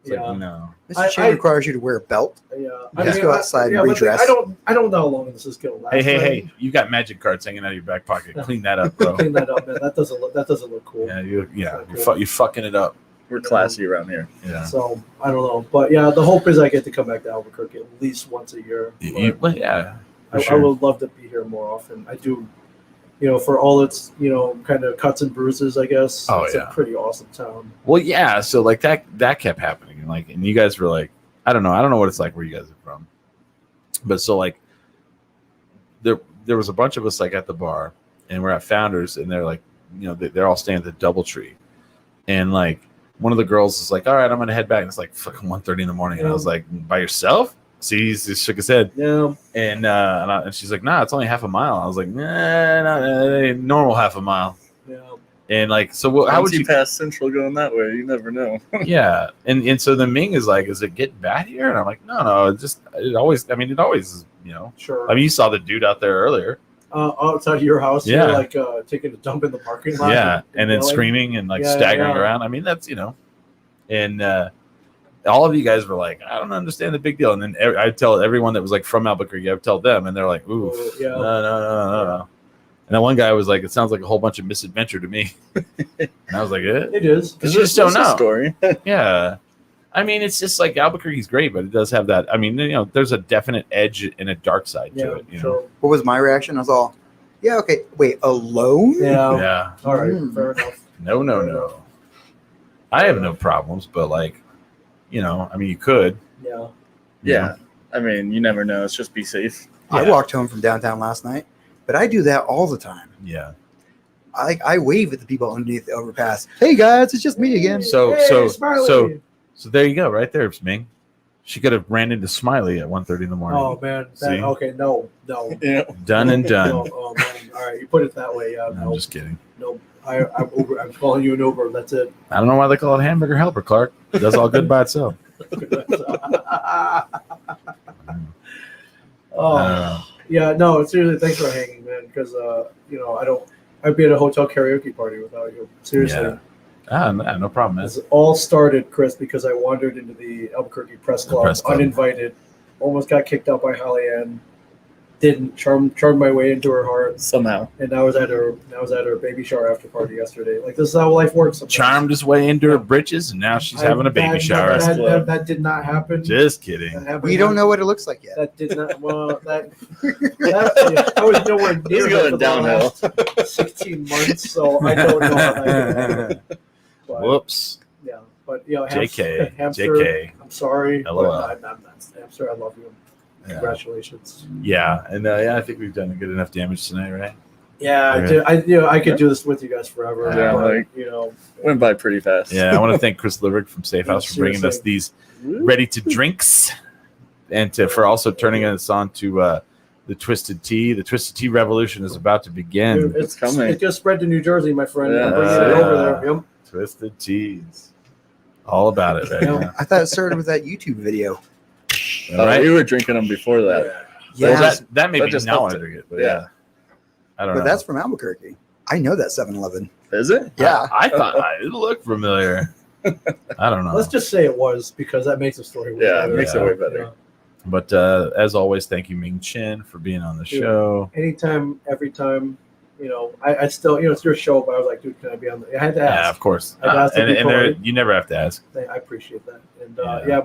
Speaker 2: It's
Speaker 3: yeah.
Speaker 2: like, no.
Speaker 4: Mr. Chin requires you to wear a belt.
Speaker 3: yeah.
Speaker 4: Just go outside and
Speaker 3: but
Speaker 4: redress.
Speaker 3: I don't know how long this is gonna last.
Speaker 2: Hey, hey,
Speaker 3: right?
Speaker 2: hey! You got magic cards hanging out of your back pocket. Clean that up, bro.
Speaker 3: Clean that up, man. That doesn't look cool.
Speaker 2: Yeah, you're
Speaker 3: Cool.
Speaker 2: fucking it up.
Speaker 5: We're classy around here.
Speaker 2: Yeah.
Speaker 3: So I don't know, but yeah, the hope is I get to come back to Albuquerque at least once a year.
Speaker 2: Well, yeah. For
Speaker 3: I
Speaker 2: sure.
Speaker 3: would love to be here more often. I do, for all its kind of cuts and bruises. I guess.
Speaker 2: Oh,
Speaker 3: It's
Speaker 2: yeah.
Speaker 3: a pretty awesome town.
Speaker 2: Well, yeah. So like that kept happening, and you guys were like, I don't know what it's like where you guys are from, but so like there was a bunch of us like at the bar, and we're at Founders, and they're like, they're all staying at the DoubleTree, and like one of the girls is like, all right, I'm gonna head back. And it's like fucking 1:30 in the morning, and I was like, by yourself? See, he just shook his head,
Speaker 3: Yeah.
Speaker 2: and she's like, nah, it's only half a mile. I was like, nah, normal half a mile.
Speaker 3: Yeah.
Speaker 2: And like, so how would
Speaker 5: Once
Speaker 2: you
Speaker 5: pass Central going that way? You never know.
Speaker 2: yeah, and so then Ming is like, is it getting bad here? And I'm like, no, it always is,
Speaker 3: Sure.
Speaker 2: I mean, you saw the dude out there earlier.
Speaker 3: outside of your house.
Speaker 2: Yeah.
Speaker 3: You're like taking a dump in the parking lot.
Speaker 2: Yeah, and then
Speaker 3: yelling.
Speaker 2: screaming and like
Speaker 3: Yeah,
Speaker 2: staggering
Speaker 3: yeah.
Speaker 2: around. I mean, that's and all of you guys were like, I don't understand the big deal. And then I tell everyone that was like from Albuquerque, I would tell them, and they're like, ooh,
Speaker 3: Yeah.
Speaker 2: no. And then one guy was like, it sounds like a whole bunch of misadventure to me. And I was like,
Speaker 3: It is.
Speaker 2: Because you just don't
Speaker 5: That's a
Speaker 2: know.
Speaker 5: story.
Speaker 2: Yeah. I mean, it's just like Albuquerque's great, but it does have that. I mean, there's a definite edge and a dark side to
Speaker 3: Yeah.
Speaker 2: it. You know?
Speaker 3: So,
Speaker 4: What was my reaction? I was all, yeah, okay. Wait, alone?
Speaker 3: yeah.
Speaker 2: Yeah.
Speaker 3: All right.
Speaker 4: Mm.
Speaker 3: Fair enough.
Speaker 2: No. I have no problems, but like, I mean, you could.
Speaker 3: Yeah.
Speaker 2: you
Speaker 5: Yeah.
Speaker 2: know?
Speaker 5: I mean, you never know. It's just be safe.
Speaker 4: I
Speaker 2: Yeah.
Speaker 4: walked home from downtown last night, but I do that all the time.
Speaker 2: Yeah.
Speaker 4: I wave at the people underneath the overpass. Hey guys, it's just me again.
Speaker 2: So
Speaker 3: Hey, Smiley!
Speaker 2: so there you go, right there, Ming. She could have ran into Smiley at 1:30 in the morning.
Speaker 3: Oh man.
Speaker 2: See?
Speaker 3: Okay. No.
Speaker 5: Yeah.
Speaker 2: Done and done.
Speaker 3: No, oh man. All right. You put it that way. Yeah.
Speaker 2: I'm
Speaker 3: No.
Speaker 2: just kidding.
Speaker 3: No. I'm Uber. I'm calling you an Uber. That's it.
Speaker 2: I don't know why they call it hamburger helper, Clark. It does all good by itself.
Speaker 3: Oh. Yeah, no, seriously, thanks for hanging, man. Because I'd be at a hotel karaoke party without you. Seriously,
Speaker 2: Yeah. No problem, man.
Speaker 3: this all started, Chris, because I wandered into the Albuquerque Press
Speaker 2: The
Speaker 3: Club,
Speaker 2: Press Club.
Speaker 3: uninvited, almost got kicked out by Holly Ann. Didn't charmed my way into her heart,
Speaker 5: Somehow.
Speaker 3: and I was at her baby shower after party yesterday. Like this is how life works. sometimes.
Speaker 2: Charmed his way into her britches, and now she's having a baby
Speaker 3: that,
Speaker 2: shower.
Speaker 3: That did not happen.
Speaker 2: Just kidding.
Speaker 3: That happened-
Speaker 4: We don't know what it looks like yet.
Speaker 3: That did not. Well, I was nowhere near
Speaker 5: He's
Speaker 3: that
Speaker 5: going
Speaker 3: for the
Speaker 5: downhill.
Speaker 3: last 16 months, so I don't know how that happened. But,
Speaker 2: Whoops.
Speaker 3: yeah, but
Speaker 2: JK.
Speaker 3: hamster,
Speaker 2: JK.
Speaker 3: I'm sorry.
Speaker 2: LOL.
Speaker 3: But I'm not. Hamster, I love you.
Speaker 2: Yeah.
Speaker 3: Congratulations.
Speaker 2: Yeah, and I think we've done good enough damage tonight, right?
Speaker 3: Yeah,
Speaker 2: Okay.
Speaker 3: I could do this with you guys forever.
Speaker 2: Yeah,
Speaker 3: but,
Speaker 5: Went by pretty fast.
Speaker 2: Yeah, I want to thank Chris Liverg from Safe House for bringing us these ready to drinks, and for also turning us on to the Twisted Tea. The Twisted Tea revolution is about to begin.
Speaker 3: dude,
Speaker 5: It's coming.
Speaker 3: It just spread to New Jersey, my friend.
Speaker 5: Yeah.
Speaker 3: I'm bringing it over there. Yep.
Speaker 2: Twisted Teas, all about it right
Speaker 3: Yeah.
Speaker 2: now.
Speaker 4: I thought it started with that YouTube video.
Speaker 2: All right.
Speaker 5: We were drinking them before that.
Speaker 2: Well,
Speaker 4: Yeah,
Speaker 2: that may
Speaker 5: That
Speaker 2: be
Speaker 5: just
Speaker 2: now I
Speaker 5: helped it.
Speaker 2: drink it, but
Speaker 5: Yeah.
Speaker 2: yeah. I don't
Speaker 4: but
Speaker 2: know.
Speaker 4: that's from Albuquerque. I know that 7-Eleven.
Speaker 5: Is it?
Speaker 4: Yeah.
Speaker 2: I thought it looked familiar. I don't know.
Speaker 3: Let's just say it was because that makes the story way
Speaker 5: Yeah, it
Speaker 3: better.
Speaker 5: makes it way better.
Speaker 3: Yeah.
Speaker 2: But as always, thank you, Ming Chen, for being on the
Speaker 3: Dude.
Speaker 2: show.
Speaker 3: Anytime, every time, I still, it's your show, but I was like, dude, can I be on the? I had to ask.
Speaker 2: Yeah, of course.
Speaker 3: I've asked
Speaker 2: and
Speaker 3: it before.
Speaker 2: you never have to ask.
Speaker 3: I appreciate that. And
Speaker 2: Yeah.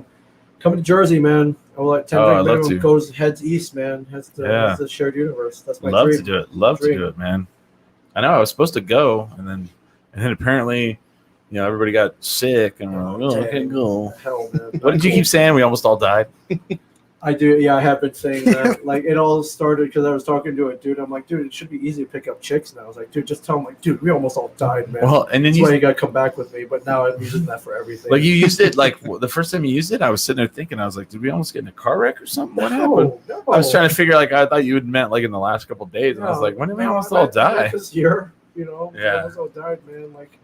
Speaker 3: coming to Jersey, man. I will let 10
Speaker 2: Oh,
Speaker 3: drink
Speaker 2: I'd love
Speaker 3: minimum
Speaker 2: to.
Speaker 3: goes heads east, man. Heads to,
Speaker 2: Yeah.
Speaker 3: heads to the shared universe. That's my
Speaker 2: Love
Speaker 3: dream.
Speaker 2: to do it. Love to
Speaker 3: Dream.
Speaker 2: do it, man. I know I was supposed to go, and then apparently, everybody got sick, and we're like, oh, I
Speaker 3: Dang.
Speaker 2: can't go.
Speaker 3: Hell, man.
Speaker 2: What did you keep saying? We almost all died.
Speaker 3: I do. Yeah, I have been saying that. Like, it all started because I was talking to a dude. I'm like, dude, it should be easy to pick up chicks. And I was like, dude, just tell him, like, dude, we almost all died, man.
Speaker 2: Well, and then
Speaker 3: That's
Speaker 2: you
Speaker 3: why you got to come back with me. But now I'm using that for everything.
Speaker 2: like you used it like the first time you used it. I was sitting there thinking, I was like, did we almost get in a car wreck or something? What happened?
Speaker 3: No.
Speaker 2: I was trying to figure, like, I thought you had meant like in the last couple of days, and I was like, when did we almost all die?
Speaker 3: This year, we
Speaker 2: Yeah.
Speaker 3: almost all died, man. Like,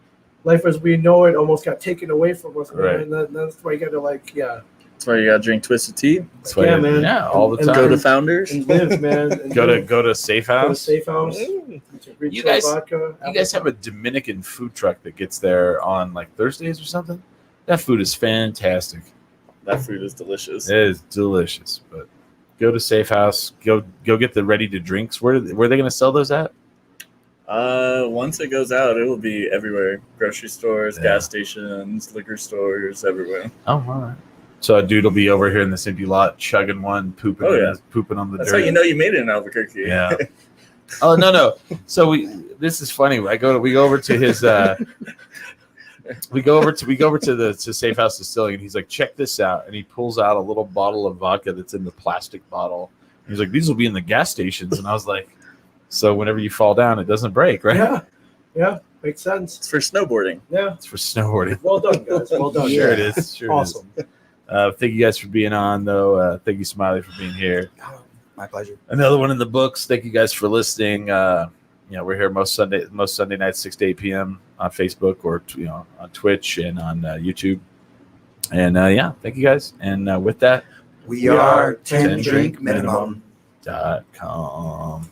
Speaker 3: life as we know it almost got taken away from us, man.
Speaker 2: Right.
Speaker 3: And that's why you got to, like,
Speaker 5: That's why you got to drink Twisted Tea.
Speaker 2: That's why
Speaker 3: Yeah,
Speaker 2: you-
Speaker 3: man.
Speaker 2: Yeah, all the
Speaker 3: And
Speaker 2: time.
Speaker 5: Go to Founders.
Speaker 3: and live, man. And
Speaker 2: go
Speaker 3: live.
Speaker 2: to Safe
Speaker 3: Go to
Speaker 2: House.
Speaker 3: Safe House.
Speaker 2: You
Speaker 3: You
Speaker 2: guys-
Speaker 3: vodka,
Speaker 2: You guys have a Dominican food truck that gets there on like Thursdays or something. That food is fantastic.
Speaker 5: That food is delicious.
Speaker 2: It is delicious. But go to Safe House. Go get the ready to drinks. Where are they going to sell those at?
Speaker 5: Once it goes out, it will be everywhere. Grocery stores,
Speaker 2: Yeah.
Speaker 5: gas stations, liquor stores, everywhere.
Speaker 2: Oh, all right. So a dude will be over here in this empty lot, chugging one, pooping,
Speaker 5: Oh, yeah.
Speaker 2: pooping on the
Speaker 5: That's
Speaker 2: dirt.
Speaker 5: how you know you made it in Albuquerque.
Speaker 2: Yeah. Oh no. So this is funny. We go over to his we go over to the Safe House Distilling, and he's like, check this out, and he pulls out a little bottle of vodka that's in the plastic bottle. He's like, these will be in the gas stations, and I was like, so whenever you fall down, it doesn't break, right?
Speaker 3: Yeah, makes sense.
Speaker 5: It's for snowboarding.
Speaker 3: Yeah,
Speaker 2: It's for snowboarding.
Speaker 3: well done, guys. Well done.
Speaker 2: Sure
Speaker 3: Yeah.
Speaker 2: it is. Sure
Speaker 3: Awesome.
Speaker 2: it is. Thank you guys for being on, though. Thank you, Smiley, for being here.
Speaker 4: Oh, my pleasure.
Speaker 2: Another one in the books. Thank you guys for listening. We're here most Sunday nights, 6 to 8 p.m. on Facebook or on Twitch and on YouTube. And thank you guys. And with that,
Speaker 4: We are 10 drink minimum.
Speaker 2: .com.